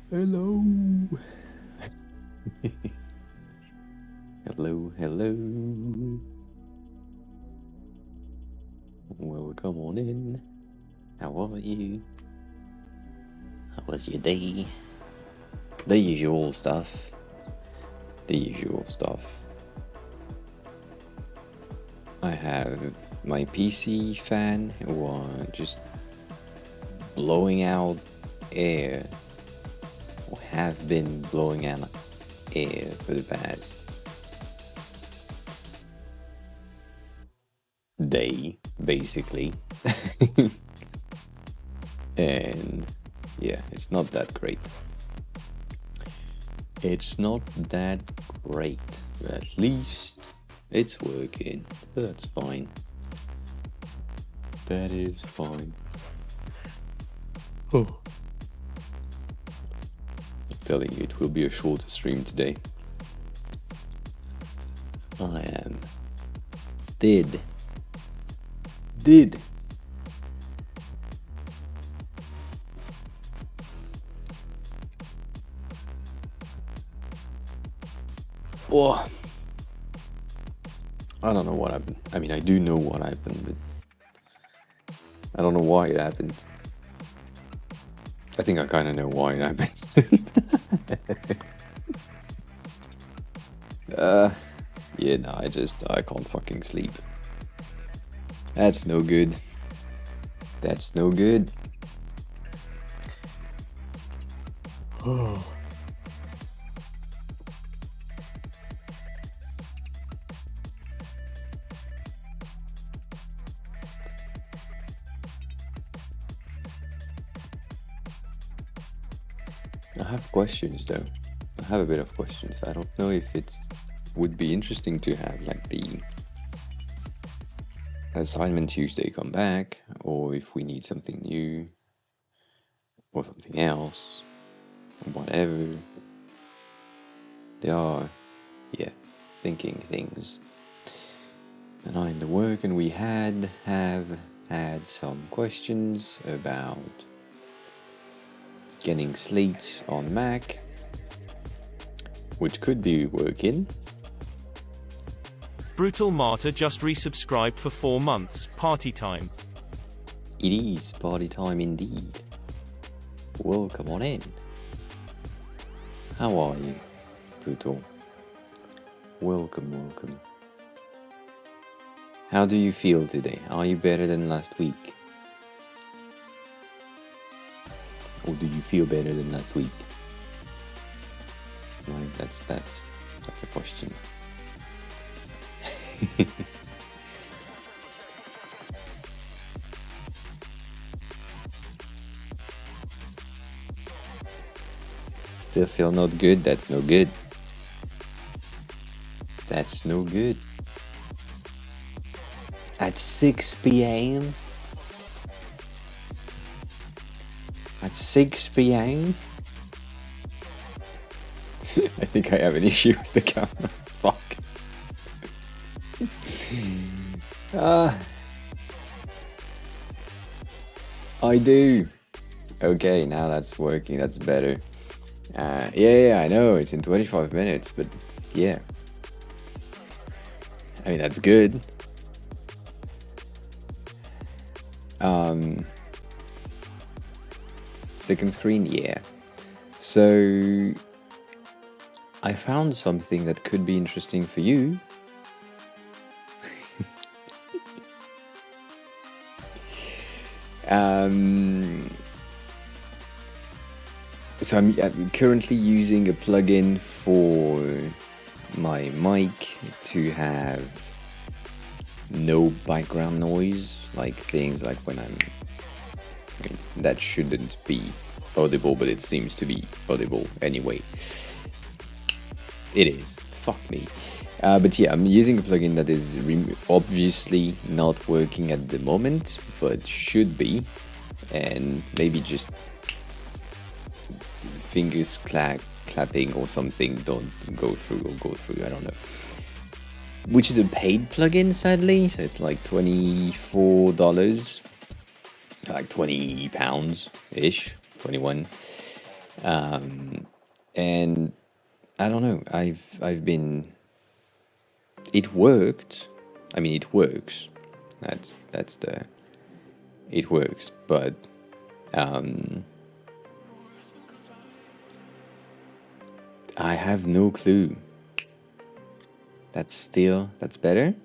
Hello. Hello. Welcome on in. How are you? How was your day? The usual stuff. I have my PC fan just blowing out air, or have been blowing out air for the past day, basically. And yeah, it's not that great. It's not that great, but at least it's working. That's fine. That is fine. Oh. I'm telling you, it will be a shorter stream today. I am. Did. Oh. I don't know what happened. I mean, I do know what happened, but I don't know why it happened. I think I kind of know why it happened. Yeah, no, I can't fucking sleep. That's no good. That's no good. Oh. I have questions though. I have a bit of questions. I don't know if it would be interesting to have like the Assignment Tuesday come back, or if we need something new, or something else, or whatever. They are, yeah, thinking things. And I'm in the work, and we have had some questions about getting slates on Mac, which could be working. Brutal Martyr just resubscribed for 4 months. Party time. It is party time indeed. Welcome on in. How are you, Brutal? Welcome. How do you feel today? Are you better than last week? Or do you feel better than last week? Right, that's a question. Still feel not good? That's no good. That's no good. At 6 p.m. At 6 p.m. I think I have an issue with the camera. Fuck. I do. Okay, now that's working. That's better. Yeah, I know. It's in 25 minutes, but yeah. I mean, that's good. Second screen, yeah. So I found something that could be interesting for you. So I'm currently using a plugin for my mic to have no background noise, like things like when that shouldn't be audible, but it seems to be audible anyway. It is. Fuck me. But yeah, I'm using a plugin that is obviously not working at the moment, but should be, and maybe just fingers clapping or something don't go through, I don't know. Which is a paid plugin, sadly, so it's like $24, like £20-ish, 21. And I don't know. I've been. It worked. I mean, it works. That's the. It works, but I have no clue. That's better.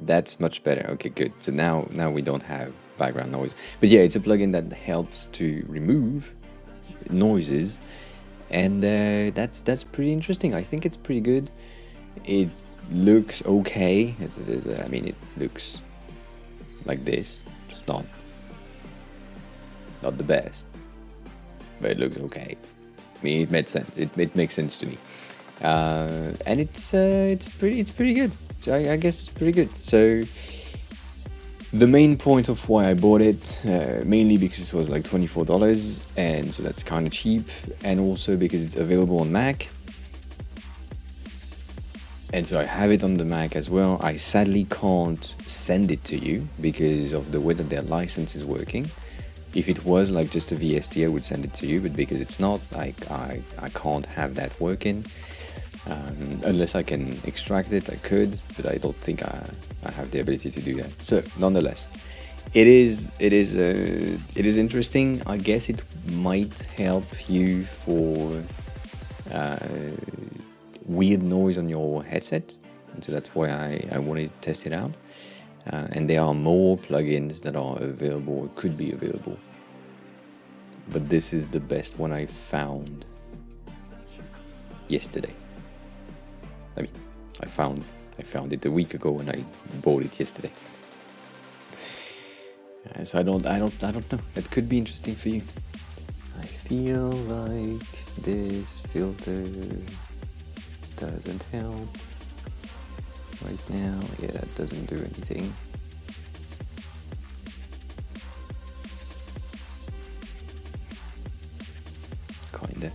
That's much better. Okay, good. So now we don't have background noise. But yeah, it's a plugin that helps to remove noises, and that's pretty interesting. I think it's pretty good. It looks okay. I mean, it looks like this. It's not the best, but it looks okay. I mean, it made sense. It makes sense to me, and it's pretty good. So I guess it's pretty good. So the main point of why I bought it, mainly because it was like $24, and so that's kind of cheap, and also because it's available on Mac. And so I have it on the Mac as well. I sadly can't send it to you because of the way that their license is working. If it was like just a VST, I would send it to you, but because it's not, I can't have that working. Unless I can extract it, I could, but I don't think I have the ability to do that. So, nonetheless, it is interesting. I guess it might help you for weird noise on your headset, and so that's why I wanted to test it out. And there are more plugins that are available or could be available, but this is the best one I found yesterday. I mean, I found it a week ago and I bought it yesterday. So I don't know. That could be interesting for you. I feel like this filter doesn't help right now. Yeah, that doesn't do anything. Kinda.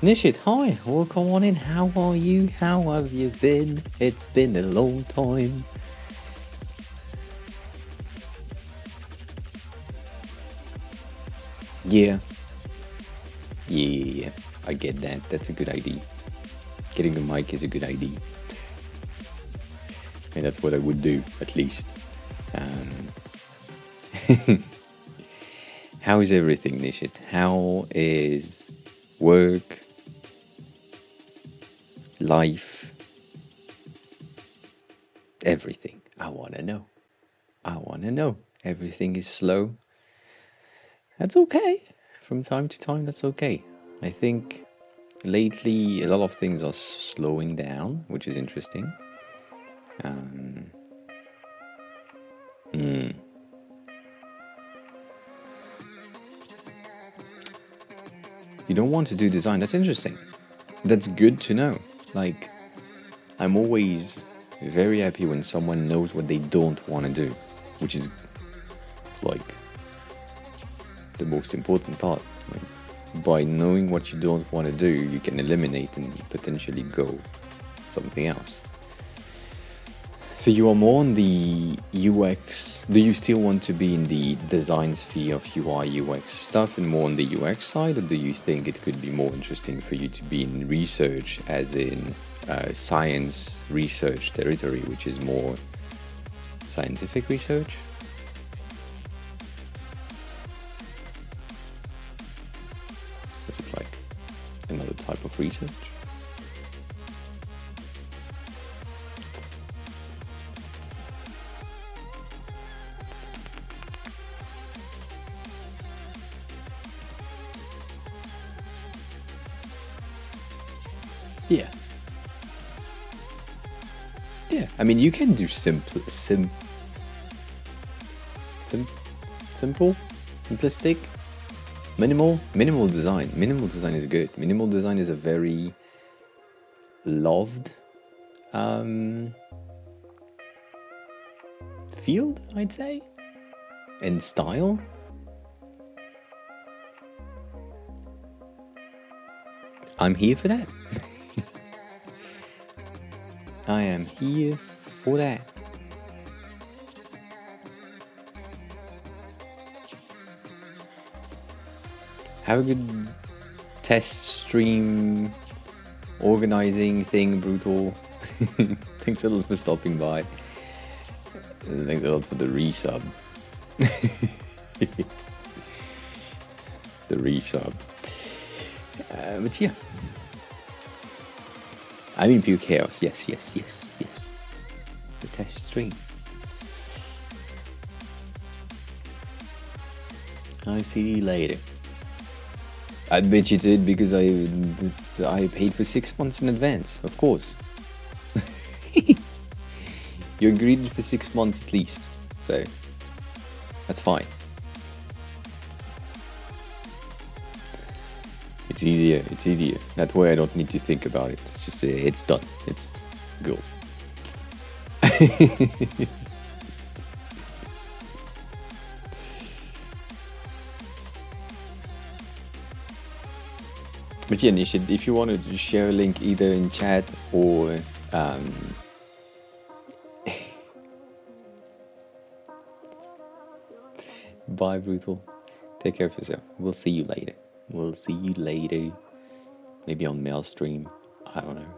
Nishit, hi, welcome on in. How are you? How have you been? It's been a long time. Yeah, I get that. That's a good idea. Getting a mic is a good idea. And that's what I would do, at least. How is everything, Nishit? How is work, life, everything? I want to know. Everything is slow. That's okay. From time to time, that's okay. I think lately a lot of things are slowing down, which is interesting. You don't want to do design. That's interesting. That's good to know. Like, I'm always very happy when someone knows what they don't want to do, which is like the most important part. Like, by knowing what you don't want to do, you can eliminate and potentially go something else. So you are more on the UX. Do you still want to be in the design sphere of UI UX stuff and more on the UX side, or do you think it could be more interesting for you to be in research, as in science research territory, which is more scientific research? Is it like another type of research? Yeah. Yeah. I mean, you can do simple, simplistic, minimal design. Minimal design is good. Minimal design is a very loved field, I'd say, and style. I'm here for that. I am here for that. Have a good test stream organizing thing, Brutal. Thanks a lot for stopping by. Thanks a lot for the resub. The resub. But yeah. I mean, Pure Chaos. Yes. The test stream. I'll see you later. I bet you did because I paid for 6 months in advance, of course. You agreed for 6 months at least, so that's fine. It's easier. That way I don't need to think about it. It's just, it's done. It's good. But yeah, Nishid, if you wanted to share a link either in chat or bye, Brutal. Take care of yourself. We'll see you later. Maybe on Mailstream. I don't know.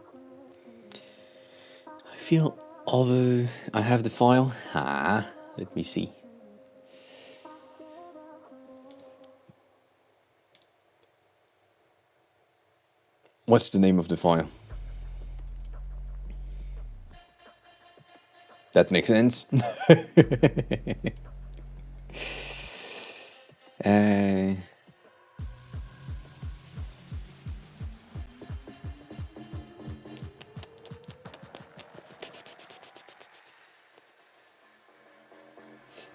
I feel over. I have the file. Let me see. What's the name of the file? That makes sense.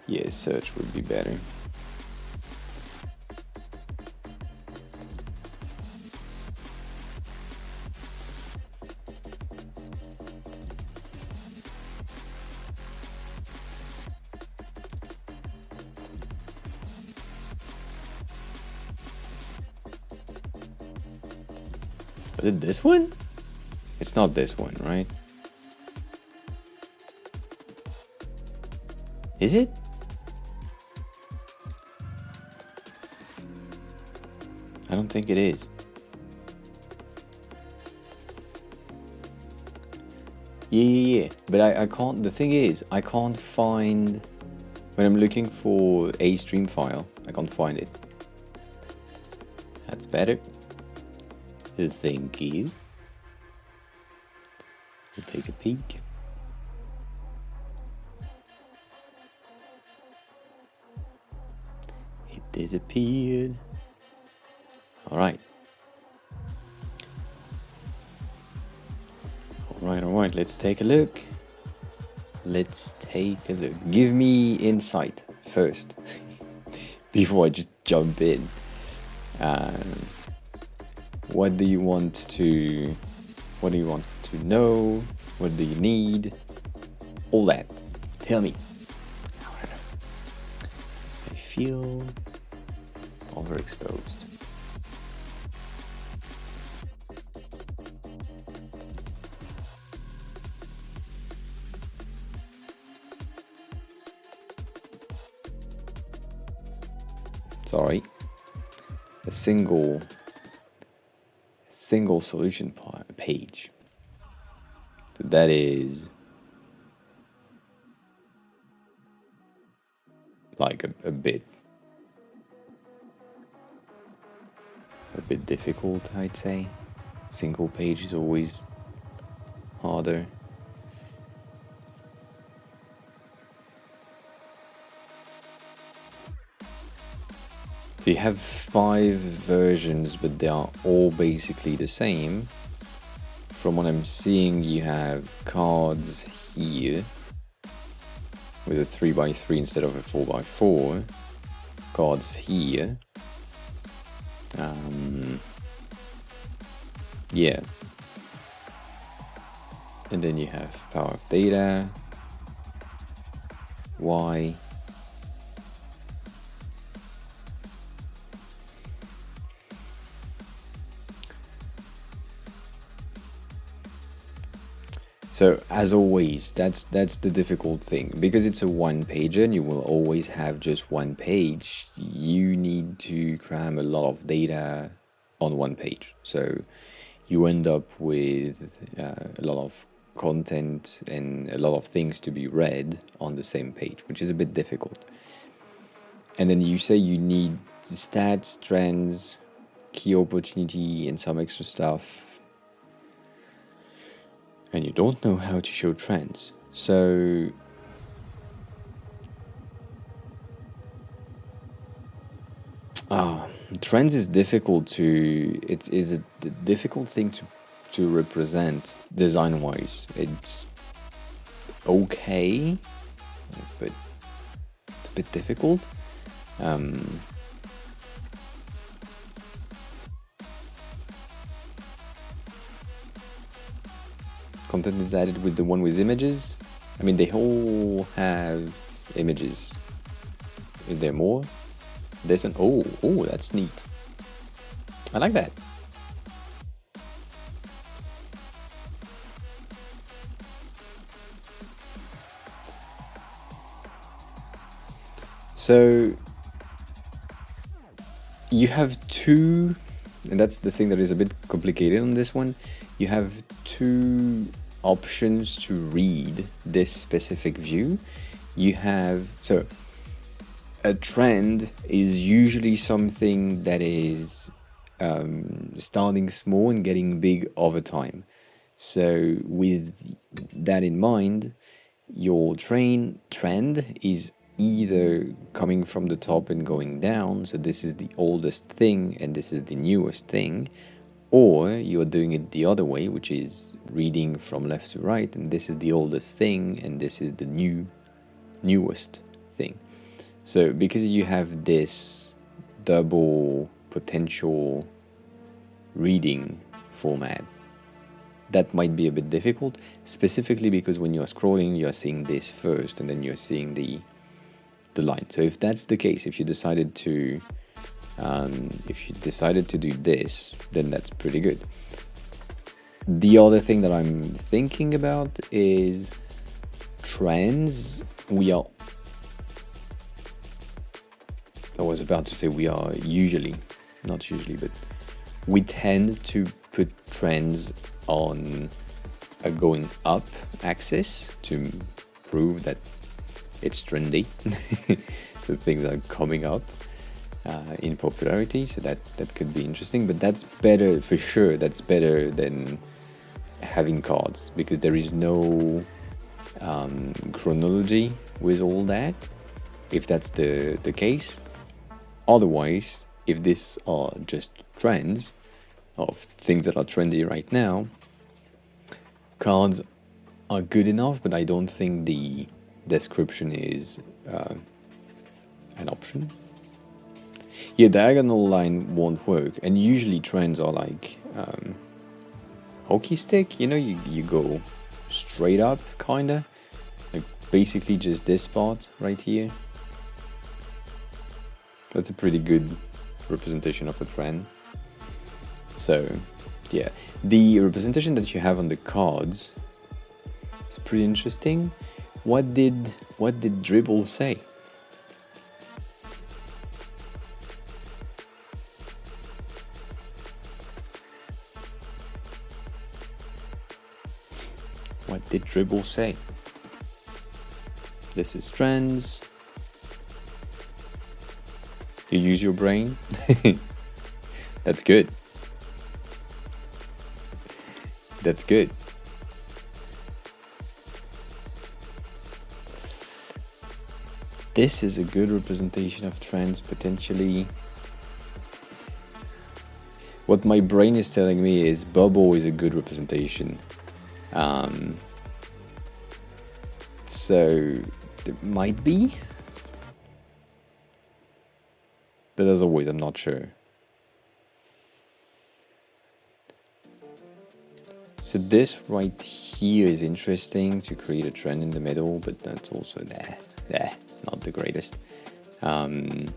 Yeah, search would be better. Was it this one? It's not this one, right? Is it? I don't think it is. Yeah. But I can't. The thing is, I can't find. When I'm looking for a stream file, I can't find it. That's better. Thank you. We'll take a peek. It disappeared. Alright. Alright, let's take a look. Give me insight first. Before I just jump in. What do you want to know? What do you need? All that. Tell me. I feel overexposed. Sorry. A single solution page. So that is like a bit difficult, I'd say. Single page is always harder. So you have 5 versions, but they are all basically the same. From what I'm seeing, you have cards here with a 3x3 instead of a 4x4. Cards here. Yeah. And then you have power of data, Y. So as always, that's the difficult thing, because it's a one pager and you will always have just one page. You need to cram a lot of data on one page, so you end up with a lot of content and a lot of things to be read on the same page, which is a bit difficult. And then you say you need stats, trends, key opportunity, and some extra stuff, and you don't know how to show trends. So trends is difficult to, it is a difficult thing to represent design wise. It's okay, but it's a bit difficult. Content is added with the one with images. I mean, they all have images. Is there more? There's an, oh, that's neat. I like that. So you have two, and that's the thing that is a bit complicated on this one. You have two options to read this specific view. You have, so a trend is usually something that is starting small and getting big over time. So with that in mind, your trend is either coming from the top and going down, so this is the oldest thing and this is the newest thing, or you're doing it the other way, which is reading from left to right, and this is the oldest thing and this is the newest thing. So because you have this double potential reading format, that might be a bit difficult, specifically because when you're scrolling, you're seeing this first and then you're seeing the line. So if that's the case, if you decided to do this, then that's pretty good. The other thing that I'm thinking about is trends. I was about to say we are usually, not usually, but we tend to put trends on a going up axis to prove that it's trendy. So things are coming up in popularity, so that could be interesting, but that's better for sure. That's better than having cards, because there is no chronology with all that, if that's the case. Otherwise, if these are just trends of things that are trendy right now, cards are good enough, but I don't think the description is an option. Yeah, diagonal line won't work, and usually trends are like hockey stick, you go straight up, kinda, like basically just this spot right here. That's a pretty good representation of a trend. So yeah, the representation that you have on the cards is pretty interesting. What did Dribble say? What did Dribble say? This is trends. You use your brain. That's good. That's good. This is a good representation of trends, potentially. What my brain is telling me is bubble is a good representation. So it might be. But as always, I'm not sure. So this right here is interesting to create a trend in the middle, but that's also not the greatest. And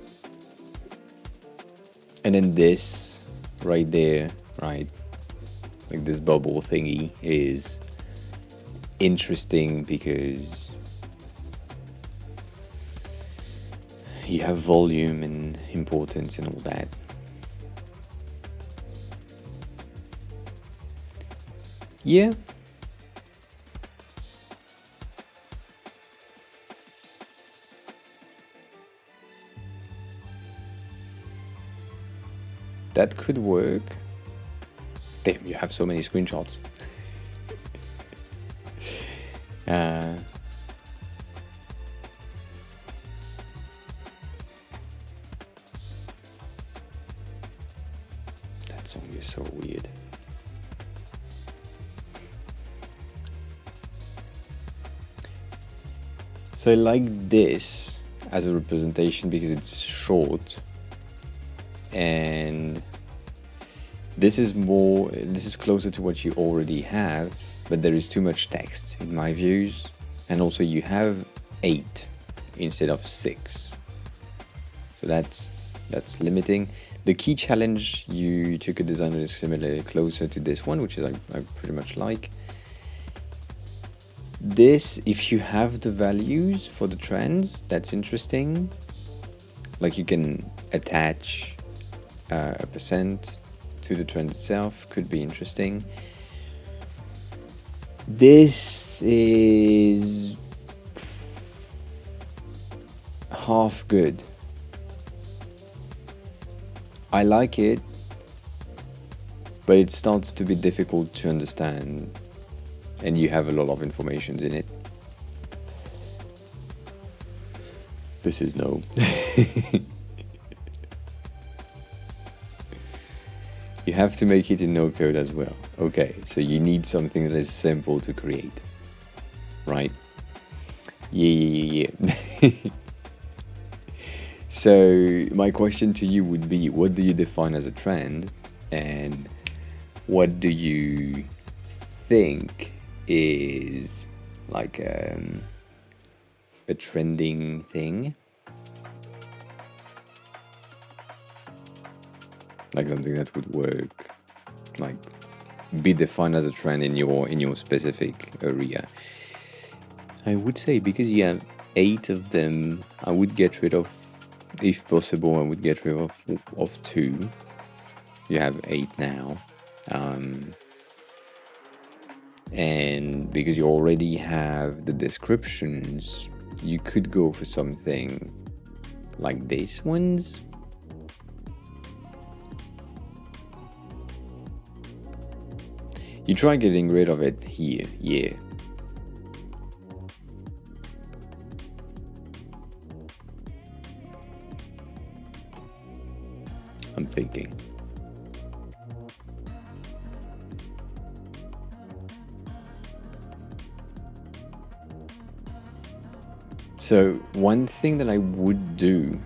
then this right there, right, like this bubble thingy, is interesting because you have volume and importance and all that. Yeah. That could work. Damn, you have so many screenshots. That song is so weird. So I like this as a representation because it's short, and this is closer to what you already have, but there is too much text in my views, and also you have 8 instead of 6, so that's limiting. The key challenge you took a design that is similar, closer to this one, which is I pretty much like. This, if you have the values for the trends, that's interesting. Like you can attach a percent to the trend itself, could be interesting. This is half good. I like it, but it starts to be difficult to understand, and you have a lot of information in it. This is no. You have to make it in no code as well. Okay, so you need something that is simple to create, right? Yeah. So my question to you would be, what do you define as a trend, and what do you think is like a trending thing? Like something that would work, like be defined as a trend in your specific area. I would say, because you have 8 of them, I would get rid of, if possible, I would get rid of 2. You have 8 now. And because you already have the descriptions, you could go for something like these ones. You try getting rid of it here, yeah. I'm thinking. So one thing that I would do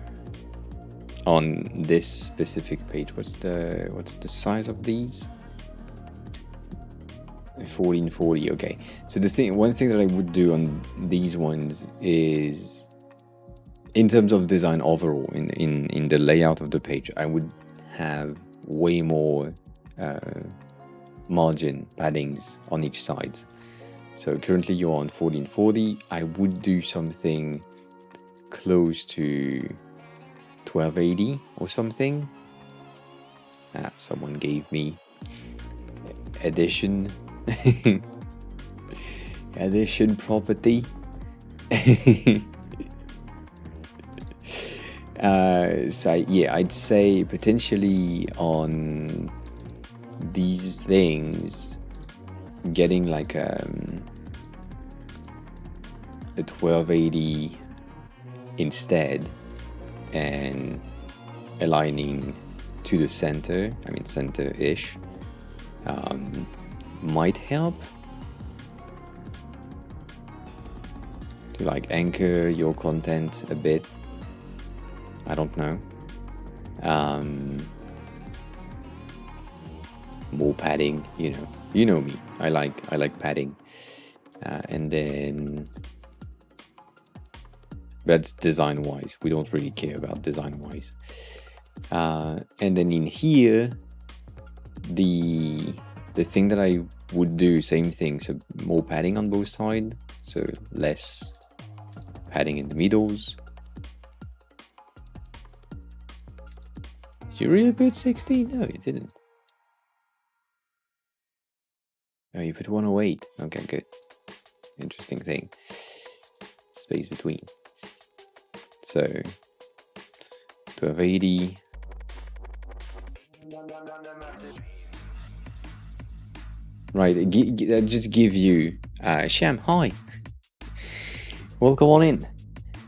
on this specific page, what's the size of these? 1440. Okay, so one thing that I would do on these ones is, in terms of design overall, in the layout of the page, I would have way more margin paddings on each side. So currently you're on 1440. I would do something close to 1280 or something. Someone gave me edition property. So yeah, I'd say potentially on these things, getting like a 1280 instead, and aligning to the center, center-ish, might help to like anchor your content a bit. I don't know. More padding, you know me. I like padding, and then that's design wise. We don't really care about design wise. And then in here, the the thing that I would do, same thing, so more padding on both sides, so less padding in the middles. Did you really put 60? No, you didn't. Oh, you put 108. Okay, good. Interesting thing. Space between. So, 1280. Right, just give you Sham, hi. Welcome on in.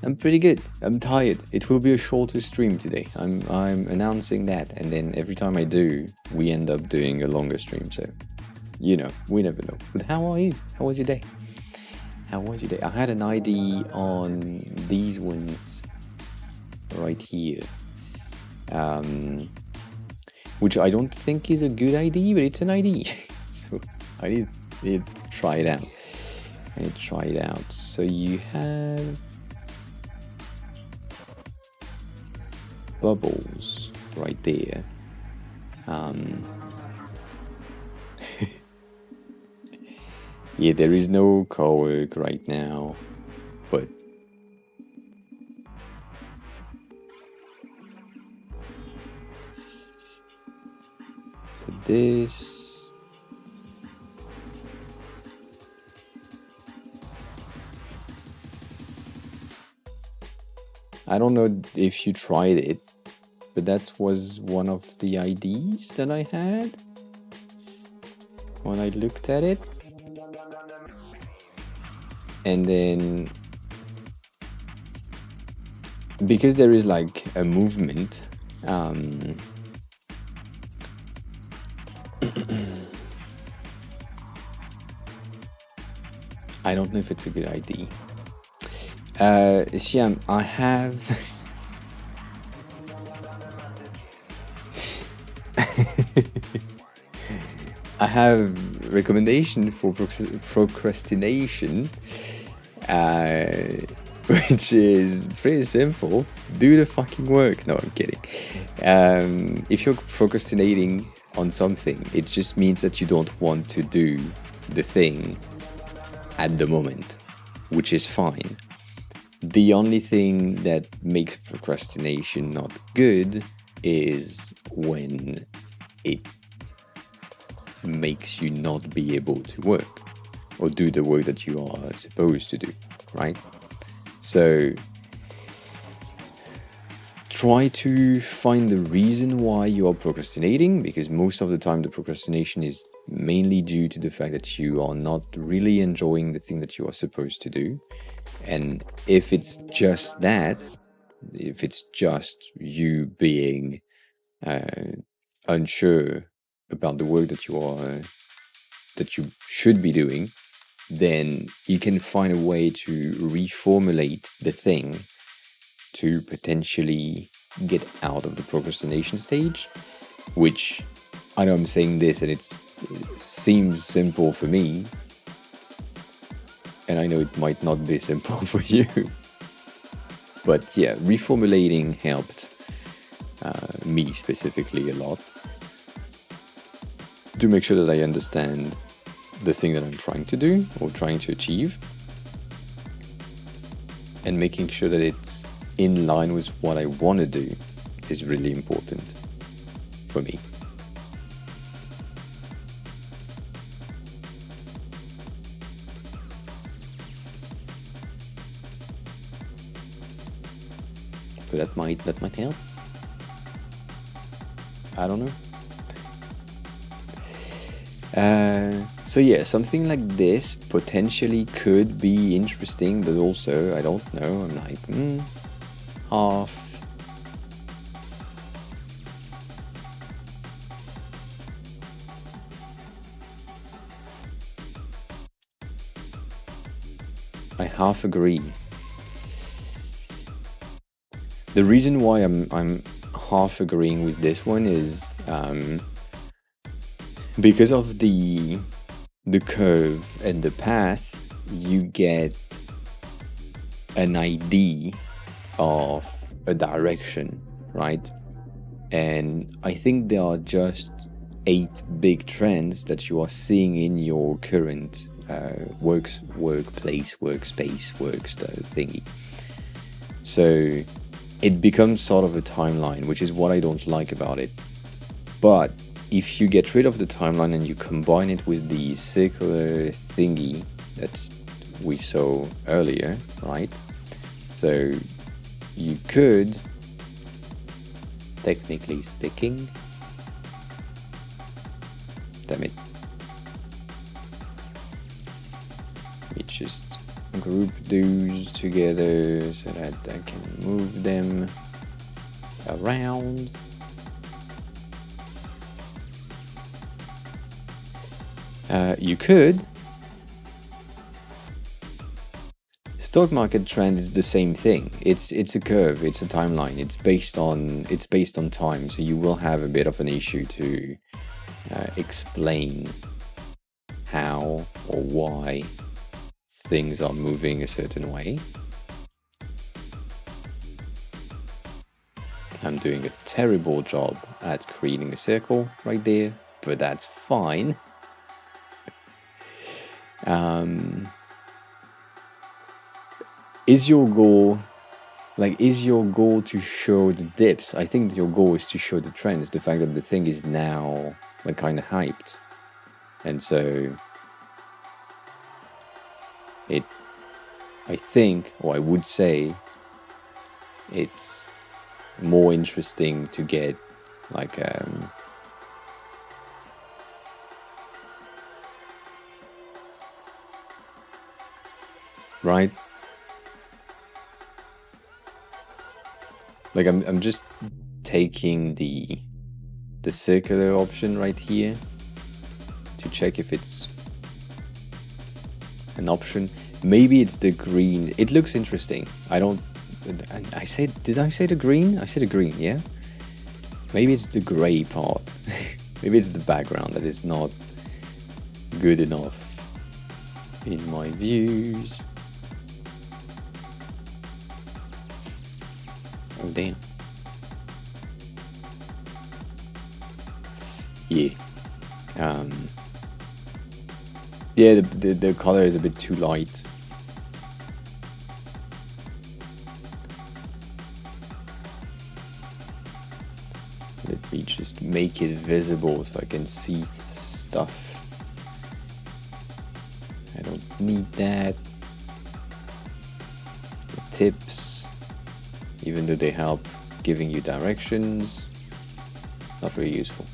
I'm pretty good. I'm tired. It will be a shorter stream today. I'm announcing that, and then every time I do, we end up doing a longer stream. So, you know, we never know. But how are you? How was your day? How was your day? I had an ID on these ones right here, which I don't think is a good ID, but it's an ID. So I need to try it out. So you have bubbles right there. Yeah, there is no co-work right now, but so this I don't know if you tried it, but that was one of the IDs that I had when I looked at it. And then because there is like a movement, I don't know if it's a good ID. Siam, I have I have recommendation for procrastination, which is pretty simple. Do the fucking work. No, I'm kidding. If you're procrastinating on something, it just means that you don't want to do the thing at the moment, which is fine. The only thing that makes procrastination not good is when it makes you not be able to work or do the work that you are supposed to do, right? So try to find the reason why you are procrastinating, because most of the time the procrastination is mainly due to the fact that you are not really enjoying the thing that you are supposed to do. And if it's just that, if it's just you being unsure about the work that you should be doing, then you can find a way to reformulate the thing to potentially get out of the procrastination stage, which I know I'm saying this and it seems simple for me, and I know it might not be simple for you, but yeah, reformulating helped me specifically a lot to make sure that I understand the thing that I'm trying to do or trying to achieve, and making sure that it's in line with what I want to do is really important for me. So that might help. I don't know. So yeah, something like this potentially could be interesting, but also I don't know. I'm like half. I half agree. The reason why I'm half agreeing with this one is because of the curve and the path, you get an idea of a direction, right? And I think there are just 8 big trends that you are seeing in your current workspace, work stuff thingy. So it becomes sort of a timeline, which is what I don't like about it. But if you get rid of the timeline and you combine it with the circular thingy that we saw earlier, right? So you could, technically speaking, damn it, we just group those together so that I can move them around. You could. Stock market trend is the same thing. It's a curve. It's a timeline. It's based on time. So you will have a bit of an issue to explain how or why things are moving a certain way. I'm doing a terrible job at creating a circle right there, but that's fine. Is your goal to show the dips? I think your goal is to show the trends, the fact that the thing is now like kind of hyped, and so I would say it's more interesting to get like right? Like I'm just taking the circular option right here to check if it's an option. Maybe it's the green. It looks interesting. Did I say the green? I said the green, yeah? Maybe it's the gray part. Maybe it's the background that is not good enough in my views. Oh damn. Yeah. Yeah, the color is a bit too light. Let me just make it visible so I can see stuff. I don't need that. The tips, even though they help giving you directions, not very useful.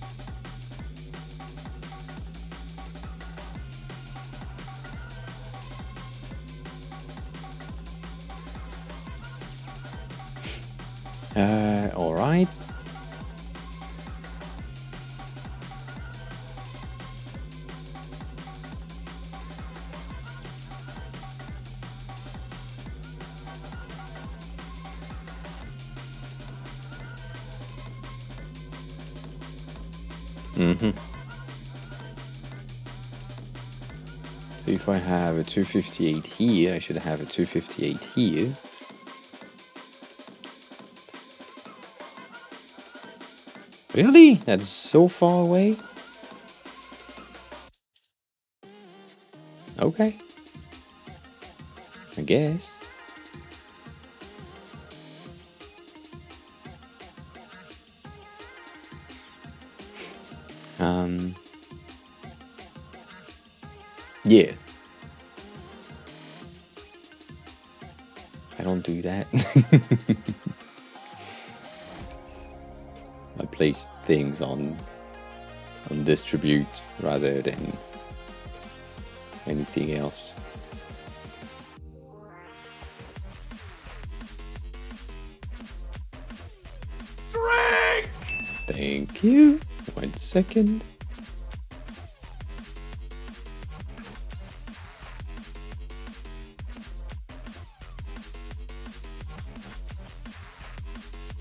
All right. So if I have a 258 here, I should have a 258 here. Really? That's so far away? Okay. I guess. Yeah. I don't do that. I place things on distribute rather than anything else. Drink! Thank you. 1 second.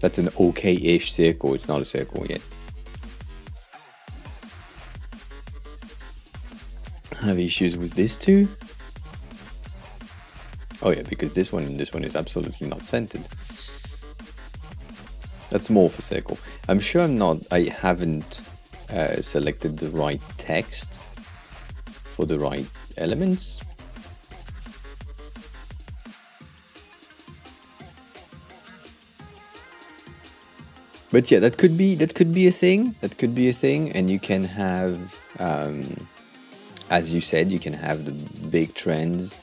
That's an okay-ish circle. It's not a circle yet. I have issues with this too. Oh yeah, because this one and this one is absolutely not centered. That's more of a circle. I'm sure I haven't selected the right text for the right elements. But yeah, that could be a thing. That could be a thing, and you can have, as you said, you can have the big trends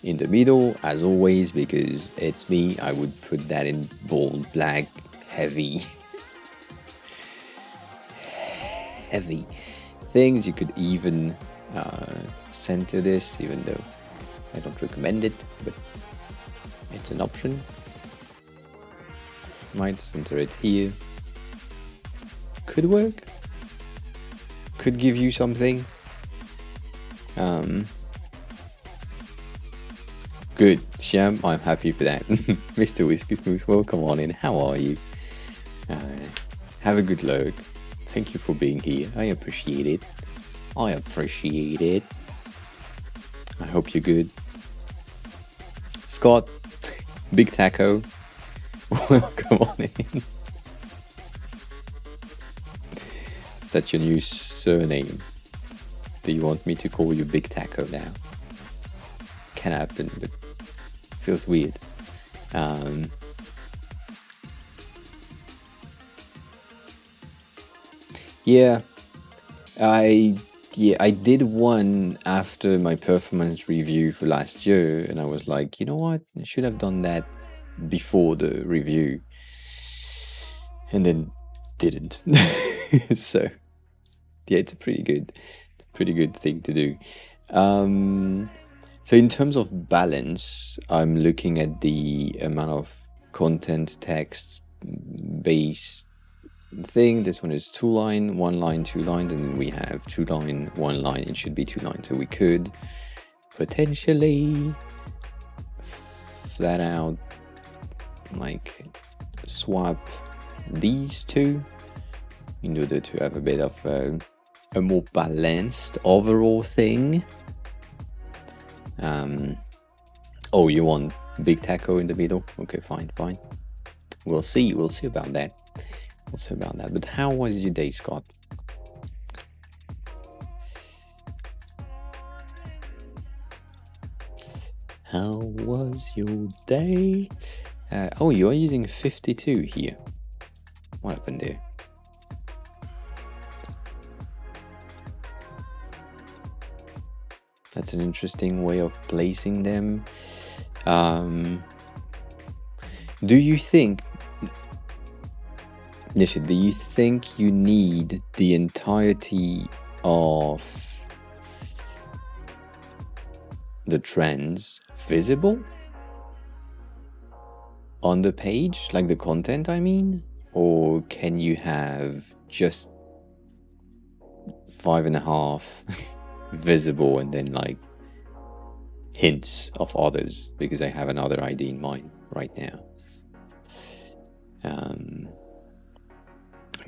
in the middle, as always, because it's me. I would put that in bold, black, heavy, heavy things. You could even center this, even though I don't recommend it, but it's an option. Might center it here. Could work. Could give you something. Good, Sham. I'm happy for that. Mr. Whiskey Smooth, welcome on in. How are you? Have a good look. Thank you for being here. I appreciate it. I appreciate it. I hope you're good. Scott, Big Taco, welcome on in. Is that your new surname? Do you want me to call you Big Taco now? Can happen, but feels weird. Yeah, I did one after my performance review for last year, and I was like, you know what, I should have done that before the review, and then didn't. So yeah, it's a pretty good thing to do. So in terms of balance, I'm looking at the amount of content text based thing. This one is 2 line, 1 line, 2 lines, and then we have 2 line, 1 line. It should be 2 lines. So we could potentially flat out like swap these two in order to have a bit of a more balanced overall thing. Oh, you want Big Taco in the middle? Okay, fine. We'll see about that. But how was your day, Scott? How was your day? Oh, you are using 52 here. What happened there? That's an interesting way of placing them. Do you think you need the entirety of the trends visible on the page, like the content, I mean? Or can you have just 5.5 visible and then like hints of others, because I have another idea in mind right now.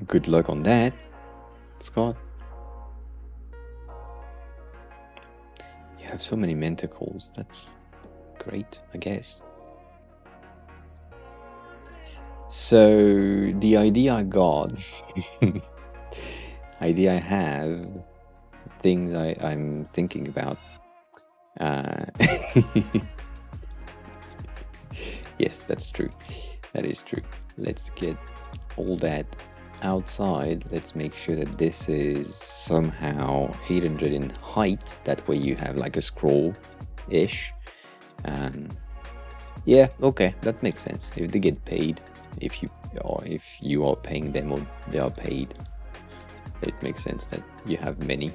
Good luck on that, Scott. You have so many mentacles. That's great, I guess. So the idea I got, idea I have, things I'm thinking about. Yes, that's true. That is true. Let's get all that outside. Let's make sure that this is somehow 800 in height. That way you have like a scroll-ish. Yeah, okay, that makes sense. If they get paid, if you are paying them or they are paid, it makes sense that you have many.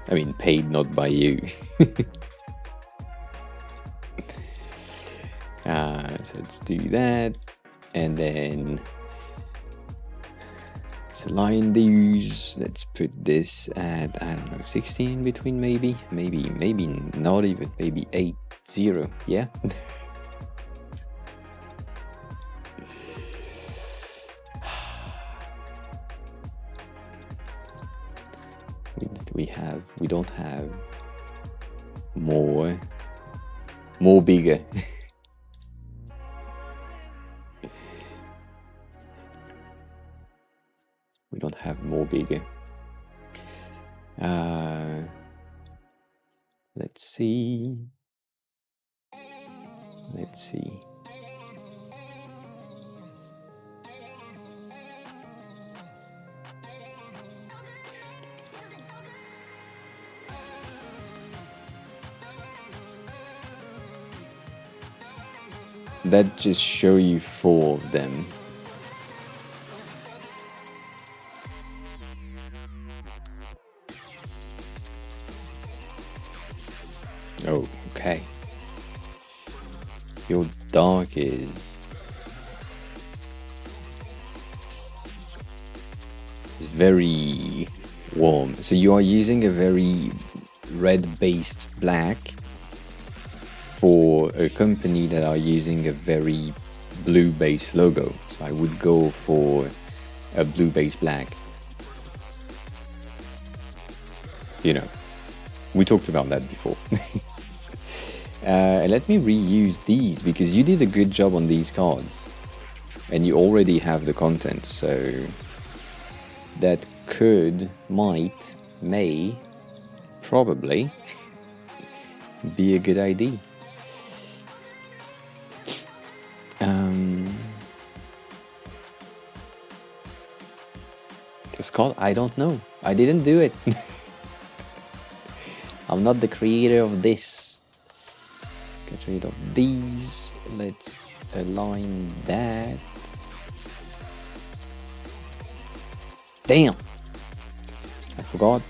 I mean, paid not by you. So let's do that, and then let's align these. Let's put this at, I don't know, 16 in between, maybe not even, maybe 8, 0. Yeah. We don't have more bigger. we don't have more bigger. Let's see. Let's see. That just show you 4 of them. Oh, okay. Your dark is very warm. So you are using a very red-based black for a company that are using a very blue-based logo. So I would go for a blue-based black. You know, we talked about that before. Let me reuse these because you did a good job on these cards. And you already have the content, so that could, might, may, probably be a good idea. Scott, I don't know. I didn't do it. I'm not the creator of this. Let's get rid of these. Let's align that. Damn! I forgot.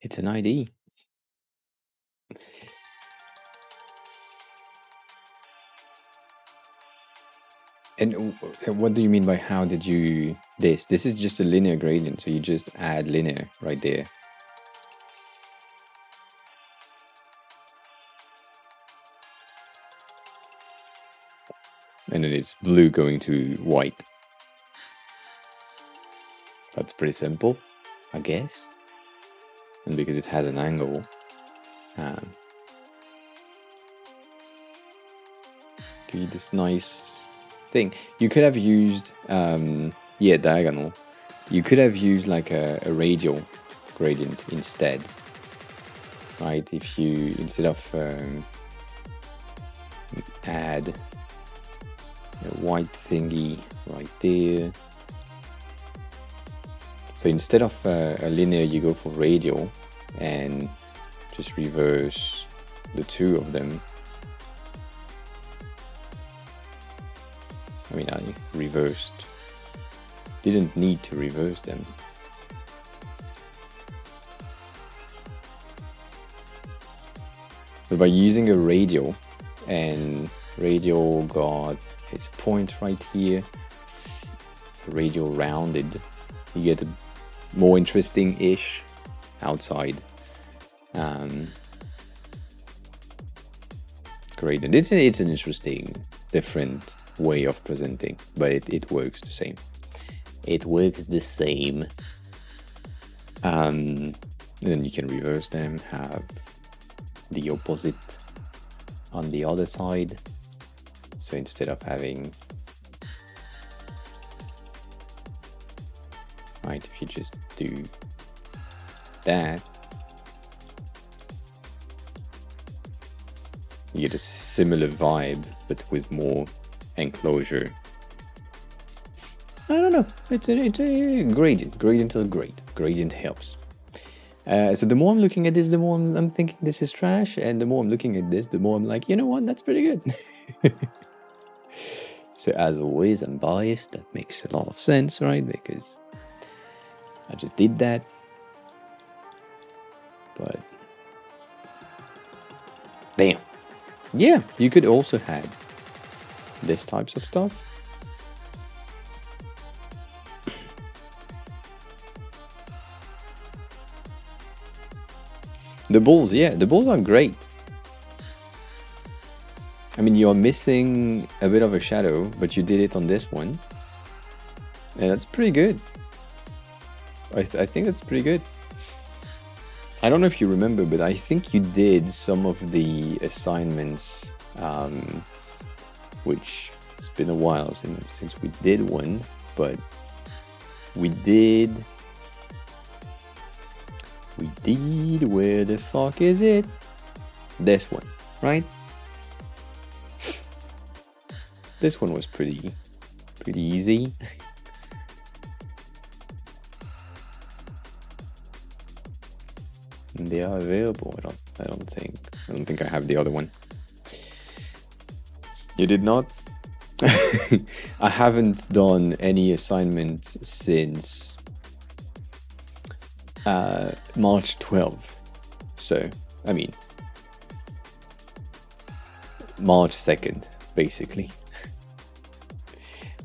It's an ID. And what do you mean by how did you this? This is just a linear gradient, so you just add linear right there. And then it's blue going to white. That's pretty simple, I guess. And because it has an angle, give you this nice thing. You could have used, diagonal. You could have used like a radial gradient instead, right? If you, instead of add a white thingy right there. So instead of a linear, you go for radial and just reverse the two of them. I mean, I reversed, didn't need to reverse them. But by using a radial, and radial got its point right here, so radial rounded, you get a more interesting-ish outside gradient. It's an interesting, different way of presenting, but it works the same. It works the same. And then you can reverse them, have the opposite on the other side. So instead of having, right, if you just do that, you get a similar vibe, but with more enclosure. I don't know. It's a gradient. Gradients are great. Gradient helps. So the more I'm looking at this, the more I'm thinking this is trash, and the more I'm looking at this, the more I'm like, you know what, that's pretty good. So as always, I'm biased. That makes a lot of sense, right? Because I just did that. But damn. Yeah, you could also have this types of stuff. The balls, yeah, the balls are great. I mean, you're missing a bit of a shadow, but you did it on this one. And that's pretty good. I think that's pretty good. I don't know if you remember, but I think you did some of the assignments, which it's been a while since we did one, but we did, where the fuck is it? This one, right? This one was pretty easy. And they are available. I don't think I have the other one. You did not? I haven't done any assignments since March 12th. So, I mean, March 2nd, basically.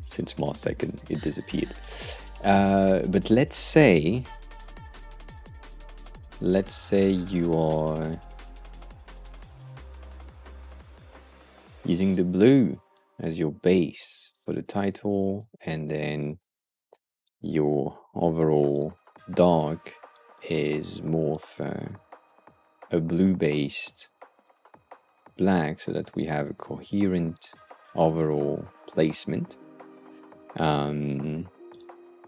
Since March 2nd, it disappeared. But let's say you are using the blue as your base for the title, and then your overall dark is more of a blue-based black, so that we have a coherent overall placement. And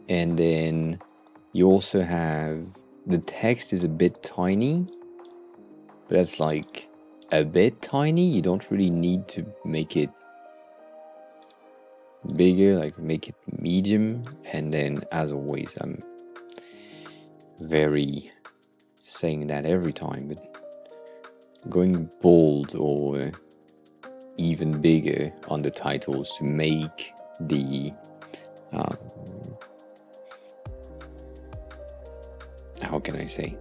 then you also have the text is a bit tiny, but that's like a bit tiny. You don't really need to make it bigger, like make it medium. And then, as always, I'm very saying that every time, but going bold or even bigger on the titles to make the how can I say,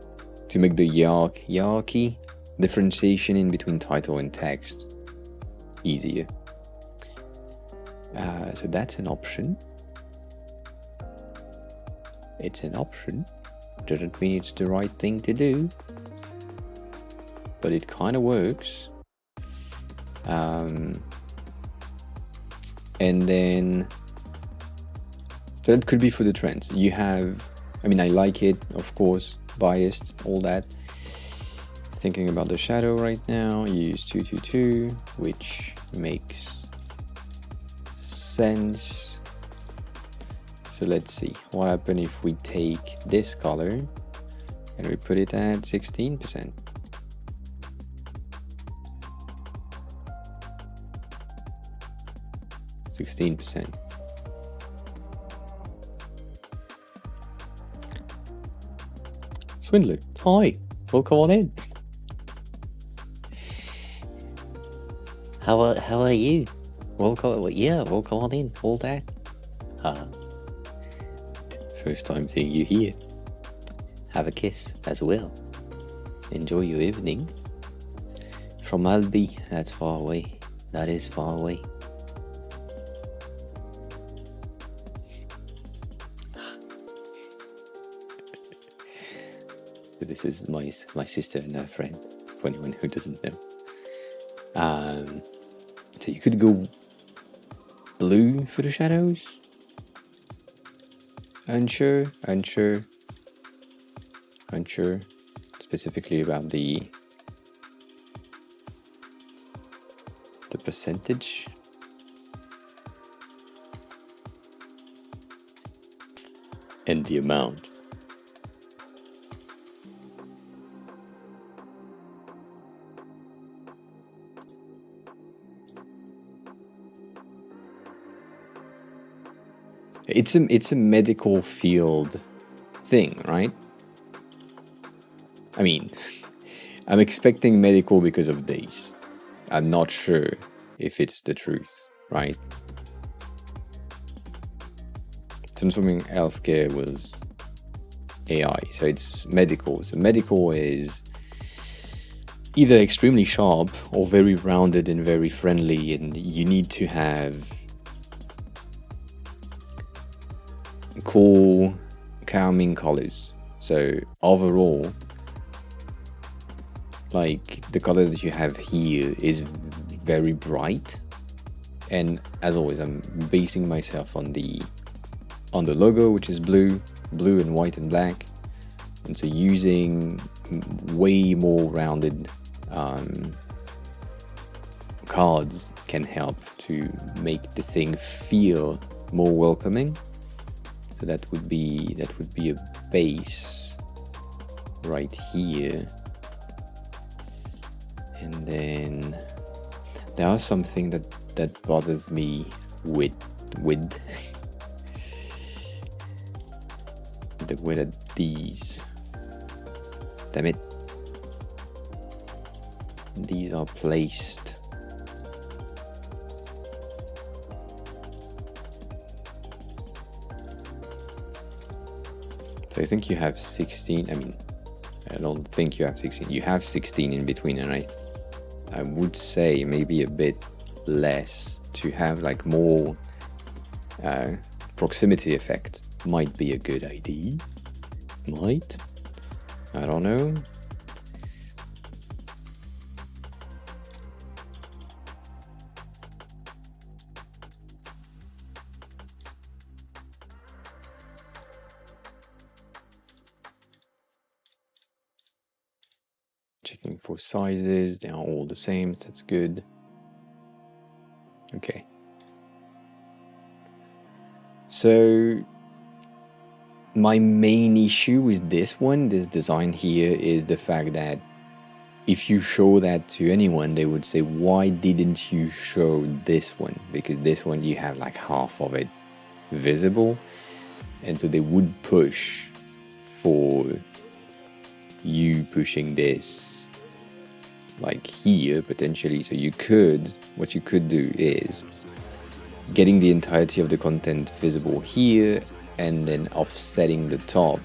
to make the hierarchy differentiation in between title and text easier. So that's an option. It's an option. Doesn't mean it's the right thing to do, but it kind of works. And then that could be for the trends. You have, I mean, I like it, of course, biased, all that. Thinking about the shadow right now, you use 222, which makes sense. So let's see, what happens if we take this color and we put it at 16%. Swindler, hi, welcome on in. How are you? Welcome on in, all that. First time seeing you here. Have a kiss as well. Enjoy your evening. From Albi, that's far away. That is far away. This is my sister and her friend, for anyone who doesn't know. So you could go blue for the shadows. Unsure. Specifically about the percentage. And the amount. It's a medical field thing, right? I mean, I'm expecting medical because of days. I'm not sure if it's the truth, right? Transforming healthcare was AI, so it's medical. So medical is either extremely sharp or very rounded and very friendly, and you need to have cool, calming colors. So overall, like the color that you have here is very bright, and as always, I'm basing myself on the logo, which is blue and white and black, and so using way more rounded cards can help to make the thing feel more welcoming. So that would be a base right here, and then there are something that bothers me with the way that these, damn it, these are placed. So I think you have 16. I mean, I don't think you have 16. You have 16 in between, and I would say maybe a bit less to have like more proximity effect. Might be a good idea. Might. I don't know. Checking for sizes, they are all the same, that's good. Okay. So my main issue with this design here, is the fact that if you show that to anyone, they would say, why didn't you show this one? Because this one you have like half of it visible, and so they would push for you pushing this like here potentially. So what you could do is getting the entirety of the content visible here, and then offsetting the top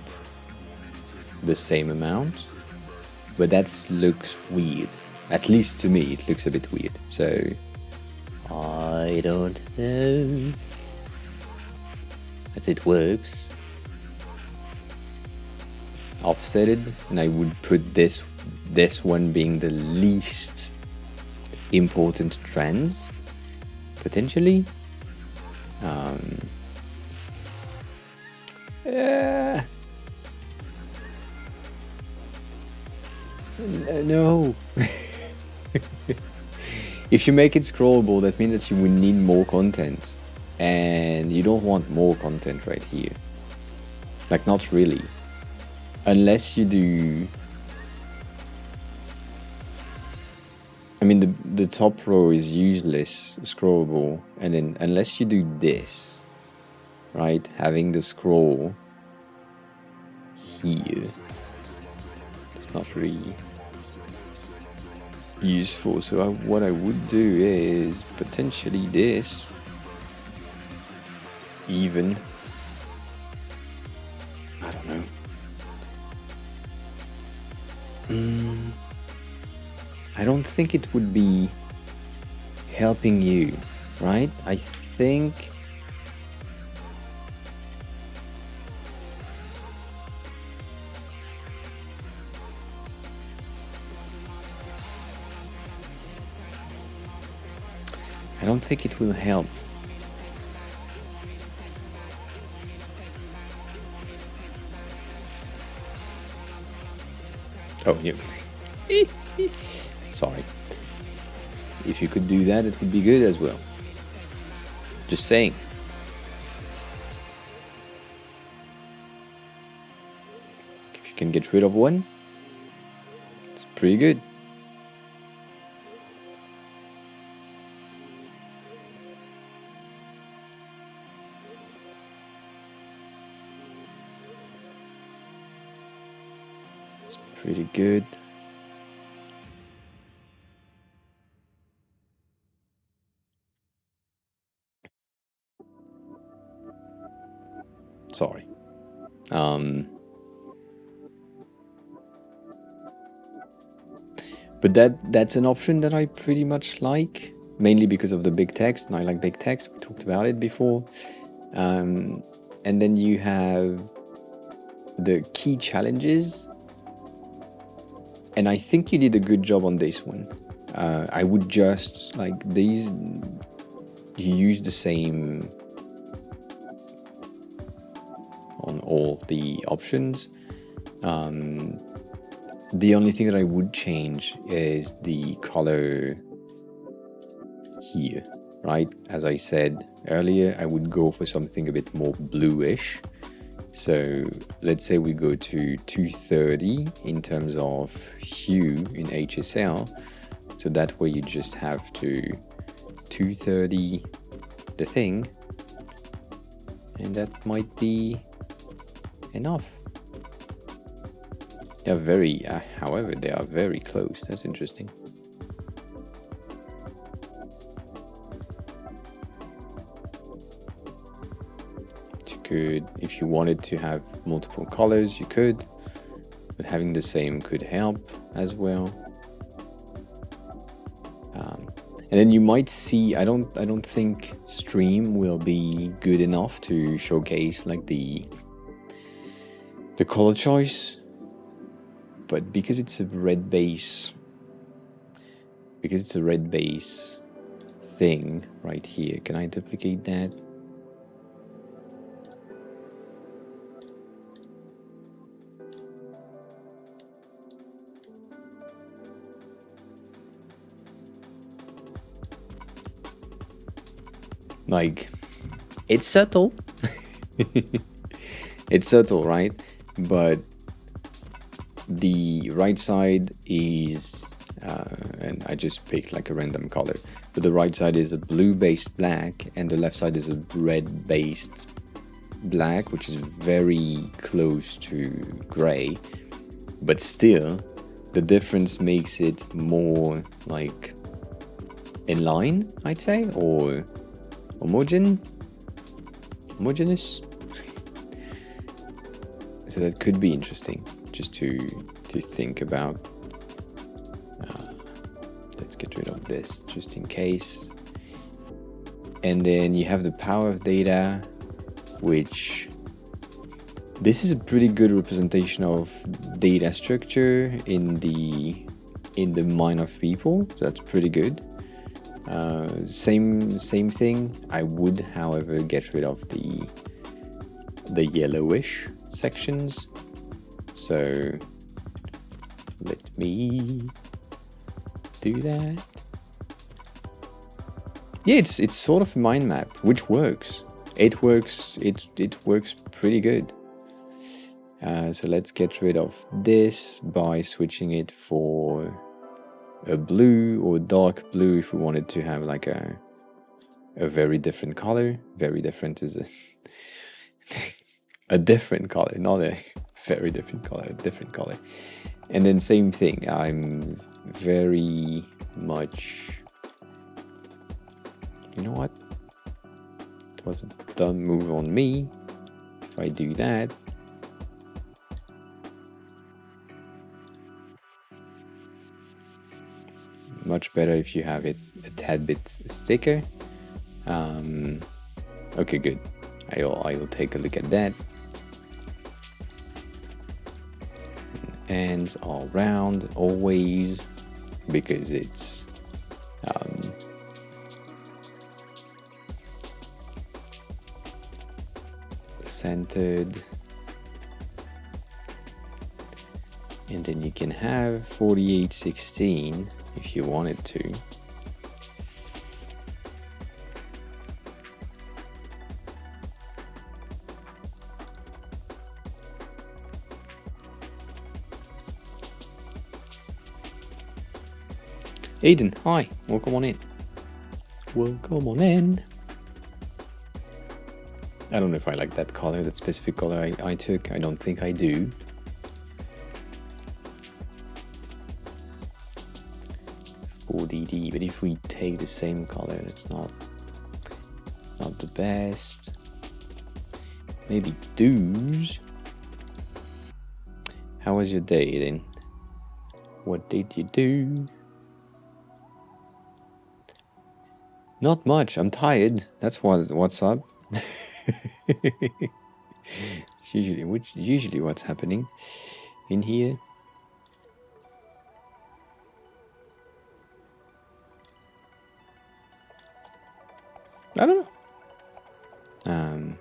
the same amount, but that looks weird. At least to me, it looks a bit weird. So I don't know as it works. Offsetted, and I would put this one being the least important trends potentially. No. If you make it scrollable, that means that you would need more content, and you don't want more content right here. Like, not really. Unless you do, I mean, the top row is useless, scrollable, and then unless you do this, right, having the scroll here, it's not really useful. So what I would do is potentially this, even, I don't know. I don't think it would be helping you, right? I think it will help. Oh, yeah. Sorry. If you could do that, it would be good as well. Just saying. If you can get rid of one, it's pretty good. It's pretty good. Sorry. But that's an option that I pretty much like, mainly because of the big text, and I like big text. We talked about it before. And then you have the key challenges, and I think you did a good job on this one. I would just like these, you use the same on all the options. The only thing that I would change is the color here, right? As I said earlier, I would go for something a bit more bluish. So let's say we go to 230 in terms of hue in HSL. So that way you just have to 230 the thing, and that might be enough. They are very, however, they are very close. That's interesting. You could, if you wanted to have multiple colors, you could, but having the same could help as well. And then you might see, I don't think Stream will be good enough to showcase like the color choice, but because it's a red base thing right here, can I duplicate that? Like, it's subtle. It's subtle, right? But the right side is, and I just picked like a random color, but the right side is a blue-based black, and the left side is a red-based black, which is very close to gray, but still, the difference makes it more like in line, I'd say, or homogeneous. So that could be interesting, just to think about. Let's get rid of this, just in case. And then you have the power of data, which this is a pretty good representation of data structure in the mind of people. So that's pretty good. Same thing. I would, however, get rid of the yellowish sections. So let me do that. Yeah, it's sort of a mind map, which works. It works pretty good. So let's get rid of this by switching it for a blue or dark blue if we wanted to have like a very different color. Very different is a different color, not a very different color, a different color. And then same thing, I'm very much, you know what, it was a dumb move on me. If I do that, much better if you have it a tad bit thicker. Okay, good. I'll take a look at that. Ends all round, always, because it's centered. And then you can have 4816 if you wanted to. Aiden, hi, welcome on in. Welcome on in. I don't know if I like that color, that specific color I took. I don't think I do. DD, but if we take the same color, it's not the best. maybe do's. How was your day then? What did you do? Not much. I'm tired. That's what's up. It's usually what's happening in here. I don't know.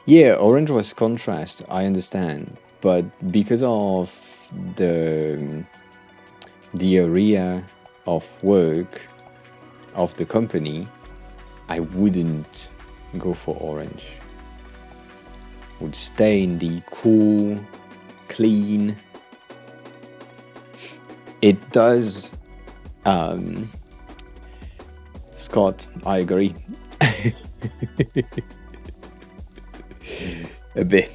Yeah, orange was contrast. I understand, but because of the area of work of the company, I wouldn't go for orange. Would stay in the cool, clean. It does. Scott, I agree. A bit.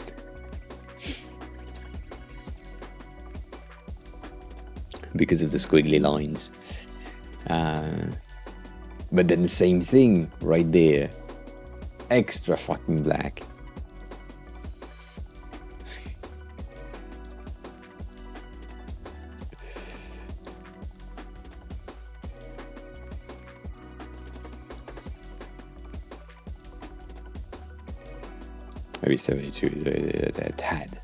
Because of the squiggly lines. But then the same thing right there. Extra fucking black. Maybe 72 is a tad.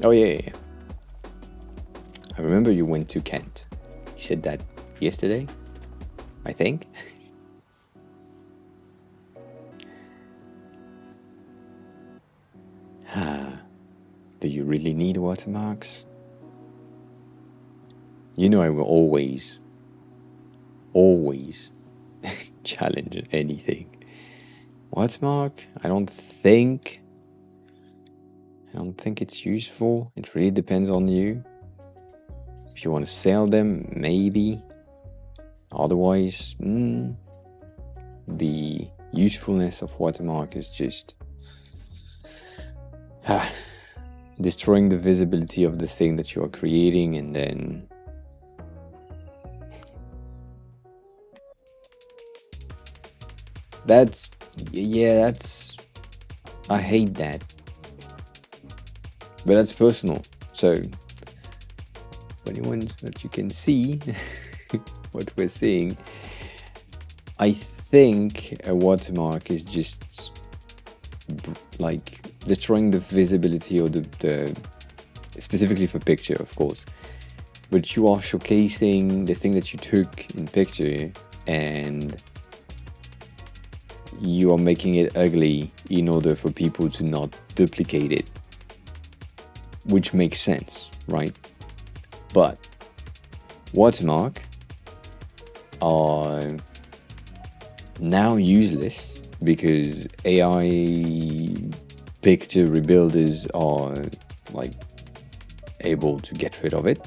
Oh yeah. I remember you went to Kent. You said that yesterday, I think. Do you really need watermarks? You know I will always challenge anything. Watermark? I don't think it's useful. It really depends on you. If you want to sell them, maybe. Otherwise, the usefulness of watermark is just destroying the visibility of the thing that you are creating, and then that's I hate that. But that's personal. So for anyone that you can see what we're seeing, I think a watermark is just like destroying the visibility or the specifically for picture, of course. But you are showcasing the thing that you took in picture, and you are making it ugly in order for people to not duplicate it, which makes sense, right? But watermark are now useless because AI picture rebuilders are like able to get rid of it.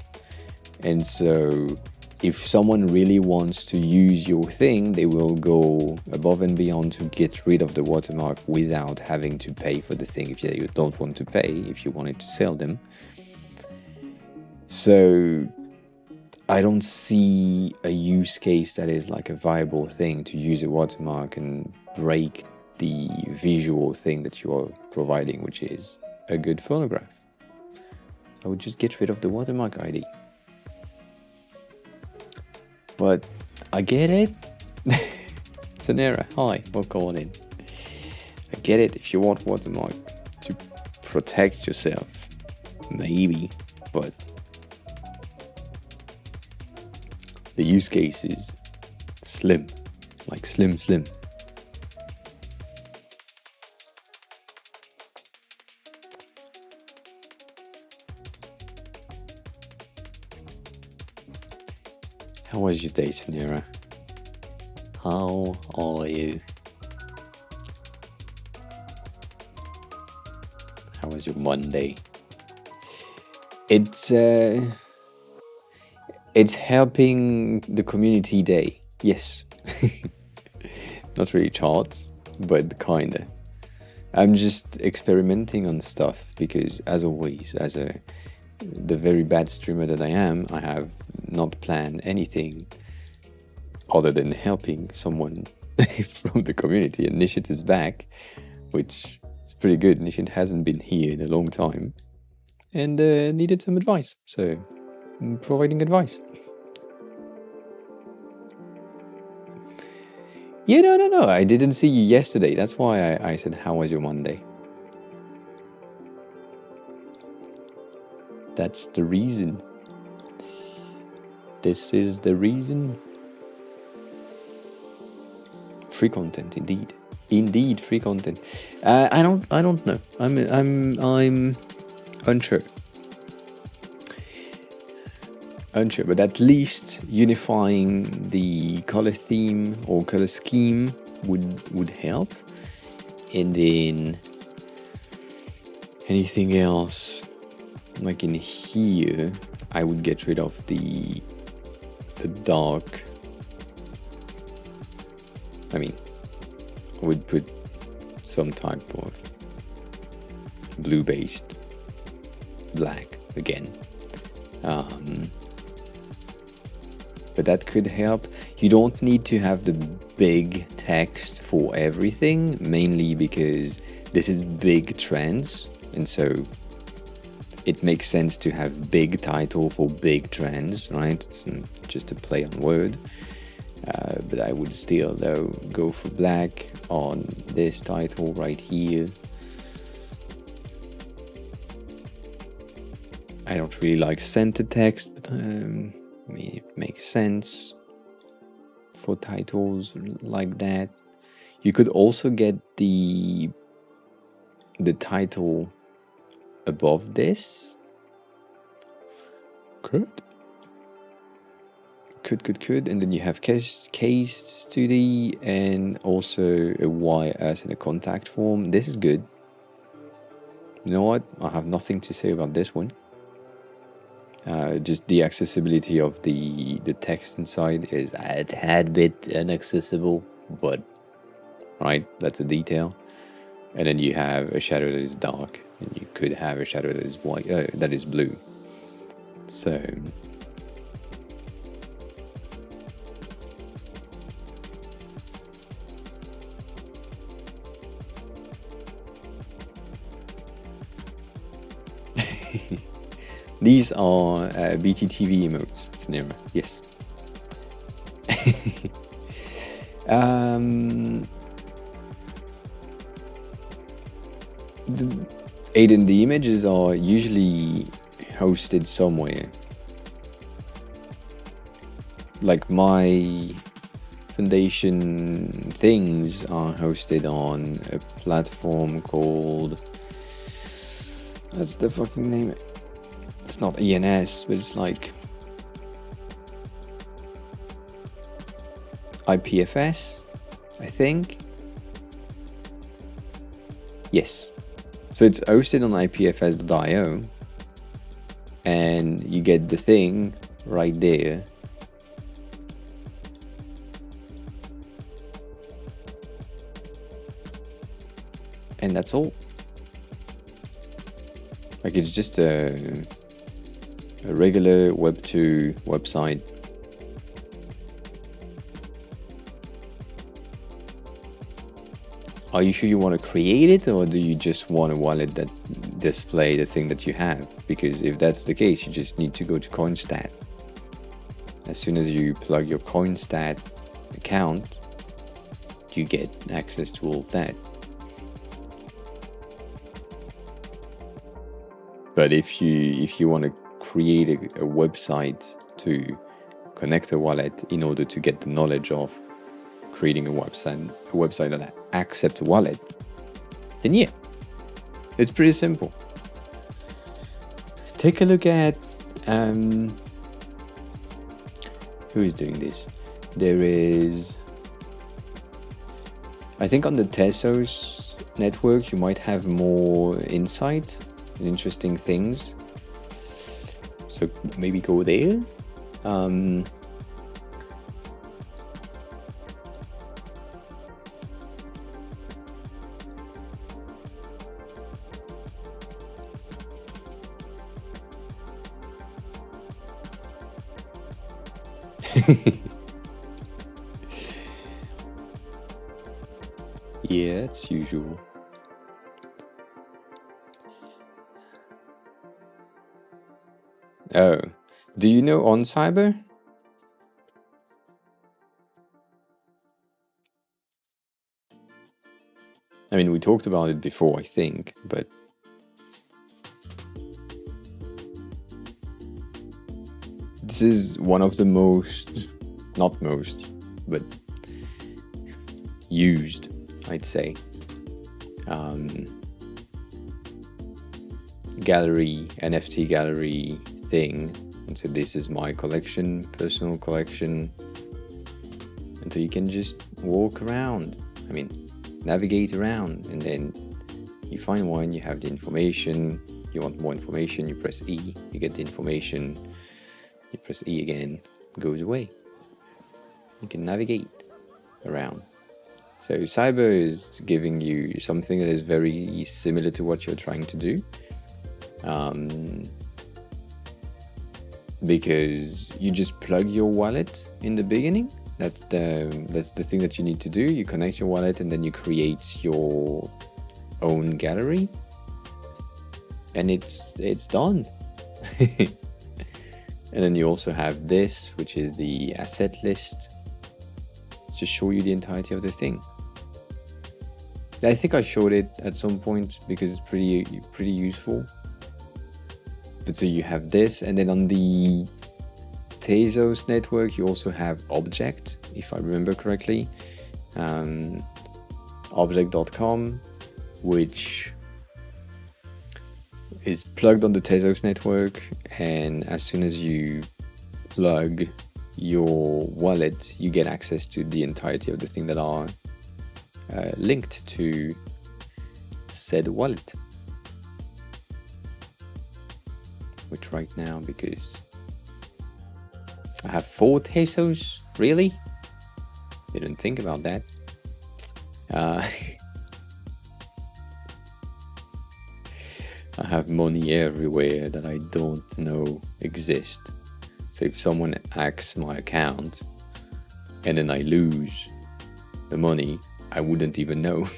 And so if someone really wants to use your thing, they will go above and beyond to get rid of the watermark without having to pay for the thing if you don't want to pay, if you wanted to sell them. So I don't see a use case that is like a viable thing to use a watermark and break the visual thing that you are providing, which is a good photograph. I would just get rid of the watermark ID. But I get it. Sonera, hi, welcome in. I get it if you want watermark to protect yourself. Maybe, but the use case is slim. Like slim. How was your day, Sonera? How are you? How was your Monday? It's It's helping the community day. Yes. Not really charts, but kinda. I'm just experimenting on stuff because, as always, the very bad streamer that I am, I have not planned anything other than helping someone from the community. And Nishit is back, which is pretty good. Nishit hasn't been here in a long time and needed some advice, so I'm providing advice. Yeah, no, I didn't see you yesterday. That's why I said, how was your Monday? That's the reason. This is the reason. Free content, indeed. Indeed, free content. I don't know. I'm unsure. But at least unifying the color theme or color scheme would help. And then anything else, like in here, I would get rid of the dark. I mean, I would put some type of blue-based black again. But that could help. You don't need to have the big text for everything, mainly because this is big trends, and so it makes sense to have big title for big trends, right? It's just a play on word. But I would still, though, go for black on this title right here. I don't really like center text, but I mean, it makes sense for titles like that. You could also get the title above this. Could. And then you have case study and also a why us and a contact form. This is good. You know what? I have nothing to say about this one. Just the accessibility of the text inside is a tad bit inaccessible, but right, that's a detail. And then you have a shadow that is dark, and you could have a shadow that is white, that is blue. So these are BTTV emotes, Snera. Yes. Aiden, the images are usually hosted somewhere. Like my foundation things are hosted on a platform called... That's the fucking name. It's not ENS, but it's like IPFS, I think. Yes. So it's hosted on IPFS.io, and you get the thing right there. And that's all. Like, it's just a regular Web2 website. Are you sure you want to create it, or do you just want a wallet that display the thing that you have? Because if that's the case, you just need to go to Coinstat. As soon as you plug your Coinstat account, you get access to all of that. But if you want to create a website to connect a wallet in order to get the knowledge of creating a website that accepts a wallet, then yeah, it's pretty simple. Take a look at who is doing this. There is, I think on the Tezos network you might have more insight and interesting things, so maybe go there. Yeah, it's usual. Oh, do you know OnCyber? I mean, we talked about it before, I think, but this is one of the most, not most, but used, I'd say, gallery, NFT gallery thing. And so this is my collection, personal collection. And so you can just walk around, I mean, navigate around, and then you find one, you have the information, you want more information, you press E, you get the information, you press E again, it goes away. You can navigate around. So Cyber is giving you something that is very similar to what you're trying to do, because you just plug your wallet in the beginning. That's the thing that you need to do. You connect your wallet and then you create your own gallery, and it's done. And then you also have this, which is the asset list, to show you the entirety of the thing. I think I showed it at some point because it's pretty useful. But so you have this, and then on the Tezos network you also have Object, if I remember correctly, object.com, which is plugged on the Tezos network, and as soon as you plug your wallet you get access to the entirety of the thing that are linked to said wallet. Which right now, because I have 4 Tezos, really? Didn't think about that. I have money everywhere that I don't know exist. So if someone hacks my account and then I lose the money, I wouldn't even know.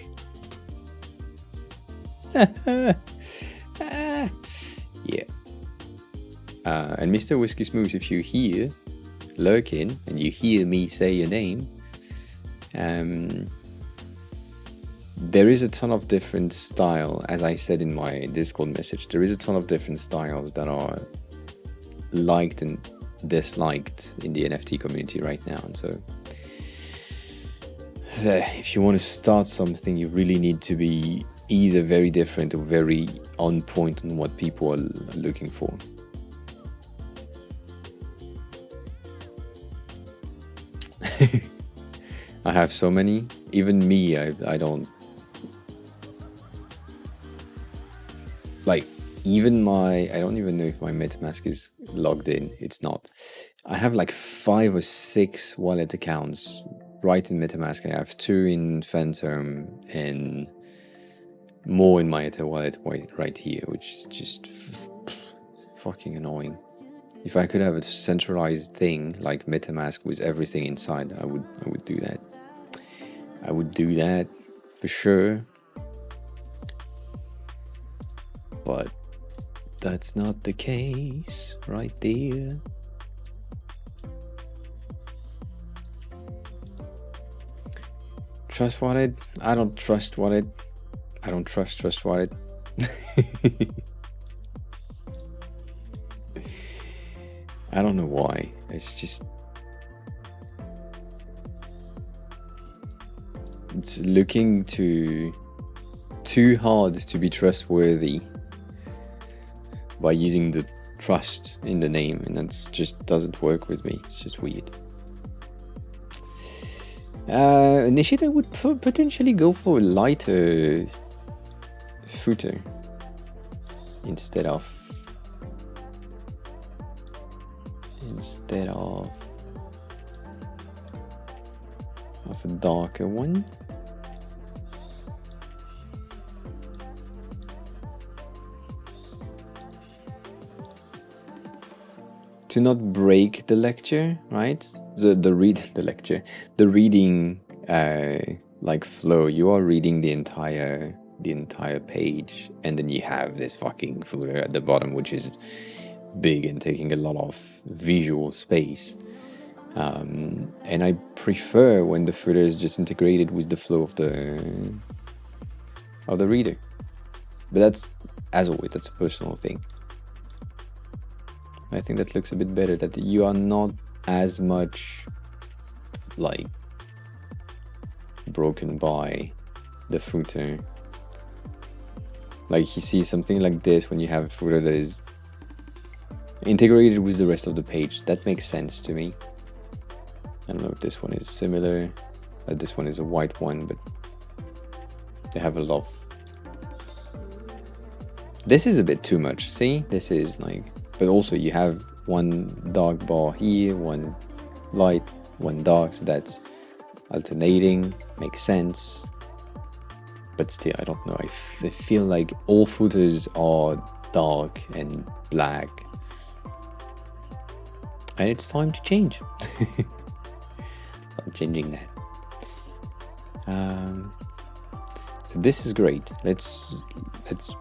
Yeah. And Mr. Whiskey Smooth, if you're here lurking and you hear me say your name, there is a ton of different style. As I said in my Discord message, there is a ton of different styles that are liked and disliked in the NFT community right now. And so if you want to start something, you really need to be either very different or very on point on what people are looking for. I have so many. Even me, I don't like. Even my, I don't even know if my MetaMask is logged in. It's not. I have like 5 or 6 wallet accounts right in MetaMask. I have 2 in Phantom and more in my Ether wallet right here, which is just fucking annoying. If I could have a centralized thing like MetaMask with everything inside, I would do that. I would do that for sure. But that's not the case right there. Trust Wallet? I don't trust Wallet. I don't trust Wallet. I don't know why. It's just, it's looking too hard to be trustworthy by using the trust in the name, and that's just doesn't work with me. It's just weird. Nishida would potentially go for a lighter footer instead of a darker one. To not break the lecture, right? The reading like flow. You are reading the entire page, and then you have this fucking footer at the bottom, which is big and taking a lot of visual space. And I prefer when the footer is just integrated with the flow of the reader. But that's, as always, that's a personal thing. I think that looks a bit better, that you are not as much like broken by the footer. Like you see something like this when you have a footer that is integrated with the rest of the page. That makes sense to me. I don't know if this one is similar. This one is a white one, but they have a lot of... This is a bit too much, see? This is like... But also you have one dark bar here, one light, one dark, so that's alternating, makes sense. But still, I don't know, I feel like all footers are dark and black. And it's time to change. I'm changing that. So this is great. Let's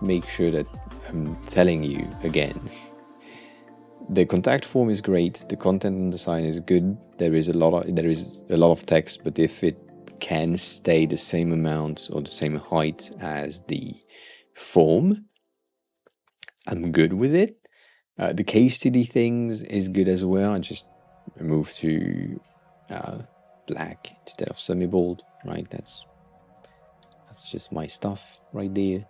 make sure that I'm telling you again. The contact form is great. The content on the site is good. There is a lot of text, but if it can stay the same amount or the same height as the form, I'm good with it. The case study things is good as well. I just moved to black instead of semi-bold, right? That's just my stuff right there.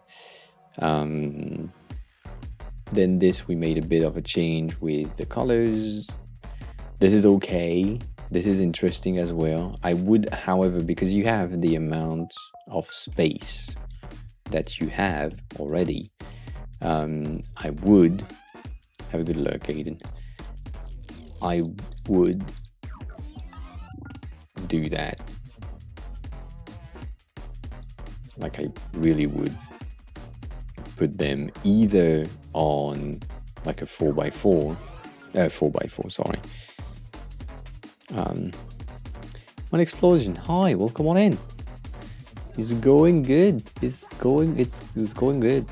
Then this, we made a bit of a change with the colors. This is okay. This is interesting as well. I would, however, because you have the amount of space that you have already, I would have a good look, Aiden. I would do that. Like I really would put them either on like a 4x4, sorry. One explosion. Hi, welcome on in. It's going good. It's going good.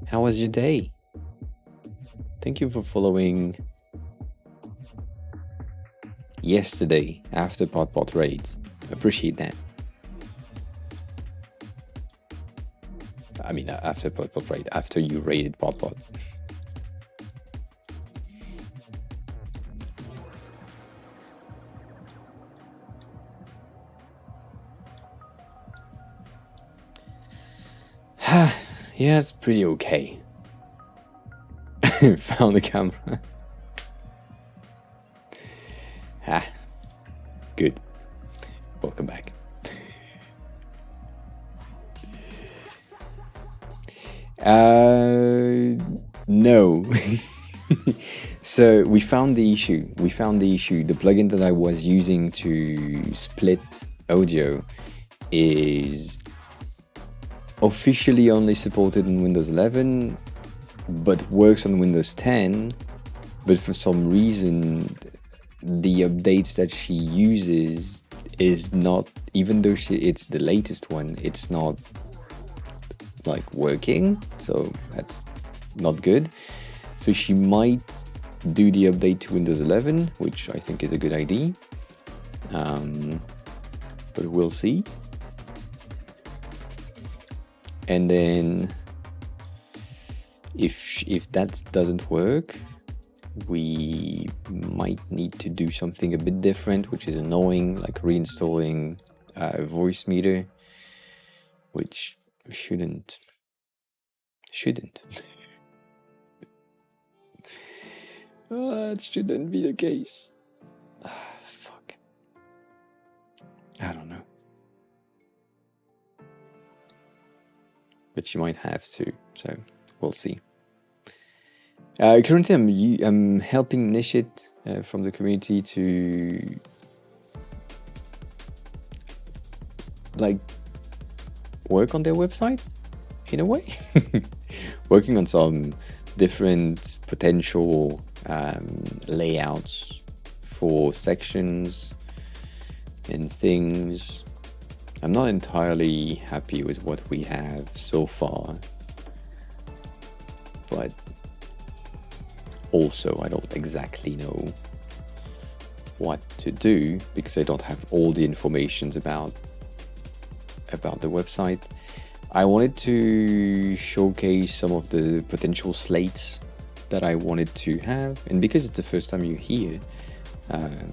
How was your day? Thank you for following yesterday after Pot Raid. Appreciate that. I mean, after Pot Raid, after you raided Pot. Yeah, it's pretty okay. Found the camera. Good. Welcome back. No. So we found the issue. The plugin that I was using to split audio is officially only supported in Windows 11, but works on Windows 10. But for some reason, the updates that she uses is not, even though it's the latest one, it's not like working. So that's not good. So she might do the update to Windows 11, which I think is a good idea. But we'll see. And then if that doesn't work, we might need to do something a bit different, which is annoying, like reinstalling Voicemeeter, which shouldn't. It shouldn't be the case. Fuck. I don't know. But you might have to, so we'll see. Currently, I'm helping Nishit from the community to like work on their website in a way. Working on some different potential layouts for sections and things. I'm not entirely happy with what we have so far, but also I don't exactly know what to do because I don't have all the information about the website. I wanted to showcase some of the potential slates that I wanted to have, and because it's the first time you hear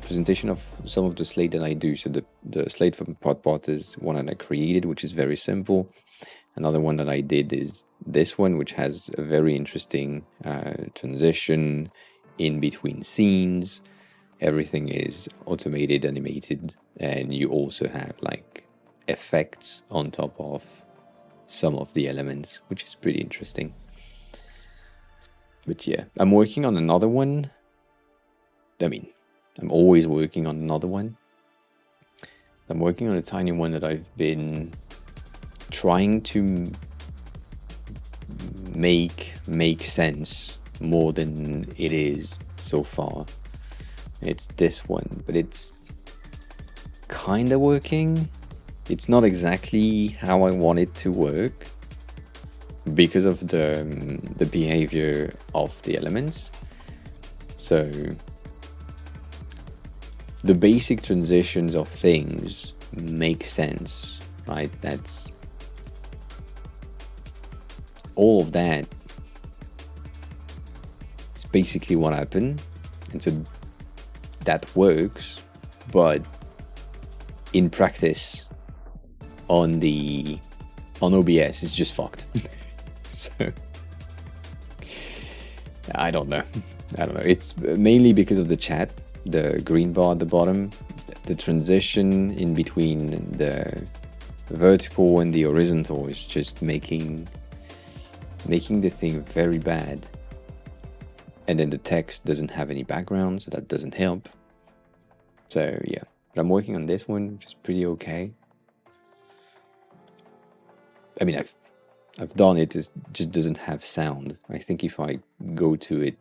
presentation of some of the slate that I do. So the slate from Podpot is one that I created, which is very simple. Another one that I did is this one, which has a very interesting transition in between scenes. Everything is automated, animated, and you also have like effects on top of some of the elements, which is pretty interesting. But yeah, I'm working on another one. I mean, I'm always working on another one. I'm working on a tiny one that I've been trying to make sense more than it is so far. It's this one, but it's kind of working. It's not exactly how I want it to work because of the behavior of the elements. So the basic transitions of things make sense, right? That's all of that. It's basically what happened, and so that works, but in practice on OBS it's just fucked. So I don't know. It's mainly because of the chat, the green bar at the bottom, the transition in between the vertical and the horizontal is just making the thing very bad. And then the text doesn't have any background, so that doesn't help. So yeah, but I'm working on this one, which is pretty okay. I mean, I've done it. It just doesn't have sound. I think if I go to it,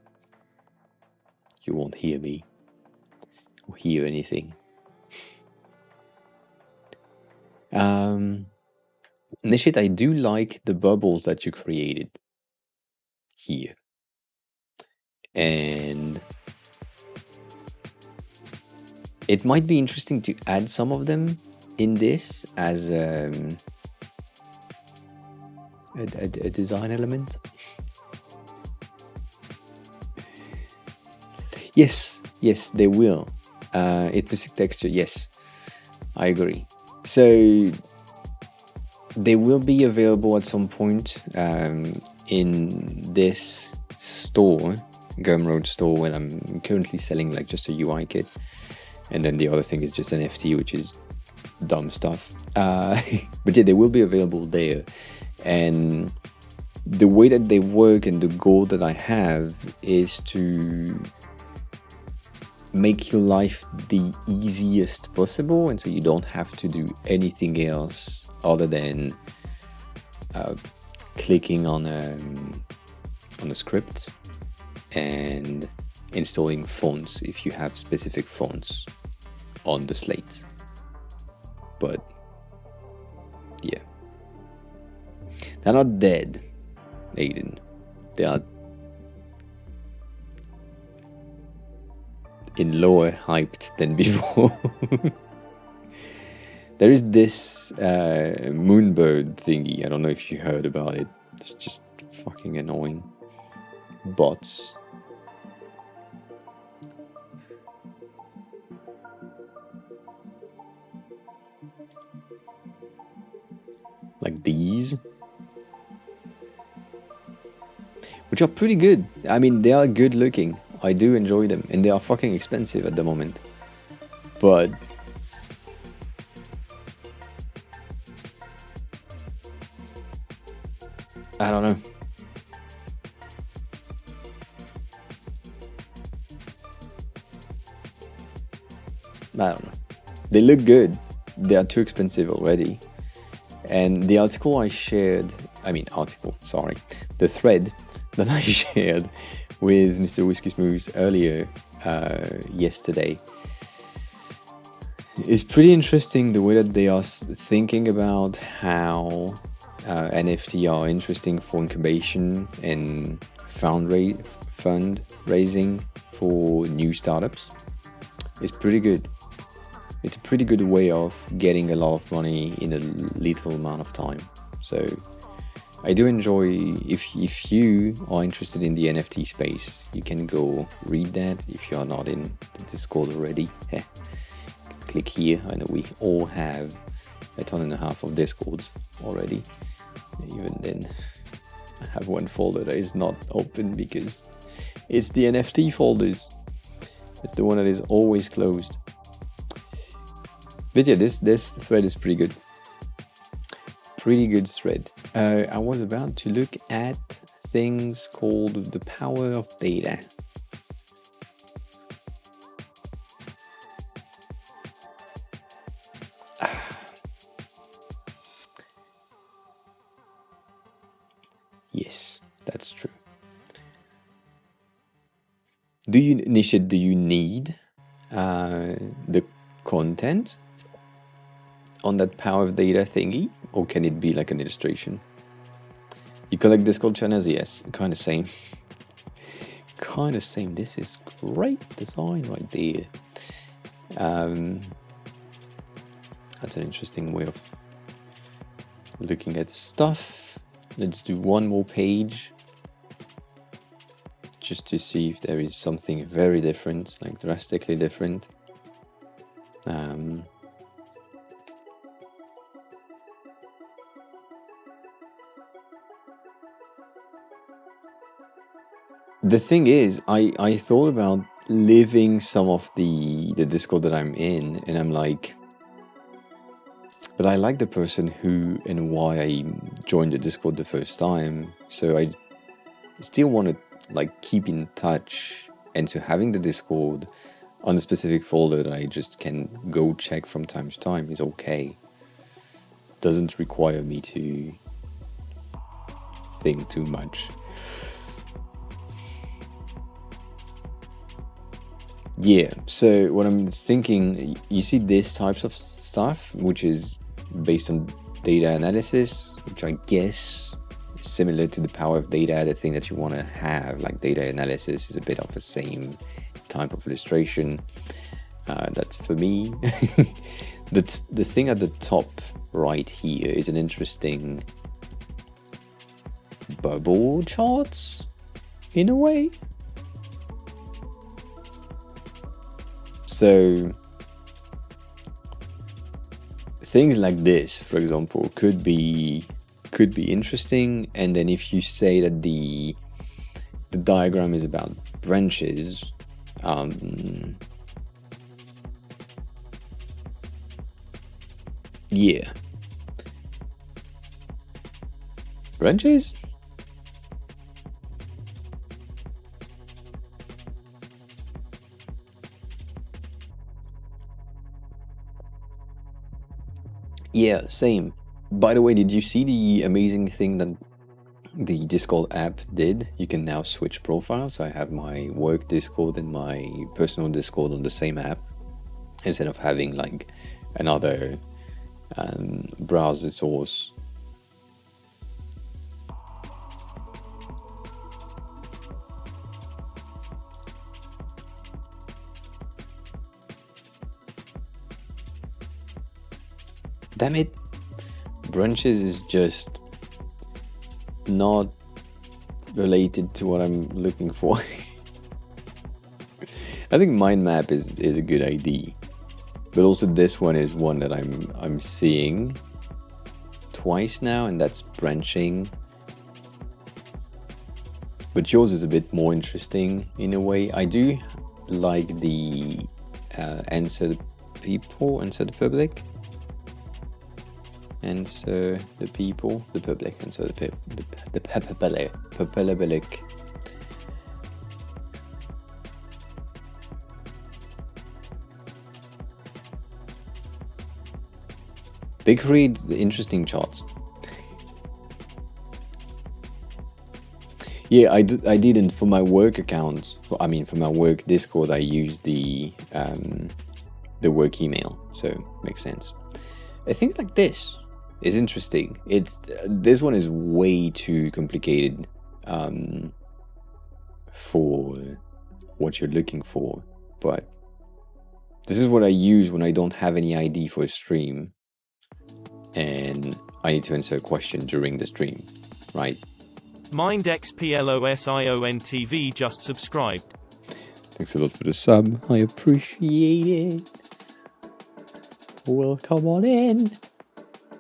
you won't hear me or hear anything. Nishit, I do like the bubbles that you created here. And it might be interesting to add some of them in this as a design element. Yes, they will. Atmospheric texture, yes, I agree. So they will be available at some point in this store, Gumroad store, when I'm currently selling like just a UI kit, and then the other thing is just NFT, which is dumb stuff. But yeah, they will be available there, and the way that they work and the goal that I have is to make your life the easiest possible, and so you don't have to do anything else other than clicking on a script and installing fonts if you have specific fonts on the slate. But yeah, they're not dead, Aiden. They are in lower hyped than before. There is this Moonbird thingy. I don't know if you heard about it. It's just fucking annoying. Bots. Like these. Which are pretty good. I mean, they are good looking. I do enjoy them. And they are fucking expensive at the moment. But I don't know. I don't know. They look good. They are too expensive already. And the article I shared, the thread that I shared with Mr. Whiskey Smooth earlier yesterday is pretty interesting, the way that they are thinking about how NFT are interesting for incubation and fundraising for new startups. It's pretty good. It's a pretty good way of getting a lot of money in a little amount of time. So I do enjoy, if you are interested in the NFT space, you can go read that. If you are not in the Discord already, click here. I know we all have 1.5 tons of Discords already. Even then, I have one folder that is not open because it's the NFT folders. It's the one that is always closed. But yeah, this thread is pretty good. Pretty good thread. I was about to look at things called the power of data. Yes, that's true. Do you need the content on that power of data thingy, or can it be like an illustration? You collect Discord channels? Yes, kind of same. Kind of same. This is great design right there. That's an interesting way of looking at stuff. Let's do one more page just to see if there is something very different, like drastically different. The thing is, I thought about leaving some of the Discord that I'm in, and I'm like, but I like the person who and why I joined the Discord the first time, so I still want to like keep in touch, and so having the Discord on a specific folder that I just can go check from time to time is okay. Doesn't require me to think too much. Yeah, so what I'm thinking, you see these types of stuff, which is based on data analysis, which I guess is similar to the power of data, the thing that you want to have, like data analysis is a bit of the same type of illustration. That's for me. That's the thing at the top right here is an interesting bubble charts in a way. So things like this, for example, could be interesting. And then if you say that the diagram is about branches, yeah, branches. Yeah, same. By the way, did you see the amazing thing that the Discord app did? You can now switch profiles. I have my work Discord and my personal Discord on the same app, instead of having like another browser source. Damn it, branches is just not related to what I'm looking for. I think mind map is a good idea, but also this one is one that I'm seeing twice now, and that's branching. But yours is a bit more interesting in a way. I do like the answer the people, answer the public. Answer the people, the public, answer the public. They create interesting charts. Yeah, I didn't for my work account. For my work Discord, I used the work email, so makes sense. Things like this is interesting. This one is way too complicated for what you're looking for, but this is what I use when I don't have any ID for a stream and I need to answer a question during the stream, right? MindXPLOSIONTV just subscribed. Thanks a lot for the sub. I appreciate it. Welcome on in.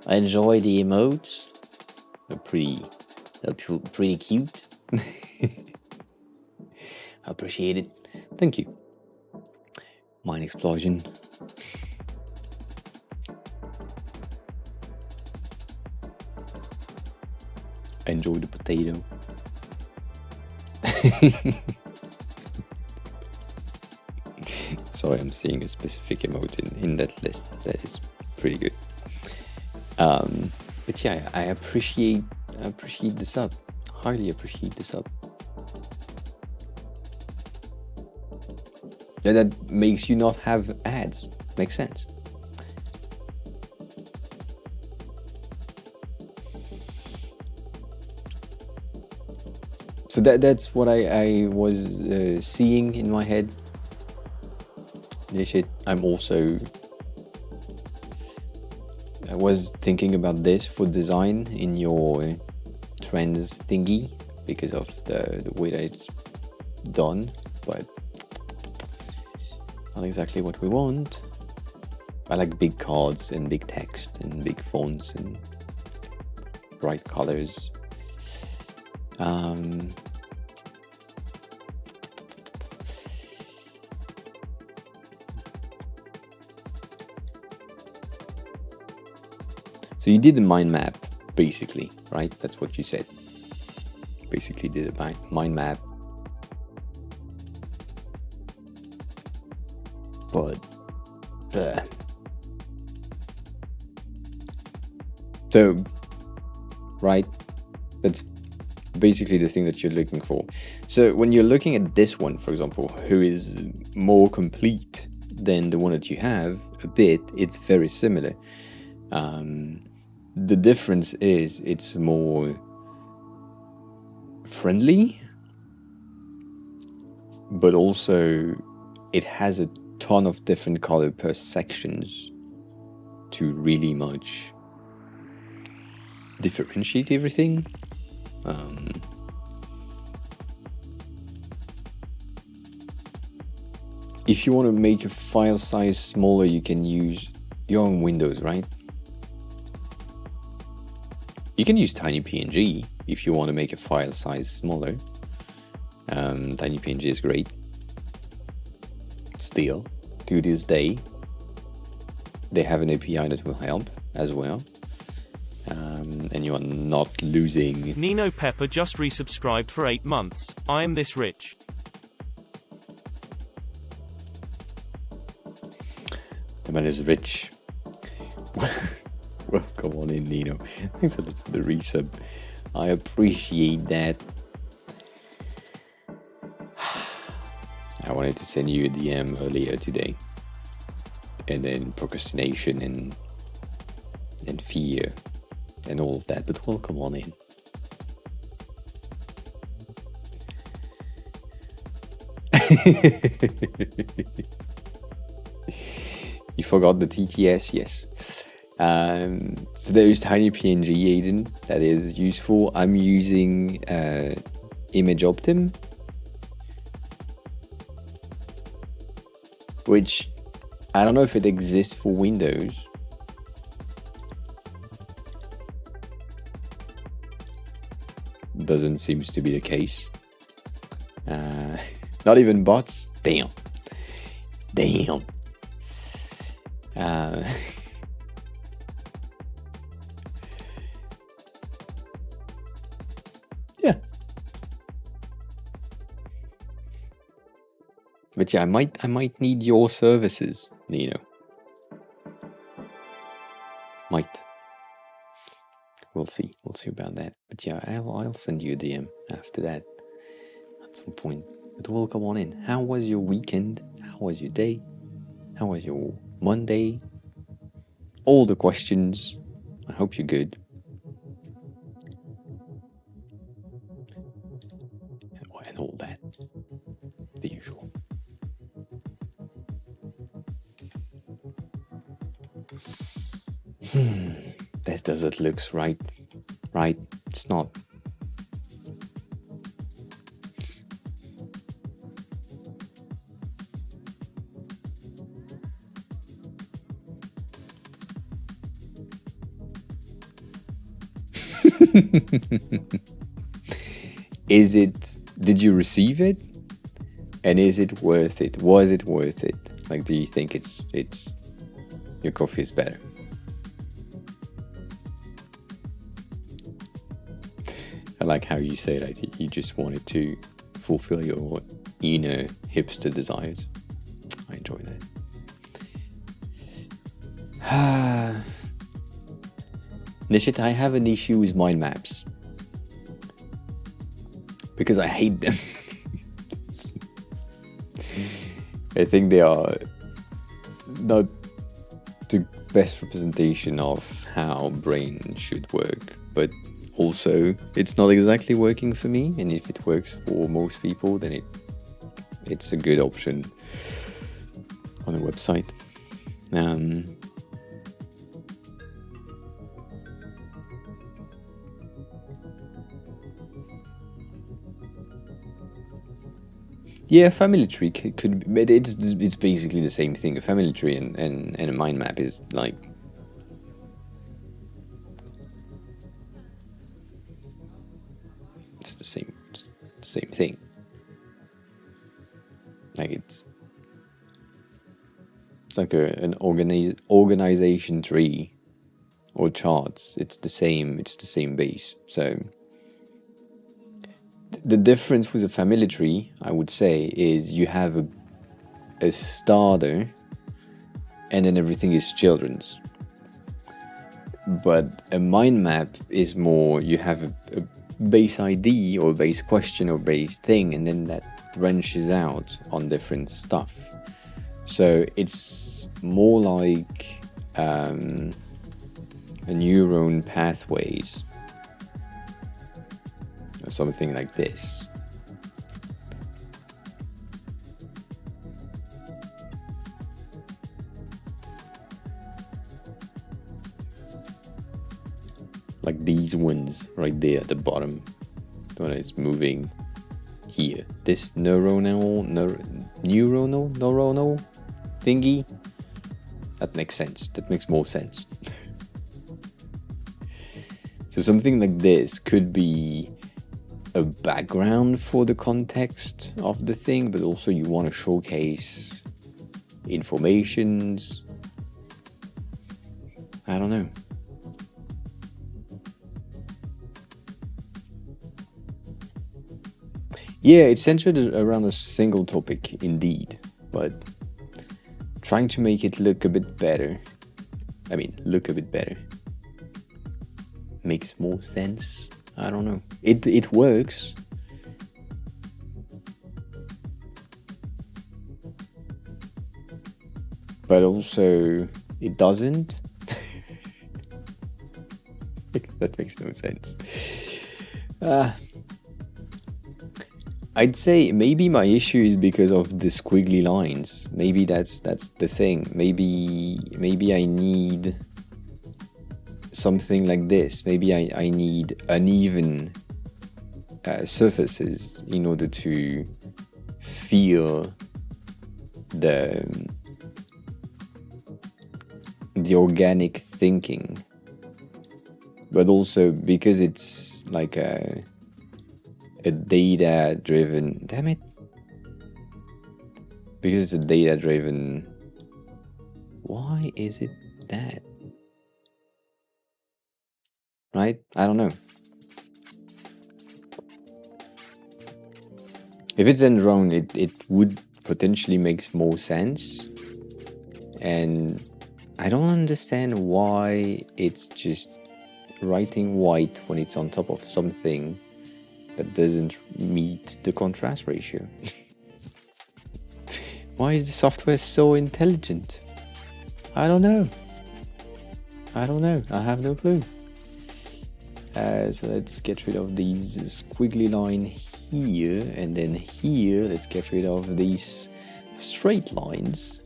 I enjoy the emotes. They're pretty cute. I appreciate it. Thank you. Mind explosion. Enjoy the potato. Sorry, I'm seeing a specific emote in that list. That is pretty good. But yeah, I appreciate the sub. Highly appreciate the sub. That makes you not have ads. Makes sense. So that's what I was seeing in my head. This shit. I was thinking about this for design in your trends thingy because of the way that it's done, but not exactly what we want. I like big cards and big text and big fonts and bright colors. So you did a mind map, basically, right? That's what you said. Basically did a mind map. But, so, right? That's basically the thing that you're looking for. So when you're looking at this one, for example, who is more complete than the one that you have, a bit, it's very similar. The difference is it's more friendly, but also it has a ton of different color per sections to really much differentiate everything. If you want to make a file size smaller, you can use your own Windows, right? You can use TinyPNG if you want to make a file size smaller. TinyPNG is great. Still, to this day, they have an API that will help as well. And you are not losing. Nino Pepper just resubscribed for 8 months. I am this rich. The man is rich. Welcome on in, Nino. Thanks a lot for the resub. I appreciate that. I wanted to send you a DM earlier today. And then procrastination and fear and all of that. But welcome on in. You forgot the TTS? Yes. So there is TinyPNG, Aiden, that is useful. I'm using ImageOptim, which I don't know if it exists for Windows. Doesn't seem to be the case. Not even bots. Damn. Yeah. But yeah, I might need your services, Nino. Might. We'll see. We'll see about that. But yeah, I'll send you a DM after that at some point. But we'll come on in. How was your weekend? How was your day? How was your Monday? All the questions. I hope you're good. And all that. The usual. This desert looks right. It's not. Is it? Did you receive it? And is it worth it? Was it worth it? Like, do you think it's your coffee is better? I like how you say that you just wanted to fulfill your inner hipster desires. I enjoy that. Nishit, I have an issue with mind maps. Because I hate them. I think they are not the best representation of how brain should work. But also, it's not exactly working for me. And if it works for most people, then it's a good option on a website. Yeah, family tree could be, but it's basically the same thing. A family tree and a mind map is like it's the same thing. Like it's like an organization tree or charts. It's the same base. So the difference with a family tree, I would say, is you have a starter and then everything is children's. But a mind map is more, you have a base ID or base question or base thing, and then that branches out on different stuff. So it's more like a neuron pathways. Something like this. Like these ones right there at the bottom when it's moving here. This neuronal thingy. That makes sense. That makes more sense. So something like this could be a background for the context of the thing, but also you want to showcase informations. I don't know. Yeah, it's centered around a single topic indeed, but trying to make it look a bit better. Look a bit better. Makes more sense. I don't know. It works. But also, it doesn't. That makes no sense. I'd say maybe my issue is because of the squiggly lines. Maybe that's the thing. Maybe I need something like this. Maybe I need uneven surfaces in order to feel the organic thinking, but also because it's like a data driven, because it's a data driven, why is it that? Right? I don't know. If it's done wrong, it would potentially make more sense, and I don't understand why it's just writing white when it's on top of something that doesn't meet the contrast ratio. Why is the software so intelligent? I don't know. I have no clue. So let's get rid of these squiggly line here, and then here let's get rid of these straight lines,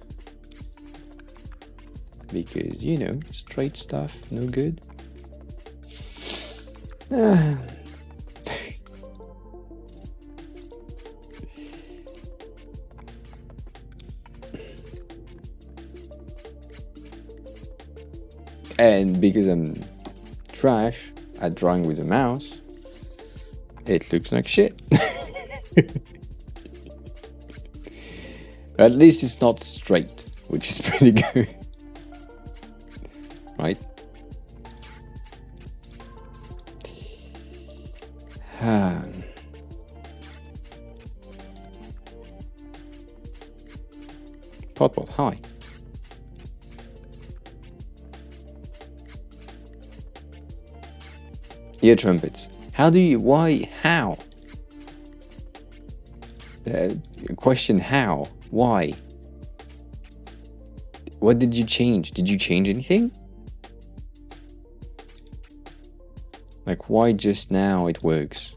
because you know, straight stuff no good. And because I'm trash at drawing with a mouse, it looks like shit. At least it's not straight, which is pretty good. Right? Potbot, hi. Ear trumpets. How do you, why, how? Question, how? Why? What did you change? Did you change anything? Like, why just now it works?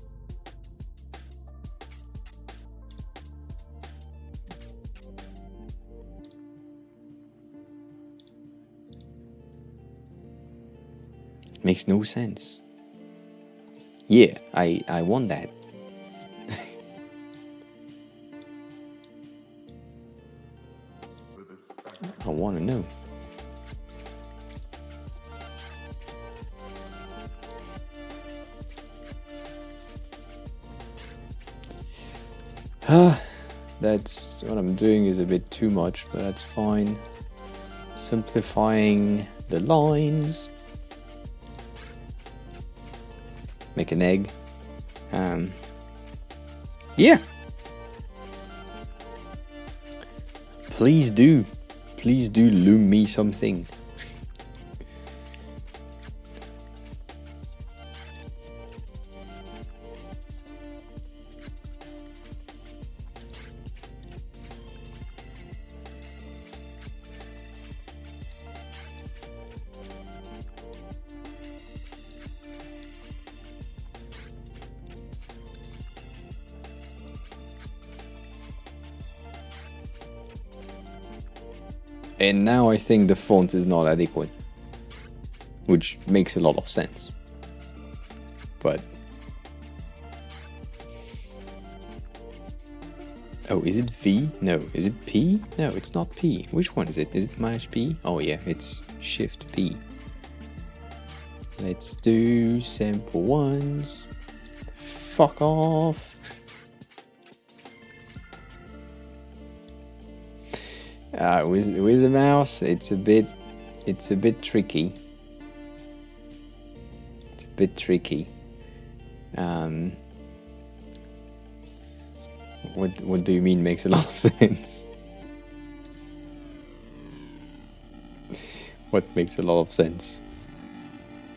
It makes no sense. Yeah, I want that. I want to know. That's what I'm doing is a bit too much, but that's fine. Simplifying the lines. Make an egg. Yeah. Please do loom me something. And now I think the font is not adequate, which makes a lot of sense. But oh, is it V? No, is it P? No, it's not P. Which one is it? Is it Mash P? Oh yeah, it's Shift P. Let's do sample ones. Fuck off. With a mouse, it's a bit tricky. It's a bit tricky. What do you mean makes a lot of sense? What makes a lot of sense?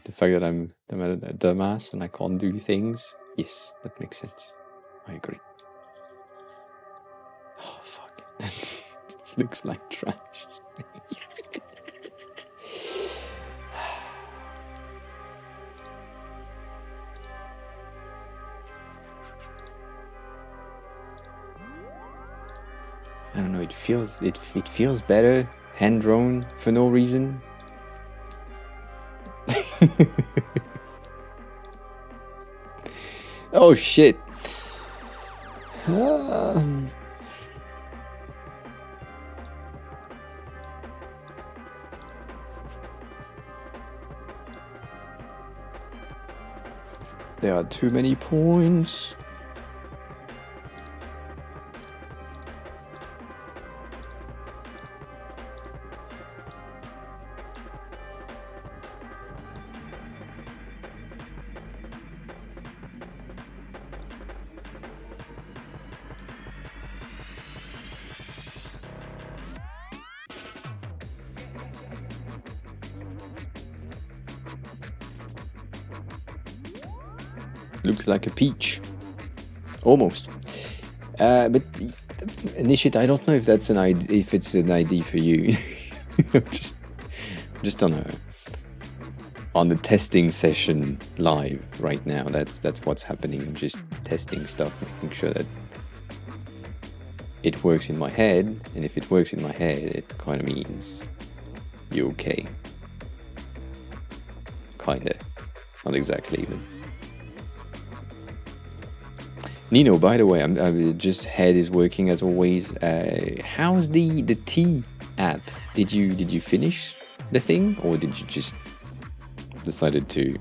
The fact that I'm a dumbass and I can't do things? Yes, that makes sense. I agree. Oh, fuck. This looks like trash. I don't know, it feels better hand drawn for no reason. Oh shit. There are too many points. Looks like a peach. Almost. But Nishit, I don't know if that's if it's an ID for you. just on the testing session live right now. That's what's happening. I'm just testing stuff, making sure that it works in my head, and if it works in my head, it kind of means you're okay. Kinda. Not exactly even. Nino, by the way, I'm just head is working as always. How's the T app? Did you finish the thing, or did you just decided to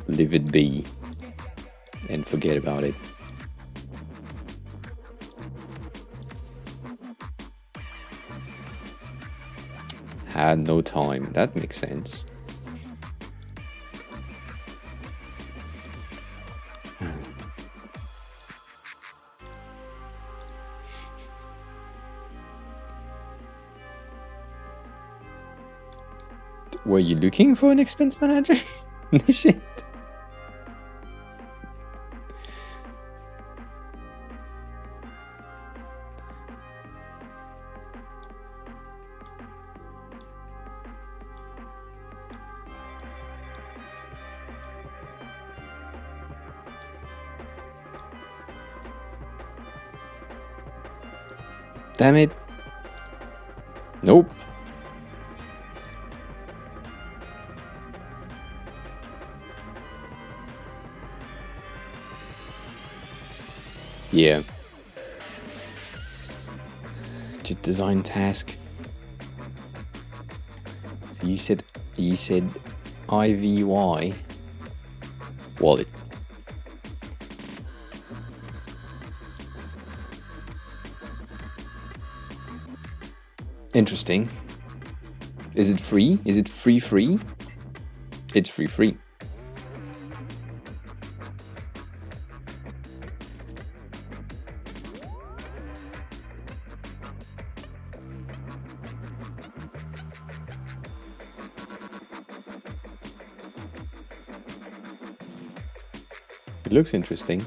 leave it be and forget about it? Had no time. That makes sense. Were you looking for an expense manager? Shit. Damn it. Nope. Yeah. Just design task. So you said IVY wallet. Interesting. Is it free? Is it free? It's free. It looks interesting.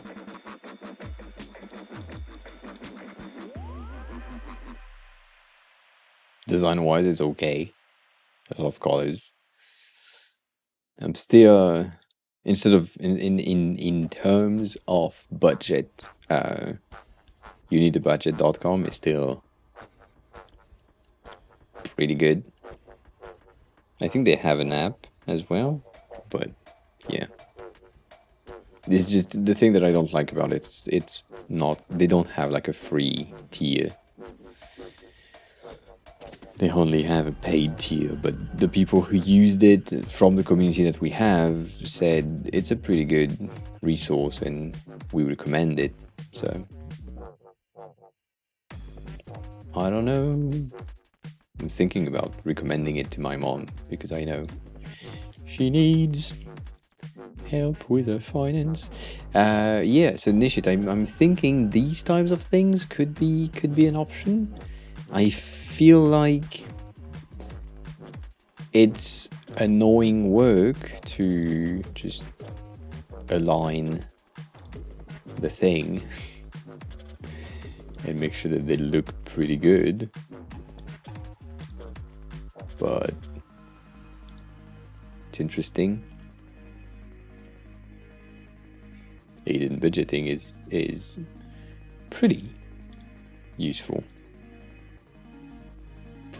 Design-wise, it's okay. A lot of colors. I'm still instead of in terms of budget, UnitedBudget.com is still pretty good. I think they have an app as well, but yeah. This is just the thing that I don't like about it. It's not, they don't have like a free tier. They only have a paid tier, but the people who used it from the community that we have said it's a pretty good resource and we recommend it. So I don't know. I'm thinking about recommending it to my mom because I know she needs help with her finance. Yeah, so Nishit, I'm thinking these types of things could be an option. I feel like it's annoying work to just align the thing and make sure that they look pretty good, but it's interesting. Aided budgeting is pretty useful.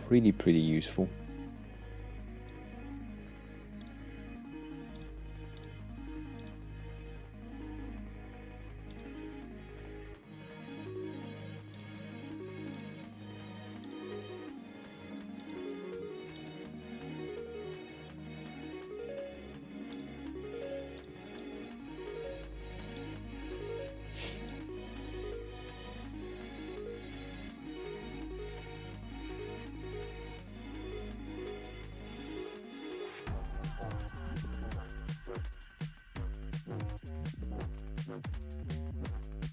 Pretty useful.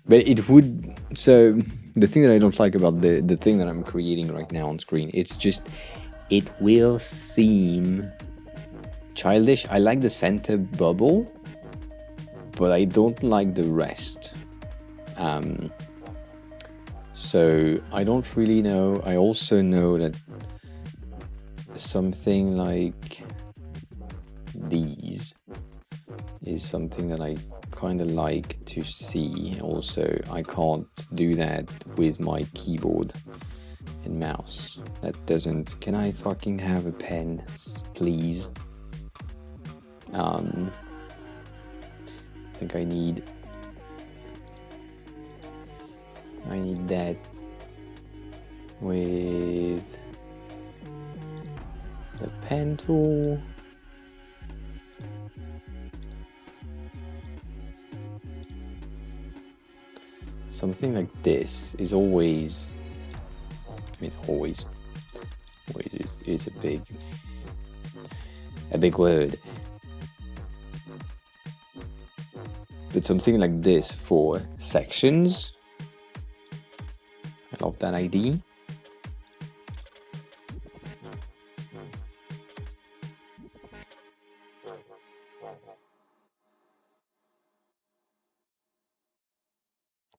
But it would, so the thing that I don't like about the thing that I'm creating right now on screen, it's just, it will seem childish. I like the center bubble, but I don't like the rest. So I don't really know. I also know that something like these is something that I kind of like to see. Also, I can't do that with my keyboard and mouse. That doesn't... Can I fucking have a pen, please? I think I need that with the pen tool. Something like this is always... I mean, always is a big word. But something like this for sections. I love that idea.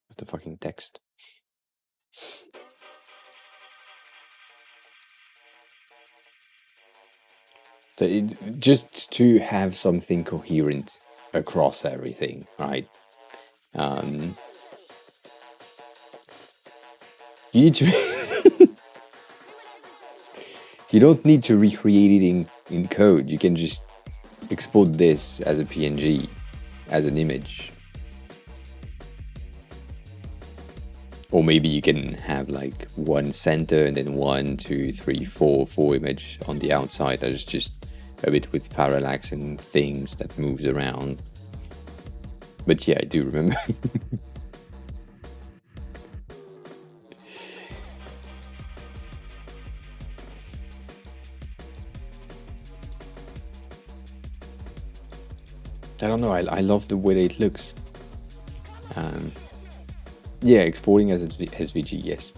What's the fucking text? So it's just to have something coherent across everything, right? You don't need to recreate it in code. You can just export this as a PNG, as an image. Or maybe you can have like one center and then 1, 2, 3, 4 image on the outside. That is just a bit with parallax and things that moves around. But yeah, I do remember. I don't know, I love the way that it looks. Yeah, exporting as SVG, yes.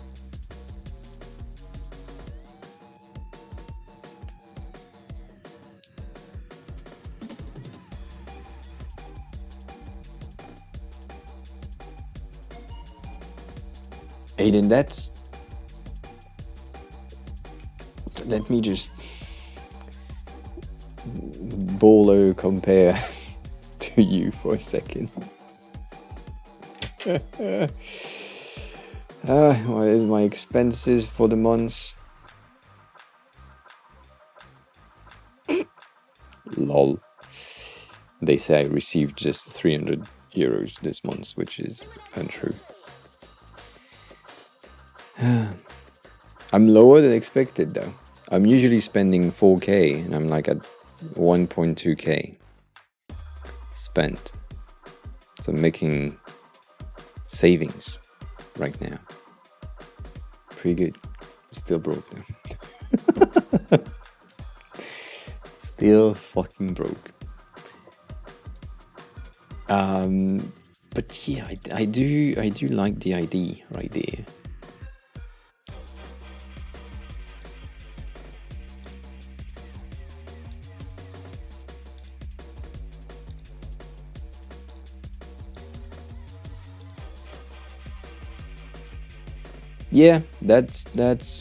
Aiden, that's... Let me just... Bolo compare to you for a second. What is my expenses for the month? Lol. They say I received just 300 euros this month, which is untrue. I'm lower than expected though. I'm usually spending 4k and I'm like at 1.2k spent. So I'm making savings right now. Pretty good. Still broke though. Still fucking broke. But yeah, I do like the idea right there. Yeah, that's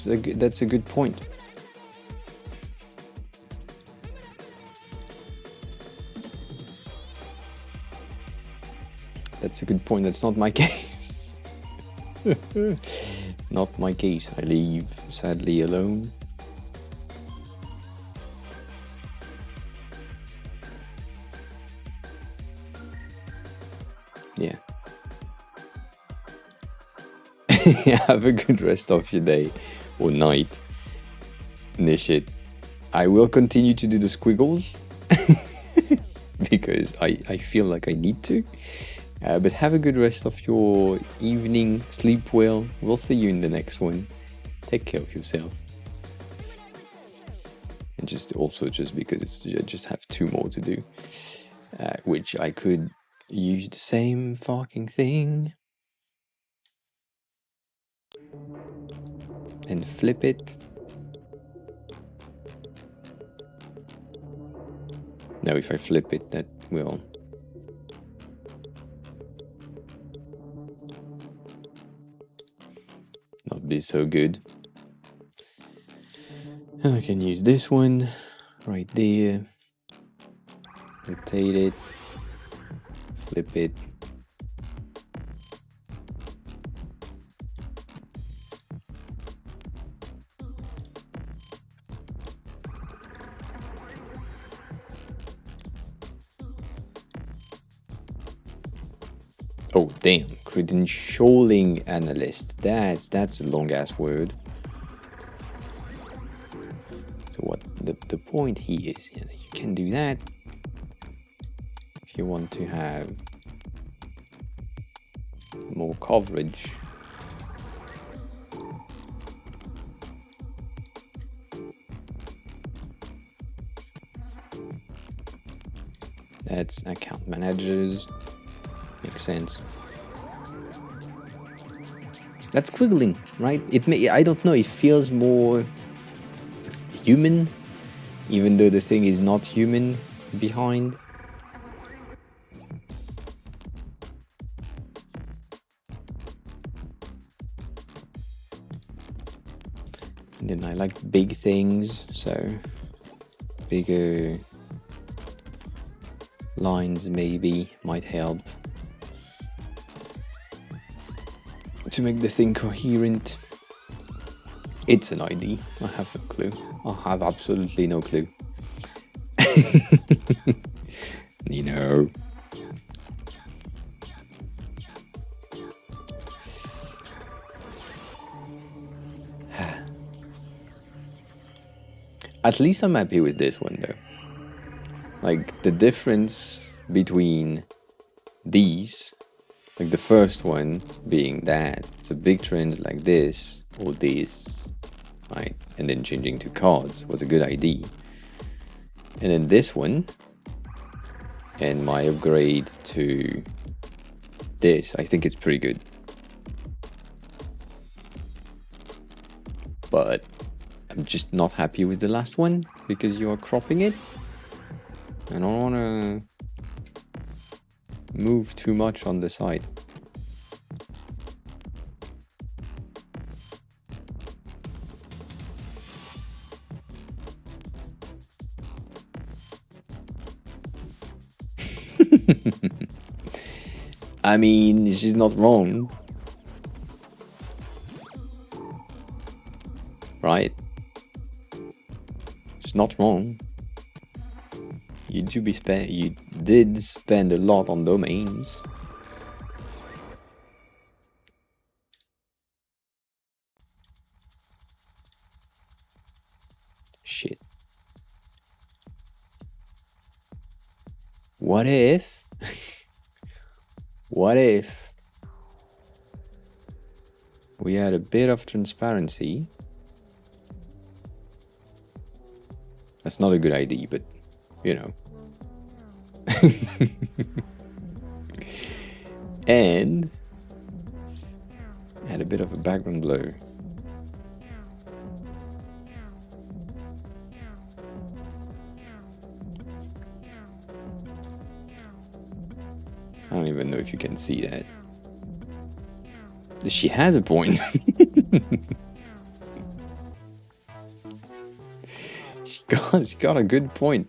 a good point. That's a good point. That's not my case. Not my case. I live sadly alone. Yeah. Have a good rest of your day or night. Nishit. I will continue to do the squiggles because I feel like I need to. But have a good rest of your evening. Sleep well. We'll see you in the next one. Take care of yourself. And just because I just have 2 more to do, which I could use the same fucking thing and flip it. Now if I flip it, that will not be so good. And I can use this one right there. Rotate it. Flip it. Oh damn, credentialing analyst. That's a long ass word. So what the point here is, you can do that if you want to have more coverage. That's account managers. Makes sense. That's squiggling, right? I don't know, it feels more human, even though the thing is not human behind. And then I like big things, so bigger lines maybe might help to make the thing coherent. It's an ID. I have no clue. I have absolutely no clue. You know. At least I'm happy with this one though. Like the difference between these, like the first one being that, so big trends like this or this, right? And then changing to cards was a good idea. And then this one and my upgrade to this, I think it's pretty good. But I'm just not happy with the last one because you are cropping it. I don't want to move too much on the side. I mean, she's not wrong. Right? She's not wrong. You did spend a lot on domains. Shit. What if? What if we had a bit of transparency? That's not a good idea, but you know. And had a bit of a background blur. I don't even know if you can see that. She has a point. She got a good point.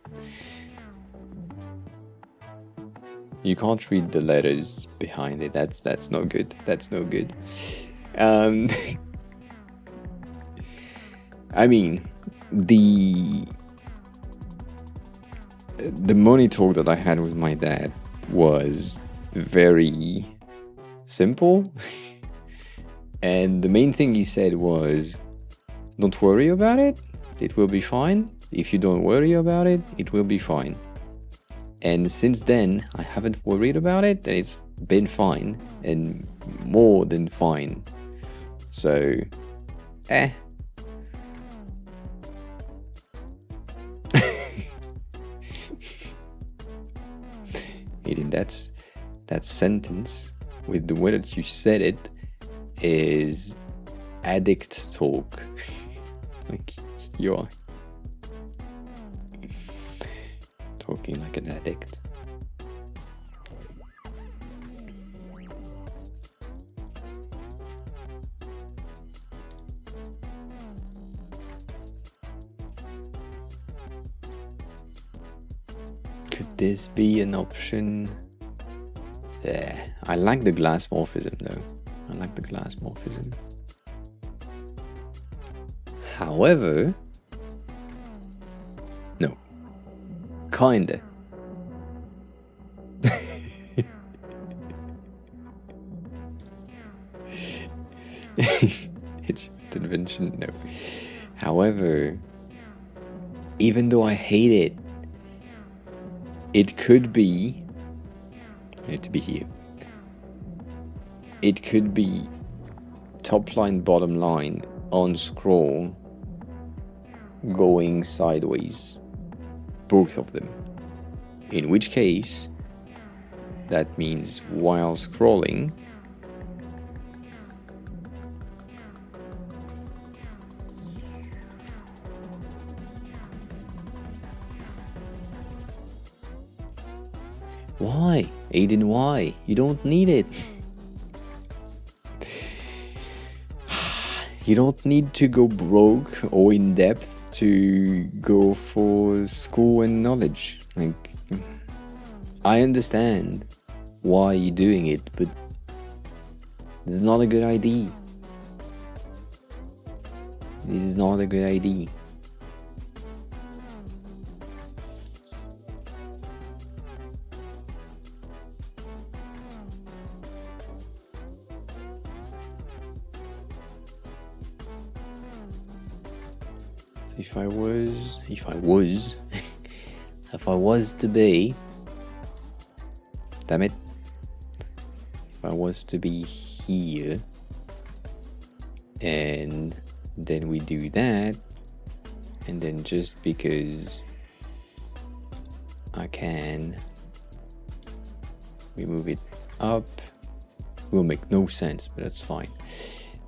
You can't read the letters behind it. That's no good. That's no good. I mean, the money talk that I had with my dad was very simple. And the main thing he said was, don't worry about it. It will be fine. If you don't worry about it, it will be fine. And since then, I haven't worried about it, and it's been fine, and more than fine. So, Aiden, that sentence with the way that you said it is addict talk. Like you're talking like an addict. Could this be an option? Yeah, I like the glass morphism though. I like the glass morphism. However, no, kinda. It's invention, no. However, even though I hate it, it could be. I need to be here. It could be top line, bottom line on scroll going sideways, both of them. In which case, that means while scrolling, why? Aiden, why? You don't need it. You don't need to go broke or in depth to go for school and knowledge. Like, I understand why you're doing it, but it's not a good idea. This is not a good idea. If I was to be, damn it, if I was to be here, and then we do that, and then just because I can, we move it up, will make no sense, but that's fine.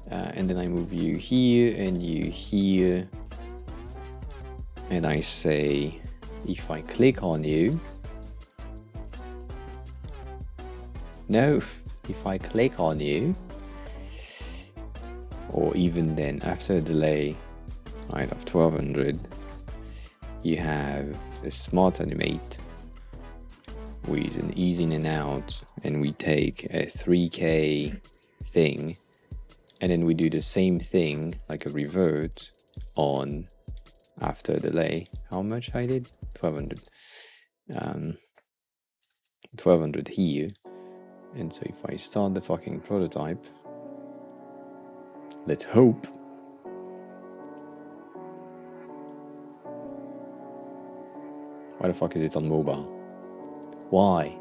And then I move you here and you here. And I say, if I click on you, no, if I click on you, or even then after a delay, right, of 1200, you have a smart animate with an ease in and out, and we take a 3K thing, and then we do the same thing, like a revert on after a delay. How much I did? 1200. 1200 here. And so if I start the fucking prototype, let's hope. Why the fuck is it on mobile? Why?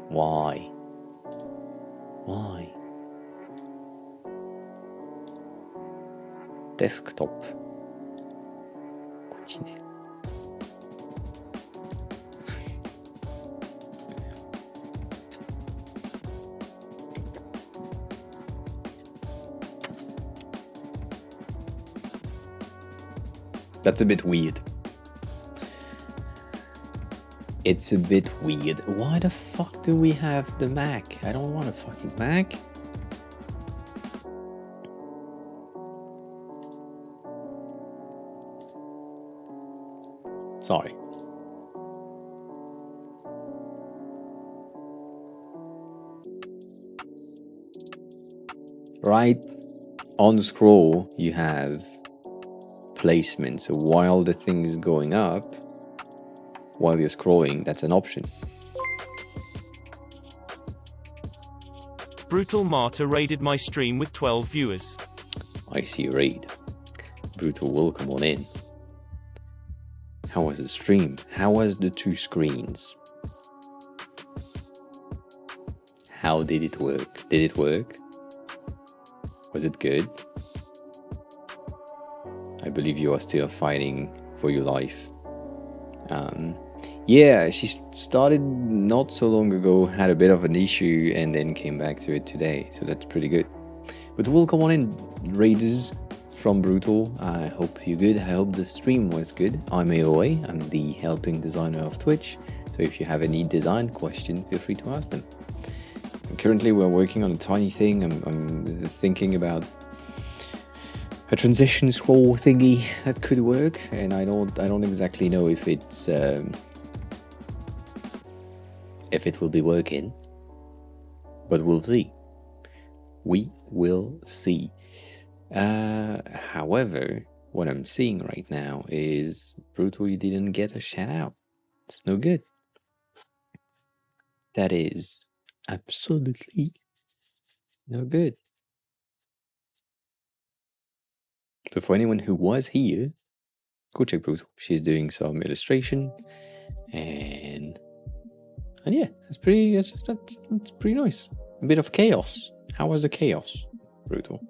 Desktop. That's a bit weird. It's a bit weird. Why the fuck do we have the Mac? I don't want a fucking Mac. Sorry. Right on scroll, you have placement. So while the thing is going up, while you're scrolling, that's an option. Brutal Martyr raided my stream with 12 viewers. I see a raid. Brutal, welcome on in. How was the stream? How was the two screens? How did it work? Did it work? Was it good? I believe you are still fighting for your life. Yeah, she started not so long ago, had a bit of an issue, and then came back to it today. So that's pretty good. But welcome on in, raiders from Brutal. I hope you're good. I hope the stream was good. I'm AOA. I'm the helping designer of Twitch. So if you have any design question, feel free to ask them. Currently, we're working on a tiny thing. I'm thinking about a transition scroll thingy that could work, and I don't exactly know if it's if it will be working. But we'll see. We will see. However, what I'm seeing right now is Brutal, you didn't get a shout out. It's no good. That is absolutely no good. So for anyone who was here, go check Brutal. She's doing some illustration, and yeah, that's pretty nice. A bit of chaos. How was the chaos, Brutal?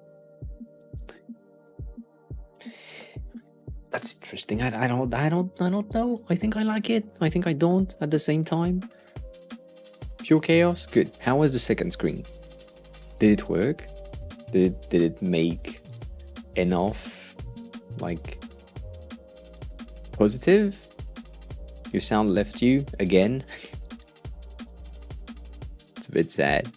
That's interesting. I don't know. I think I like it. I think I don't at the same time. Pure chaos, good. How was the second screen? Did it work? Did it make enough, like, positive? Your sound left you again. It's a bit sad.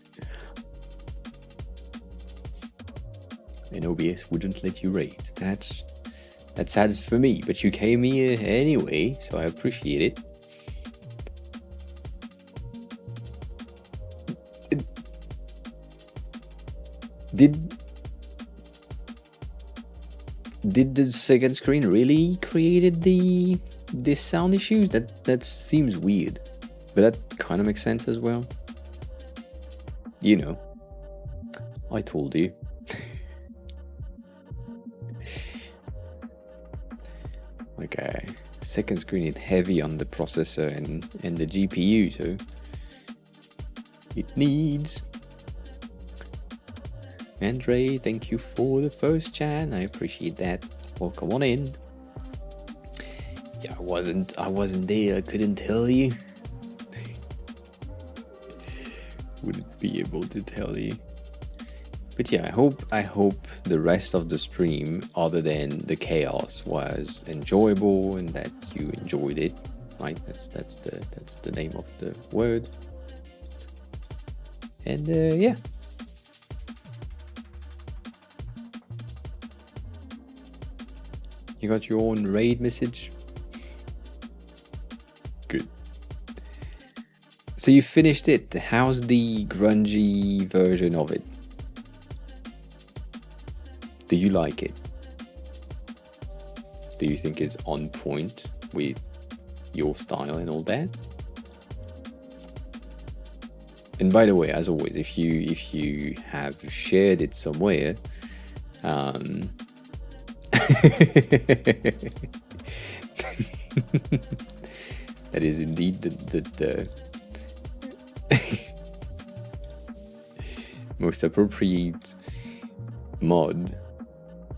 And OBS wouldn't let you rate. That's sad for me, but you came here anyway, so I appreciate it. Did the second screen really created this sound issues? That seems weird, but that kind of makes sense as well. You know, I told you. Like a second screen is heavy on the processor and the GPU, so it needs. Andre, thank you for the first chat. I appreciate that. Welcome on in. Yeah, I wasn't there. I couldn't tell you. Wouldn't be able to tell you. But yeah, I hope the rest of the stream, other than the chaos, was enjoyable and that you enjoyed it. Right? That's the name of the word. And yeah. You got your own raid message? Good. So you finished it. How's the grungy version of it? Do you like it? Do you think it's on point with your style and all that? And by the way, as always, if you have shared it somewhere, that is indeed the most appropriate mod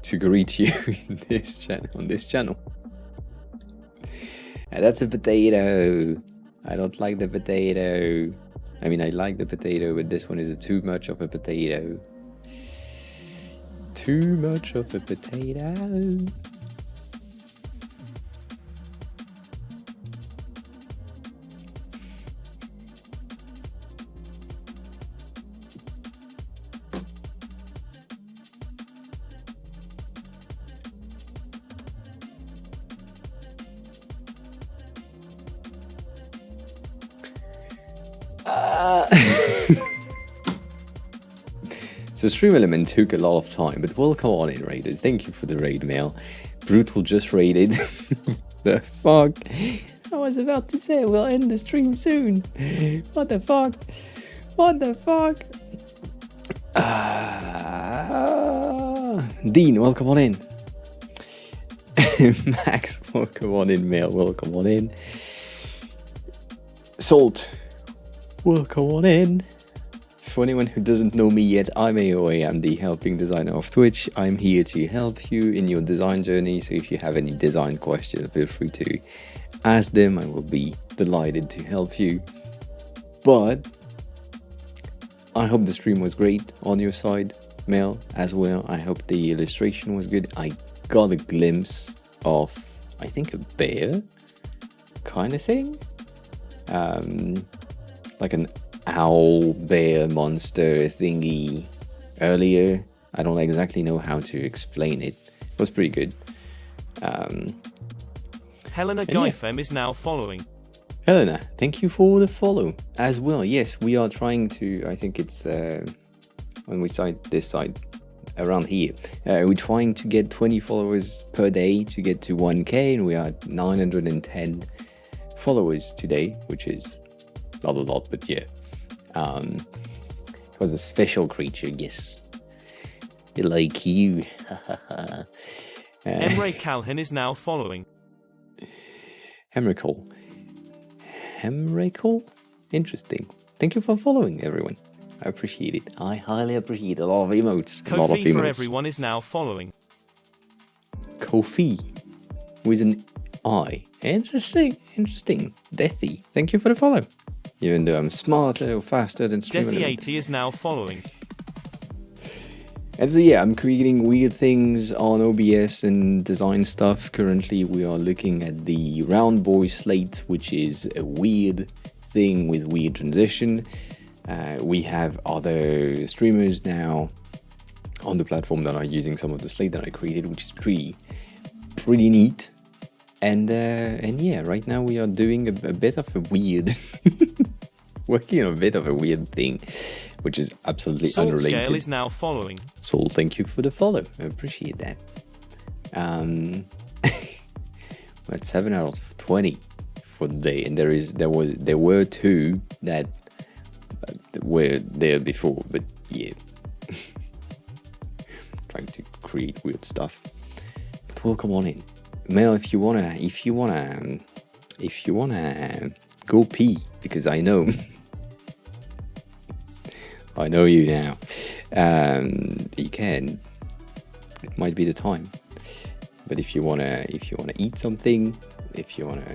to greet you in this channel, on this channel. And that's a potato. I don't like the potato. I mean, I like the potato, but this one is too much of a potato. Too much of a potato. So Stream Element took a lot of time, but welcome on in, raiders. Thank you for the raid mail. Brutal just raided. The fuck? I was about to say we'll end the stream soon. What the fuck? What the fuck? Dean, welcome on in. Max, welcome on in. Mail, welcome on in. Salt, welcome on in. For anyone who doesn't know me yet, I'm AOA. I'm the helping designer of Twitch. I'm here to help you in your design journey. So if you have any design questions, feel free to ask them. I will be delighted to help you. But I hope the stream was great on your side, Mel, as well. I hope the illustration was good. I got a glimpse of, I think, a bear kind of thing. Like an owl bear monster thingy earlier. I don't exactly know how to explain it. It was pretty good. Helena Guifem is now following. Helena, thank you for the follow as well. Yes, we are trying to, I think it's on which side? This side, around here. We're trying to get 20 followers per day to get to 1k, and we are at 910 followers today, which is not a lot, but yeah. It was a special creature, yes. Like you. Emre Calhoun is now following. Hemrical. Interesting. Thank you for following, everyone. I appreciate it. I highly appreciate a lot of emotes. Kofi for everyone is now following. Kofi with an I. Interesting. Deathy, thank you for the follow. Even though I'm smarter or faster than Deathy80 is now following. And so yeah, I'm creating weird things on OBS and design stuff. Currently we are looking at the Round Boy Slate, which is a weird thing with weird transition. We have other streamers now on the platform that are using some of the slate that I created, which is pretty neat. And yeah, right now we are doing a bit of a weird working on a bit of a weird thing, which is absolutely Salt unrelated. Scale is now following. Soul, thank you for the follow. I appreciate that. But 7 out of 20 for the day, and there were 2 that were there before, but yeah, trying to create weird stuff. But welcome on in, Mel. If you wanna go pee, because I know. I know you now. You can. It might be the time. But if you wanna eat something, if you wanna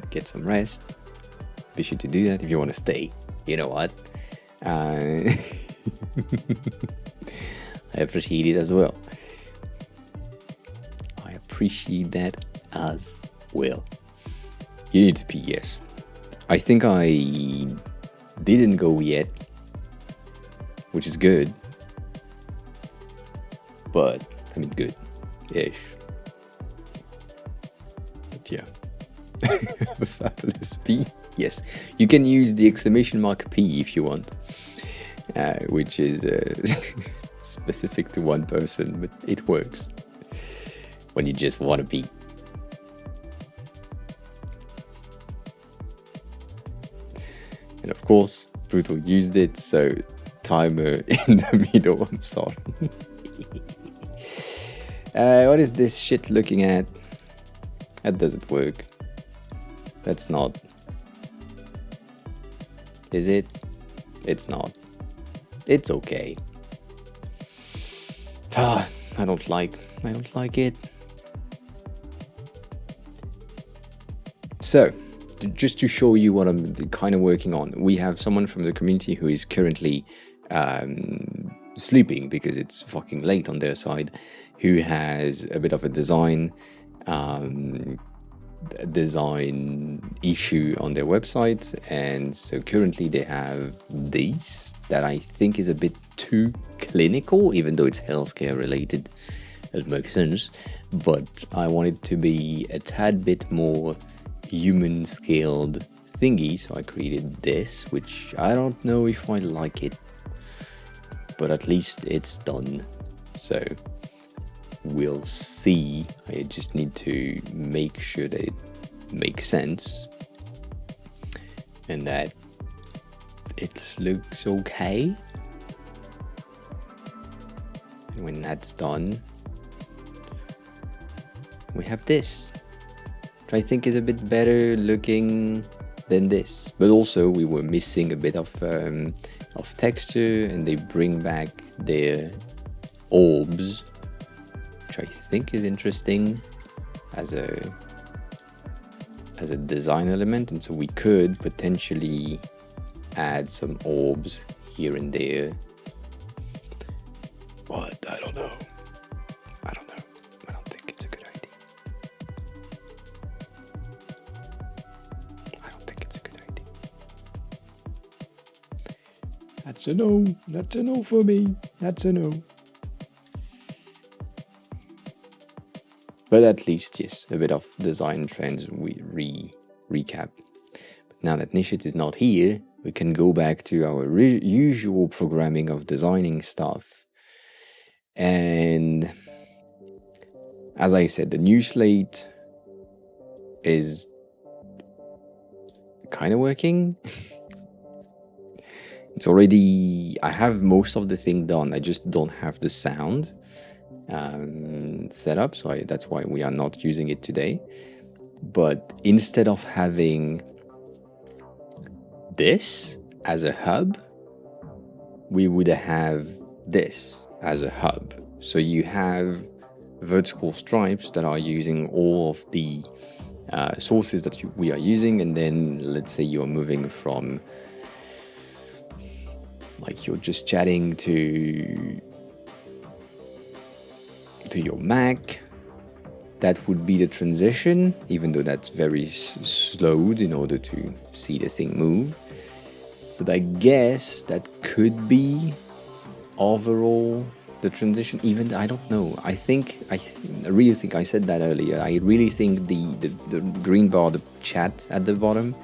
get some rest, be sure to do that. If you wanna stay, you know what? I appreciate it as well. I appreciate that as well. You need to pee, yes. I think I didn't go yet, which is good. But, I mean, good-ish. But yeah. Fabulous P. Yes. You can use the exclamation mark P if you want. Which is specific to one person, but it works. When you just want to pee. And of course, Brutal used it, so timer in the middle, I'm sorry. What is this shit looking at? That doesn't work. That's not. Is it? It's not. It's okay. I don't like it. So, just to show you what I'm kind of working on, we have someone from the community who is currently sleeping because it's fucking late on their side, who has a bit of a design issue on their website. And so currently they have this that I think is a bit too clinical, even though it's healthcare related. It makes sense, but I want it to be a tad bit more human scaled thingy, so I created this, which I don't know if I like it, but at least it's done. So we'll see. I just need to make sure that it makes sense and that it looks okay. And when that's done, we have this, which I think is a bit better looking than this. But also we were missing a bit of texture, and they bring back their orbs, which I think is interesting as a design element. And so we could potentially add some orbs here and there, but I don't know. I don't think it's a good idea. I don't think it's a good idea. That's a no. That's a no for me. That's a no. But at least, yes, a bit of design trends we recap. now that Nishit is not here, we can go back to our usual programming of designing stuff. And as I said, the new slate is kind of working. It's already, I have most of the thing done. I just don't have the sound set up, so that's why we are not using it today. But instead of having this as a hub, we would have this as a hub. So you have vertical stripes that are using all of the sources that we are using, and then let's say you're moving from, like, you're just chatting to your Mac. That would be the transition, even though that's very slowed in order to see the thing move. But I guess that could be overall the transition. Even I don't know. I really think I said that earlier. I really think the green bar, the chat at the bottom,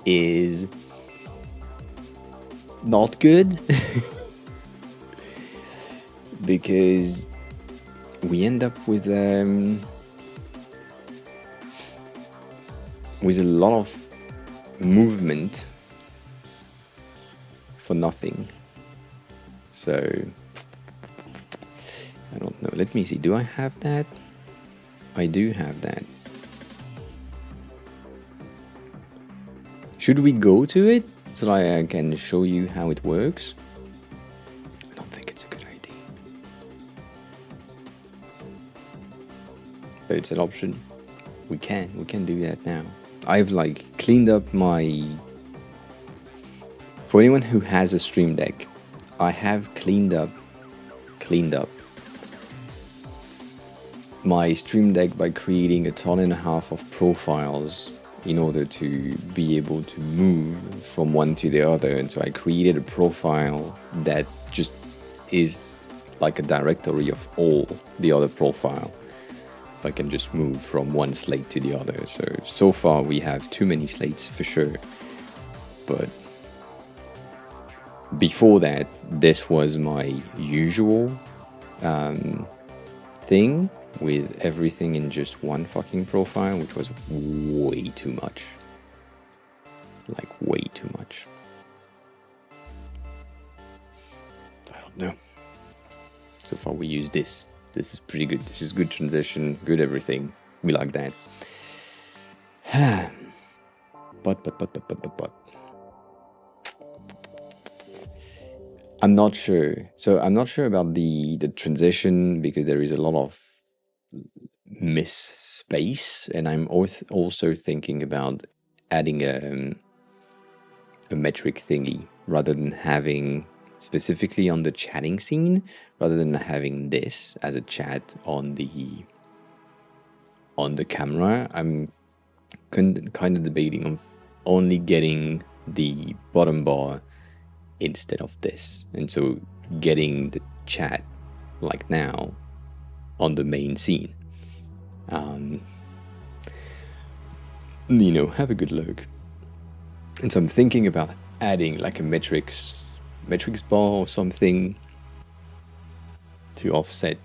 is not good because we end up with a lot of movement for nothing. So I don't know. Let me see. Do I have that? I do have that. Should we go to it so that I can show you how it works? I don't think it's a good idea. But it's an option. We can do that now. I've cleaned up my... For anyone who has a Stream Deck, I have cleaned up my Stream Deck by creating a ton and a half of profiles in order to be able to move from one to the other. And so I created a profile that just is like a directory of all the other profile. I can just move from one slate to the other. So far we have too many slates for sure. But before that, this was my usual thing with everything in just one fucking profile, which was way too much. Way too much. I don't know. So far we use this. This is pretty good. This is good transition, good everything. We like that. But. I'm not sure. So I'm not sure about the transition because there is a lot of miss space, and I'm also thinking about adding a metric thingy rather than having specifically on the chatting scene, rather than having this as a chat on the camera. I'm kind of debating on only getting the bottom bar instead of this, and so getting the chat like now on the main scene. Have a good look. And so I'm thinking about adding like a metrics bar or something to offset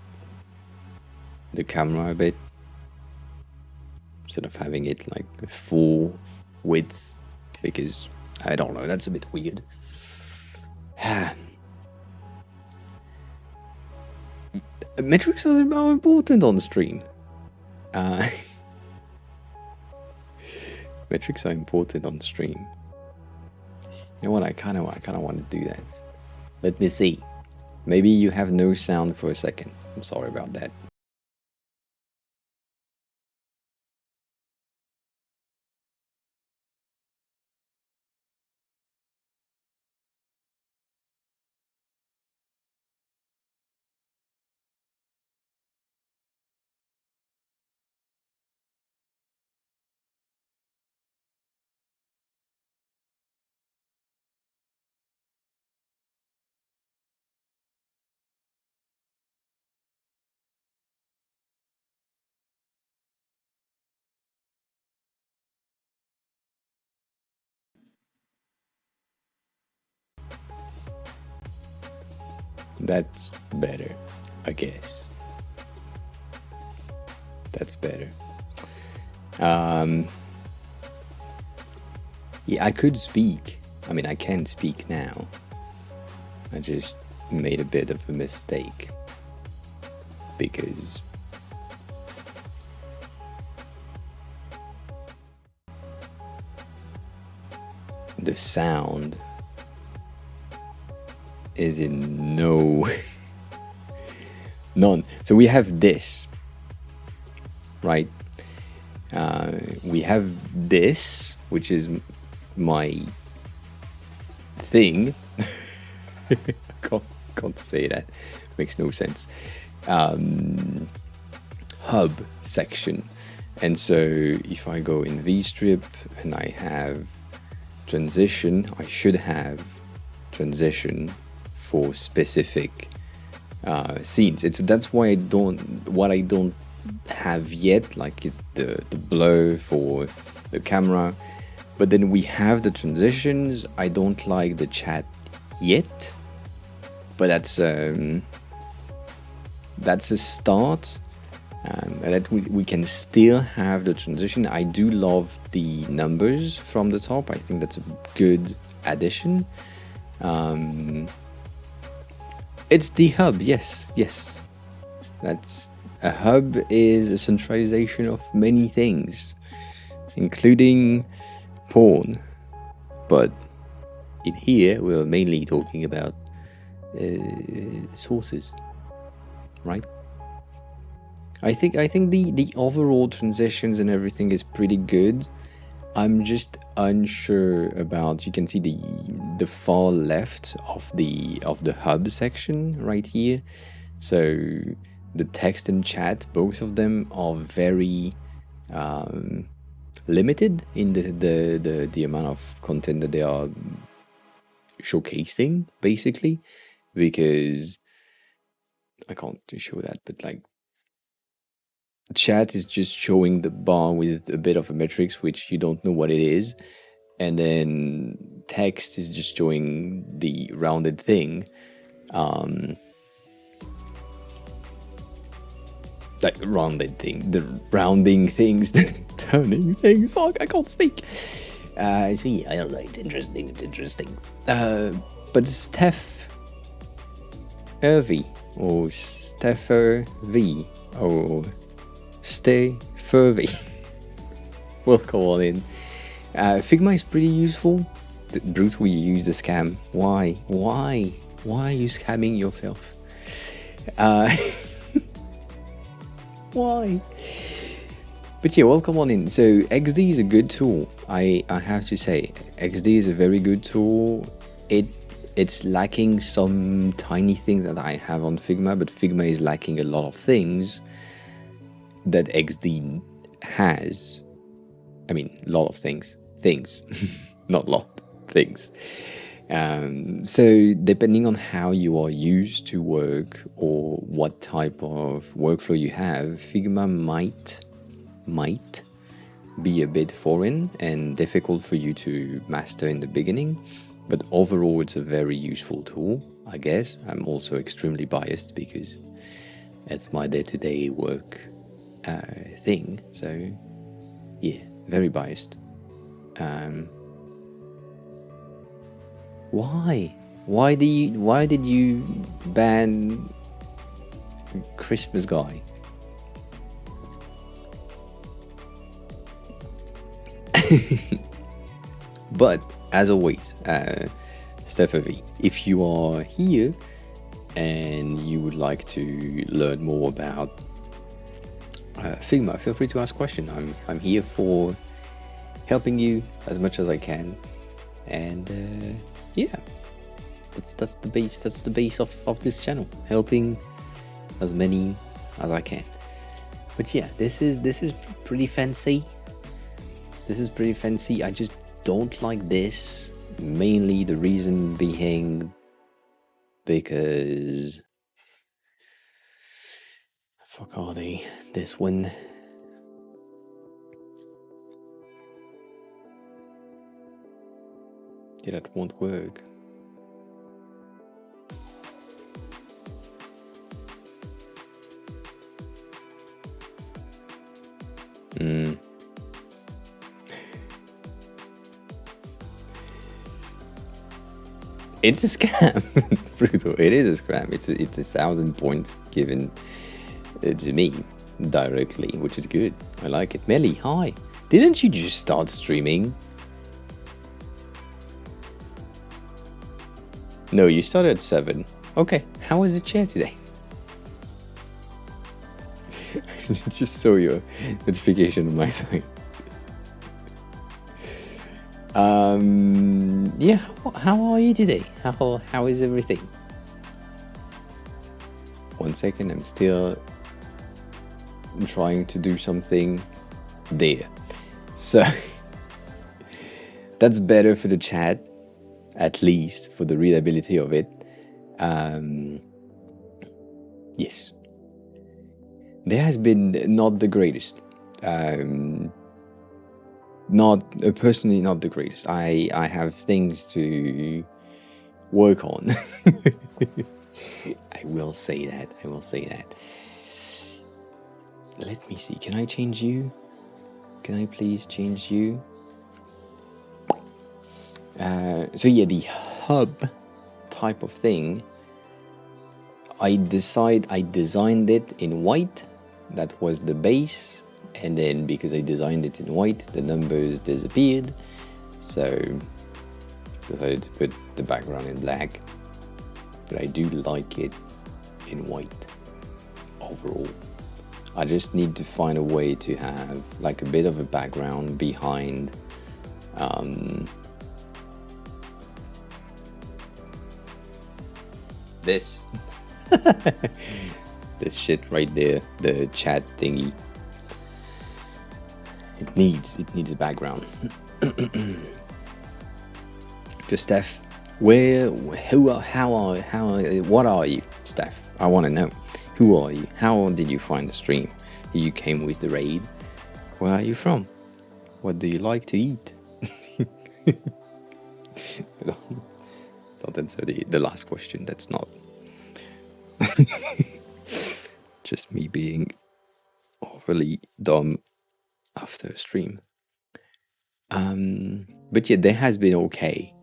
the camera a bit, instead of having it like full width, because I don't know, that's a bit weird. Metrics are important on stream. Metrics are important on stream. You know what? I kind of want to do that. Let me see. Maybe you have no sound for a second. I'm sorry about that. That's better, I guess. That's better. Yeah, I could speak. I mean, I can speak now. I just made a bit of a mistake because the sound is in none. So we have this, right? We have this, which is my thing. can't say that. Makes no sense. Hub section. And so if I go in VStrip and I have transition, I should have transition for specific scenes. That's why I don't have yet, like, is the blur for the camera. But then we have the transitions. I don't like the chat yet, but that's a start. And that we can still have the transition. I do love the numbers from the top. I think that's a good addition. It's the hub, yes. That's a hub is a centralization of many things, including porn. But in here, we're mainly talking about sources, right? I think the overall transitions and everything is pretty good. I'm just unsure about, you can see the far left of the hub section right here. So the text and chat, both of them are very limited in the amount of content that they are showcasing, basically, because I can't show that, but like, chat is just showing the bar with a bit of a matrix, which you don't know what it is, and then text is just showing the rounded thing, like rounded thing, the rounding things, turning things. Fuck, I can't speak. So yeah, I don't know. It's interesting. But Steph Irvi or Stepher V or Stay Furby. Welcome on in. Figma is pretty useful. Brutal, you use the scam. Why? Why are you scamming yourself? Why? But yeah, welcome on in. So XD is a good tool. I have to say, XD is a very good tool. It's lacking some tiny thing that I have on Figma, but Figma is lacking a lot of things that XD has. I mean, a lot of things, not lot, things. So depending on how you are used to work or what type of workflow you have, Figma might be a bit foreign and difficult for you to master in the beginning, but overall it's a very useful tool, I guess. I'm also extremely biased because it's my day-to-day work thing, so yeah, very biased. Why did you ban Christmas guy? But as always, Steph, if you are here and you would like to learn more about Figma, feel free to ask questions. I'm here for helping you as much as I can, and yeah, that's the base. That's the base of this channel, helping as many as I can. But yeah, this is pretty fancy. This is pretty fancy. I just don't like this. Mainly the reason being because fuck are they? This one. Yeah, that won't work. It's a scam, Fruto. It is a scam. It's 1,000 points given to me directly, which is good. I like it. Melly, hi. Didn't you just start streaming? No, you started at 7. Okay, how was the chair today? I just saw your notification on my side. Yeah, how are you today? How is everything? 1 second, I'm still trying to do something there. So that's better for the chat, at least for the readability of it. Yes, there has been not the greatest. Personally, not the greatest. I have things to work on. I will say that. Let me see. Can I change you? Can I please change you? So yeah, the hub type of thing, I designed it in white. That was the base, and then because I designed it in white, the numbers disappeared, so decided to put the background in black. But I do like it in white overall. I just need to find a way to have like a bit of a background behind this this shit right there, the chat thingy. It needs a background. Just Steph, what are you, Steph? I want to know. Who are you? How did you find the stream? You came with the raid. Where are you from? What do you like to eat? Don't answer the last question. That's not just me being overly dumb after a stream. But yeah, they has been okay.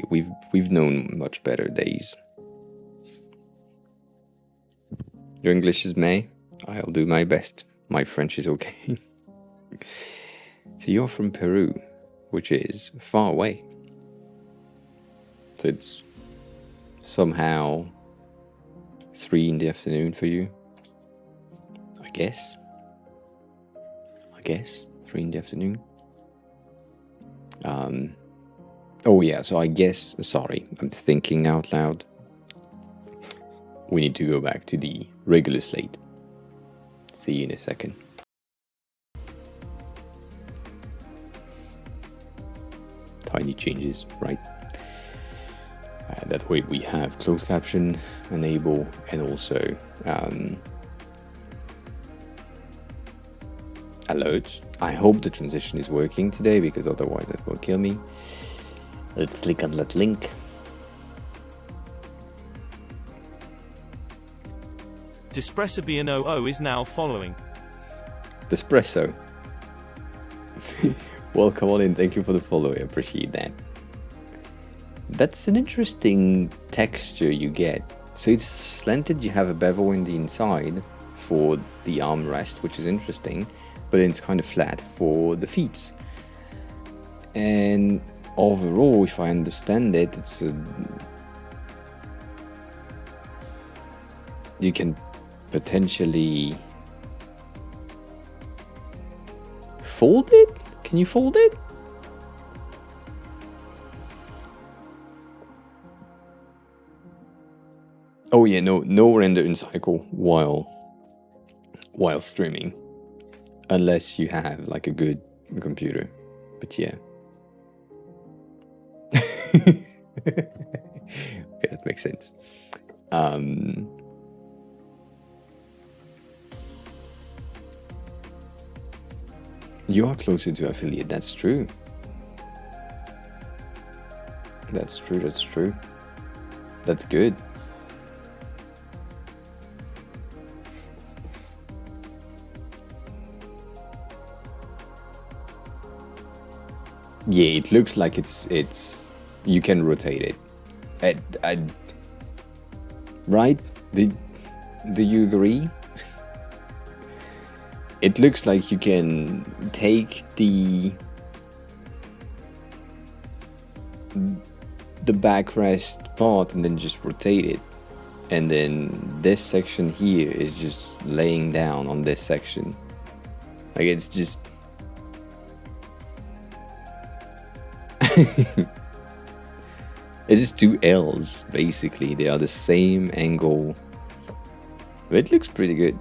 We've known much better days. Your English is May. I'll do my best. My French is okay. So you're from Peru, which is far away. So it's somehow 3 in the afternoon for you. I guess 3 in the afternoon. Oh yeah, so I guess, sorry, I'm thinking out loud. We need to go back to the regular slate. See you in a second. Tiny changes, right? That way we have closed caption enable, and also alerts. I hope the transition is working today, because otherwise it will kill me. Let's click on that link. Despresso B&OO is now following. Despresso. Well, come on in. Thank you for the follow. I appreciate that. That's an interesting texture you get. So it's slanted. You have a bevel in the inside for the armrest, which is interesting, but it's kind of flat for the feet. And overall, if I understand it, it's you can potentially fold it? Can you fold it? Oh yeah, no render in cycle while streaming, unless you have like a good computer. But yeah. Okay, that makes sense. You are closer to affiliate. That's true. That's true. That's good. Yeah, it looks like it's you can rotate it. Right? Do you agree? It looks like you can take the backrest part and then just rotate it. And then this section here is just laying down on this section. Like, it's just... It's just two L's, basically. They are the same angle. But it looks pretty good.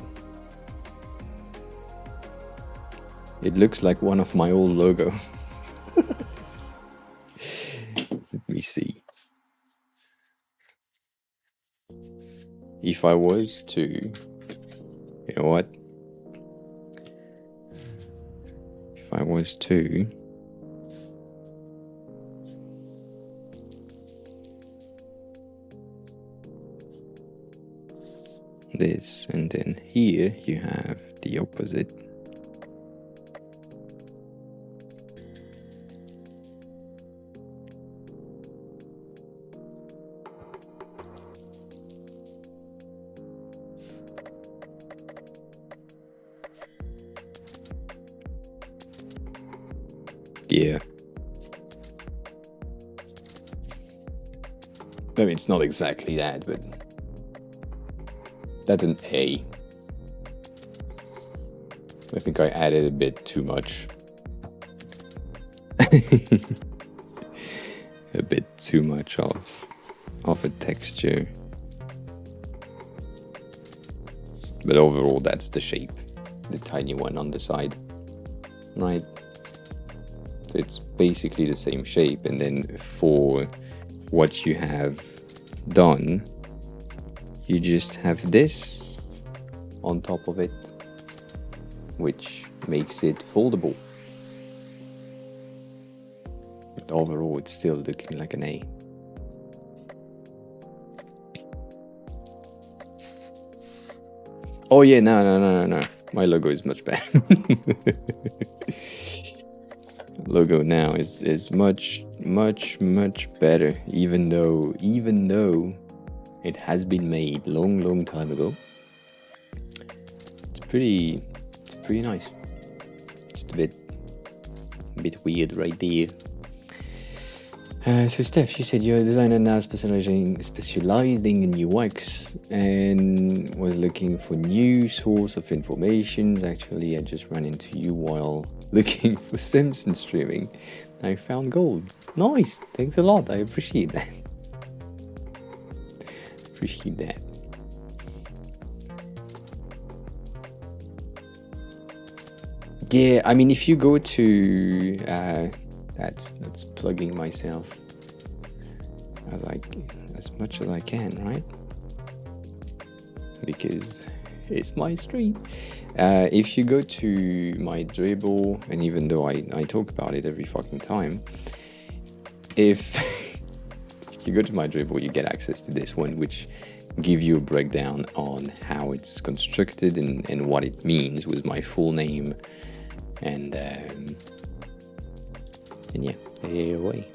It looks like one of my old logo. Let me see. If I was to... You know what? If I was to... this, and then here you have the opposite. Yeah. I mean, it's not exactly that, but that's an A. I think I added a bit too much. A bit too much of a texture. But overall, that's the shape. The tiny one on the side. Right? So it's basically the same shape. And then for what you have done, you just have this on top of it, which makes it foldable. But overall, it's still looking like an A. Oh yeah, no. My logo is much better. Logo now is much better, even though it has been made long time ago. It's pretty nice. Just a bit weird right there. So Steph, you said you're a designer now specializing in UX and was looking for new source of information. Actually, I just ran into you while looking for Simpsons streaming. I found gold. Nice, thanks a lot. I appreciate that. Appreciate that. Yeah, I mean, if you go to that's plugging myself as much as I can, right? Because it's my stream. If you go to my Dribbble, and even though I talk about it every fucking time, if you go to my Dribbble, you get access to this one, which give you a breakdown on how it's constructed and what it means with my full name, and yeah, away.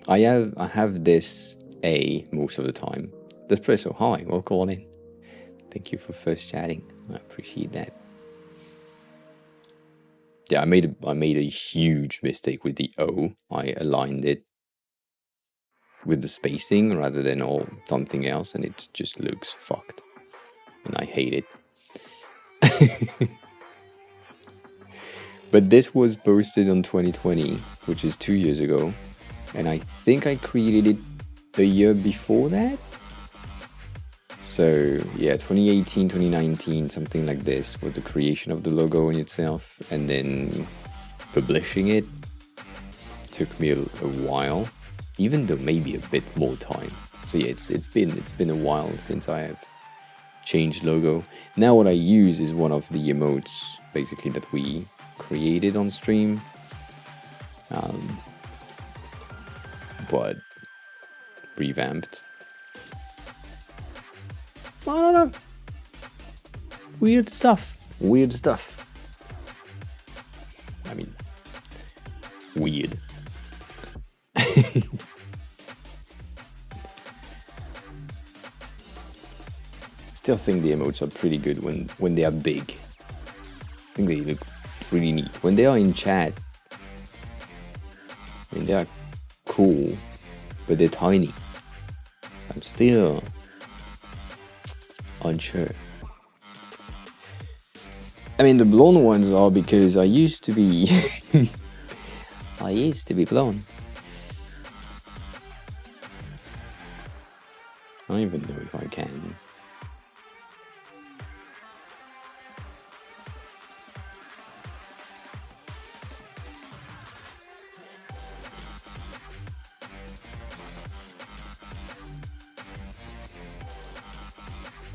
I have this A most of the time. Despresso, hi, welcome on in. Thank you for first chatting. I appreciate that. Yeah, I made a huge mistake with the O. I aligned it with the spacing rather than all something else, and it just looks fucked. And I hate it. But this was posted on 2020, which is 2 years ago. And I think I created it the year before that. So yeah, 2018, 2019, something like this, was the creation of the logo in itself. And then publishing it took me a while, even though maybe a bit more time. So yeah, it's been a while since I have changed logo. Now what I use is one of the emotes, basically, that we created on stream. But revamped. I don't know. Weird stuff. still think the emotes are pretty good when they are big. I think they look pretty neat. When they are in chat, I mean, they are cool, but they're tiny. I'm still unsure. I mean, the blonde ones are because I used to be blonde. I don't even know if I can.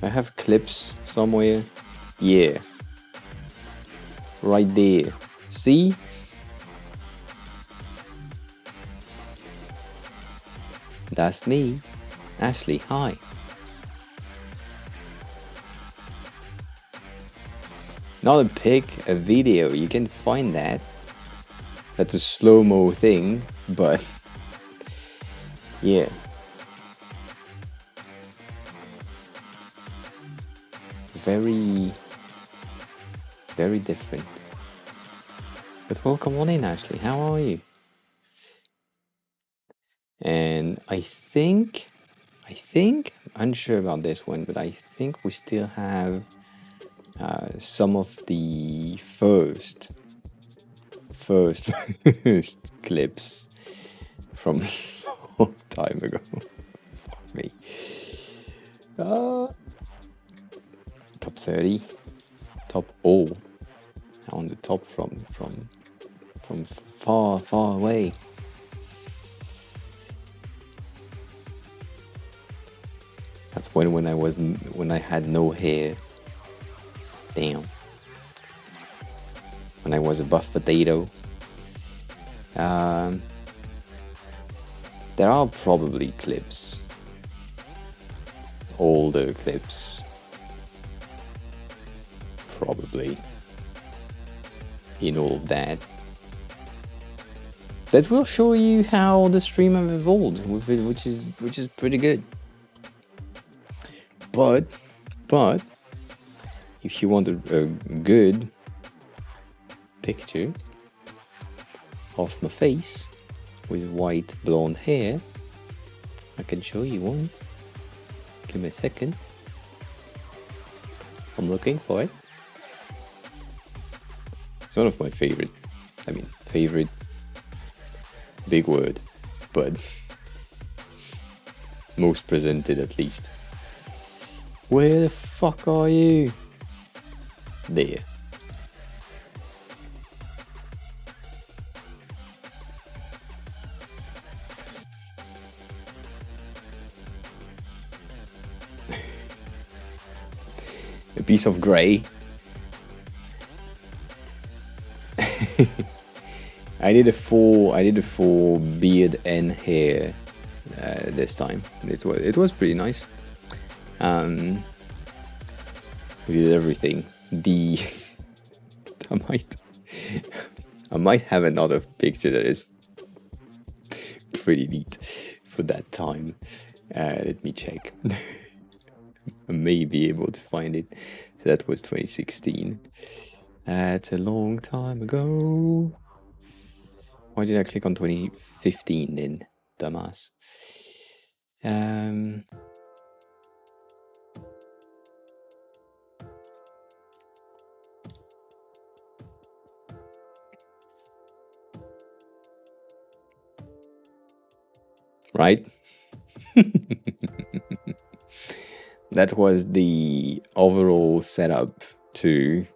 I have clips somewhere. Yeah. Right there. See? That's me. Ashley, hi. Not a pic, a video. You can find that. That's a slow-mo thing, but yeah. Very different. But welcome on in, Ashley. How are you? And I think, I'm unsure about this one, but I think we still have some of the first clips from a long time ago. Fuck me. Top 30, top all, on the top from far away. That's when I had no hair. Damn. When I was a buff potato. There are probably clips, older clips, probably, in all of that will show you how the stream have evolved with it, which is pretty good. But if you want a good picture of my face with white blonde hair, I can show you one. Give me a second. I'm looking for it. It's one of my favorite, big word, but most presented at least. Where the fuck are you? There. A piece of grey. I did a full beard and hair this time. It was pretty nice. We did everything. I might have another picture that is pretty neat for that time. Let me check. I may be able to find it. So that was 2016. That's a long time ago. Why did I click on 2015 then, dumbass? Right? That was the overall setup to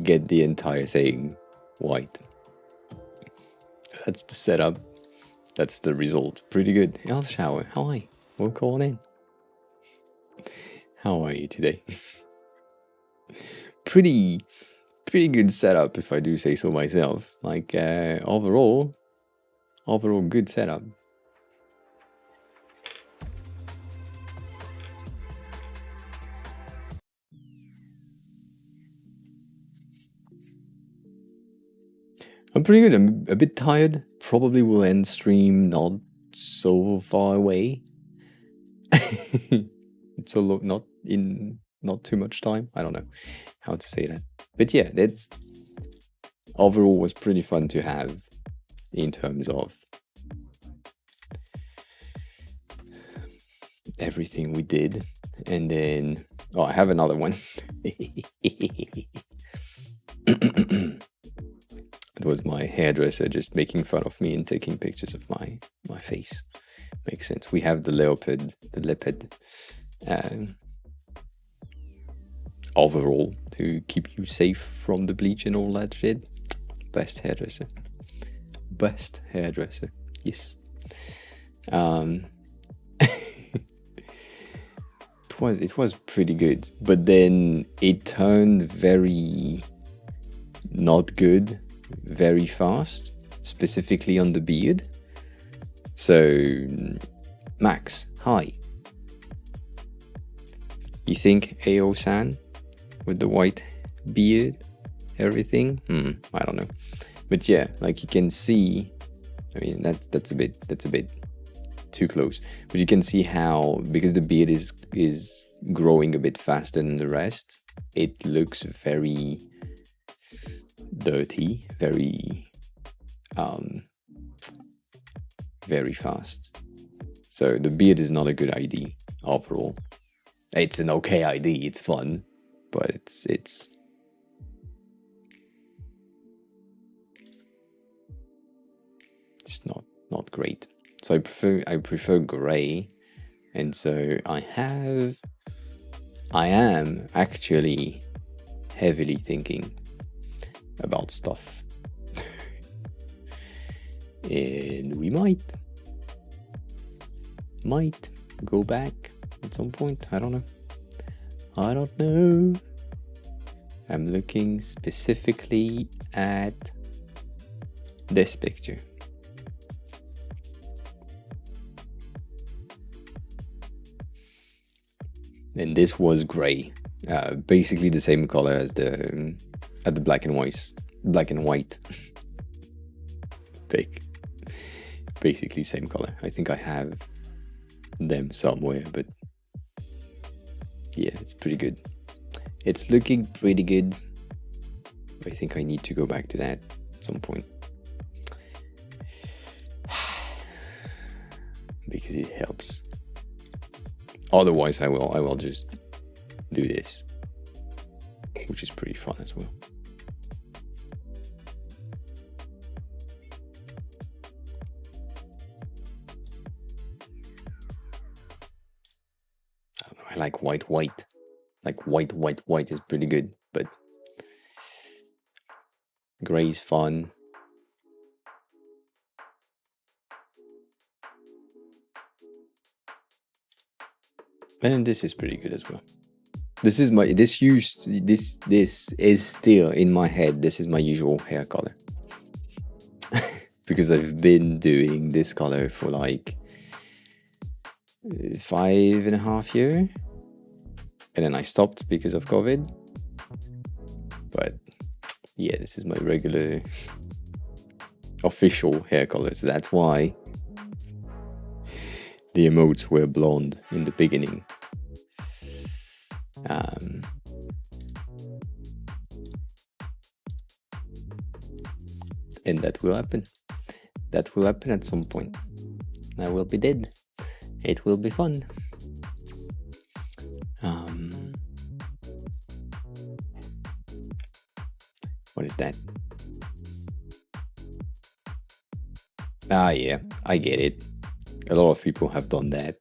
get the entire thing white. That's the setup. That's the result. Pretty good. I'll shower. Hi. Welcome on in. How are you today? Pretty good setup, if I do say so myself. Like, overall good setup. I'm pretty good. I'm a bit tired. Probably will end stream not so far away. it's a lot, not too much time. I don't know how to say that, but yeah, that's overall was pretty fun to have in terms of everything we did. And then I have another one. It was my hairdresser just making fun of me and taking pictures of my face. Makes sense. We have the leopard overall to keep you safe from the bleach and all that shit. Best hairdresser, yes. It was pretty good, but then it turned very not good very fast, specifically on the beard. So Max, hi. You think AO-san with the white beard, everything? I don't know. But yeah, like you can see, I mean that's a bit too close. But you can see how, because the beard is growing a bit faster than the rest, it looks very dirty, very fast. So the beard is not a good idea overall. It's an okay idea, it's fun, but it's not great. So I prefer gray, and so I am actually heavily thinking about stuff. And we might go back at some point. I don't know. I'm looking specifically at this picture. And this was gray, basically the same color as the black and white. Basically same color. I think I have them somewhere, but yeah, it's pretty good. It's looking pretty good. I think I need to go back to that at some point, because it helps. Otherwise, I will just do this, which is pretty fun as well. I don't know, I like white. Like white is pretty good, but gray is fun. And this is pretty good as well. This is still in my head. This is my usual hair color. Because I've been doing this color for like 5.5 years. And then I stopped because of COVID. But yeah, this is my regular official hair color. So that's why the emotes were blonde in the beginning. And that will happen. That will happen at some point. I will be dead. It will be fun. What is that? Yeah, I get it. A lot of people have done that.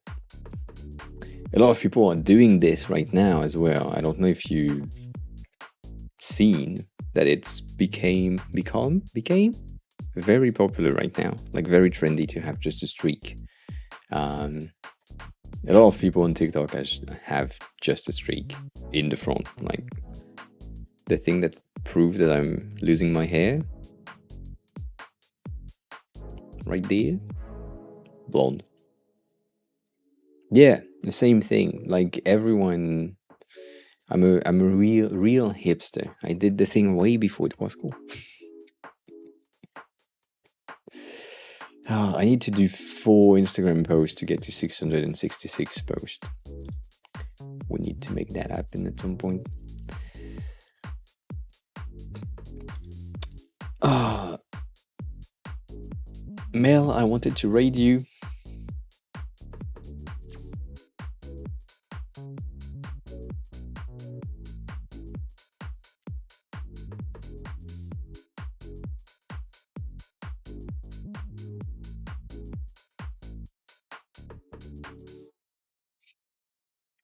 A lot of people are doing this right now as well. I don't know if you've seen that it's became very popular right now. Like very trendy to have just a streak. A lot of people on TikTok have just a streak in the front. Like the thing that proved that I'm losing my hair. Right there. Blonde. Yeah, the same thing. Like everyone, I'm a real hipster. I did the thing way before it was cool. I need to do 4 Instagram posts to get to 666 posts. we need to make that happen at some point. Mel, I wanted to raid you.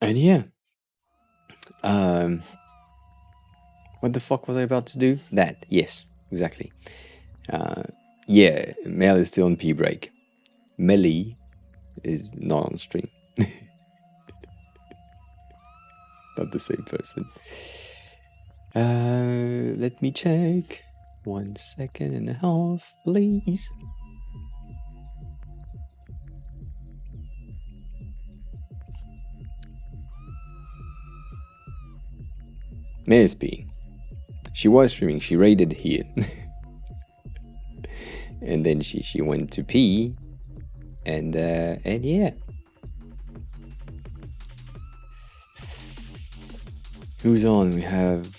And yeah. What the fuck was I about to do? That, yes, exactly. Yeah, Mel is still on P break. Melly is not on stream. Not the same person. Let me check. 1 second and a half, please. Miss P. She was streaming, she raided here. And then she went to P. And yeah. Who's on? We have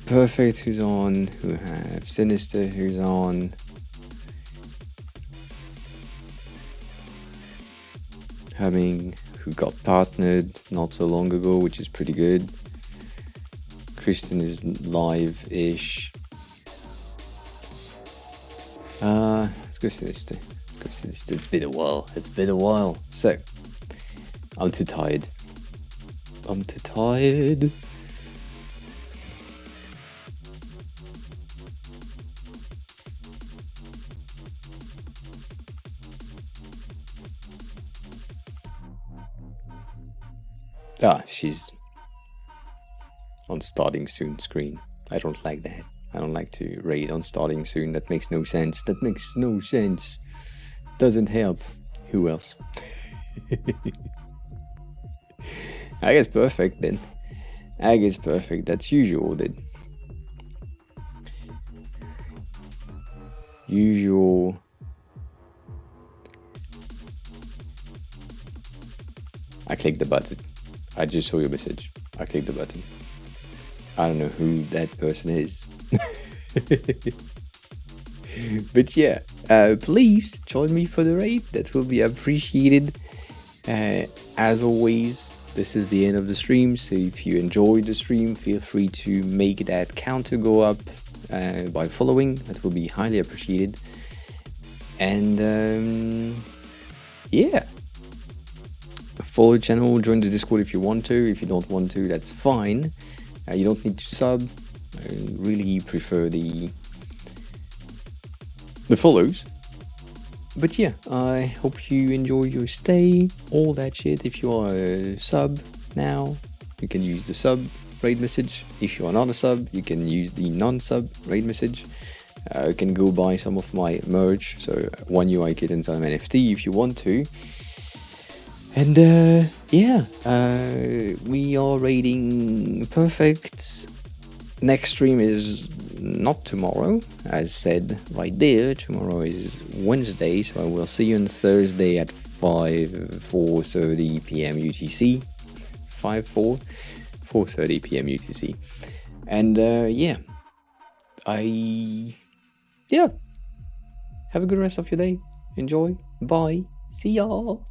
Perfect who's on. We have Sinister who's on. Humming who got partnered not so long ago, which is pretty good. Kristen is live-ish. Let's go Sinister. It's been a while. So, I'm too tired. She's on starting soon screen. I don't like that. I don't like to raid on starting soon. That makes no sense. Doesn't help. Who else? I guess Perfect then. That's usual then. Usual. I clicked the button. I just saw your message. I clicked the button. I don't know who that person is. But yeah, please join me for the raid. That will be appreciated. As always, this is the end of the stream. So if you enjoyed the stream, feel free to make that counter go up by following. That will be highly appreciated. And yeah. Follow the channel, join the Discord if you want to. If you don't want to, that's fine. You don't need to sub. I really prefer the follows. But yeah, I hope you enjoy your stay, all that shit. If you are a sub now, you can use the sub raid message. If you are not a sub, you can use the non-sub raid message. You can go buy some of my merch, so one UI kit and some NFT if you want to. And yeah, we are raiding Perfect. Next stream is not tomorrow, as said right there. Tomorrow is Wednesday, so I will see you on Thursday at 4:30 p.m. UTC. 4:30 p.m. UTC. And yeah, have a good rest of your day. Enjoy. Bye. See y'all.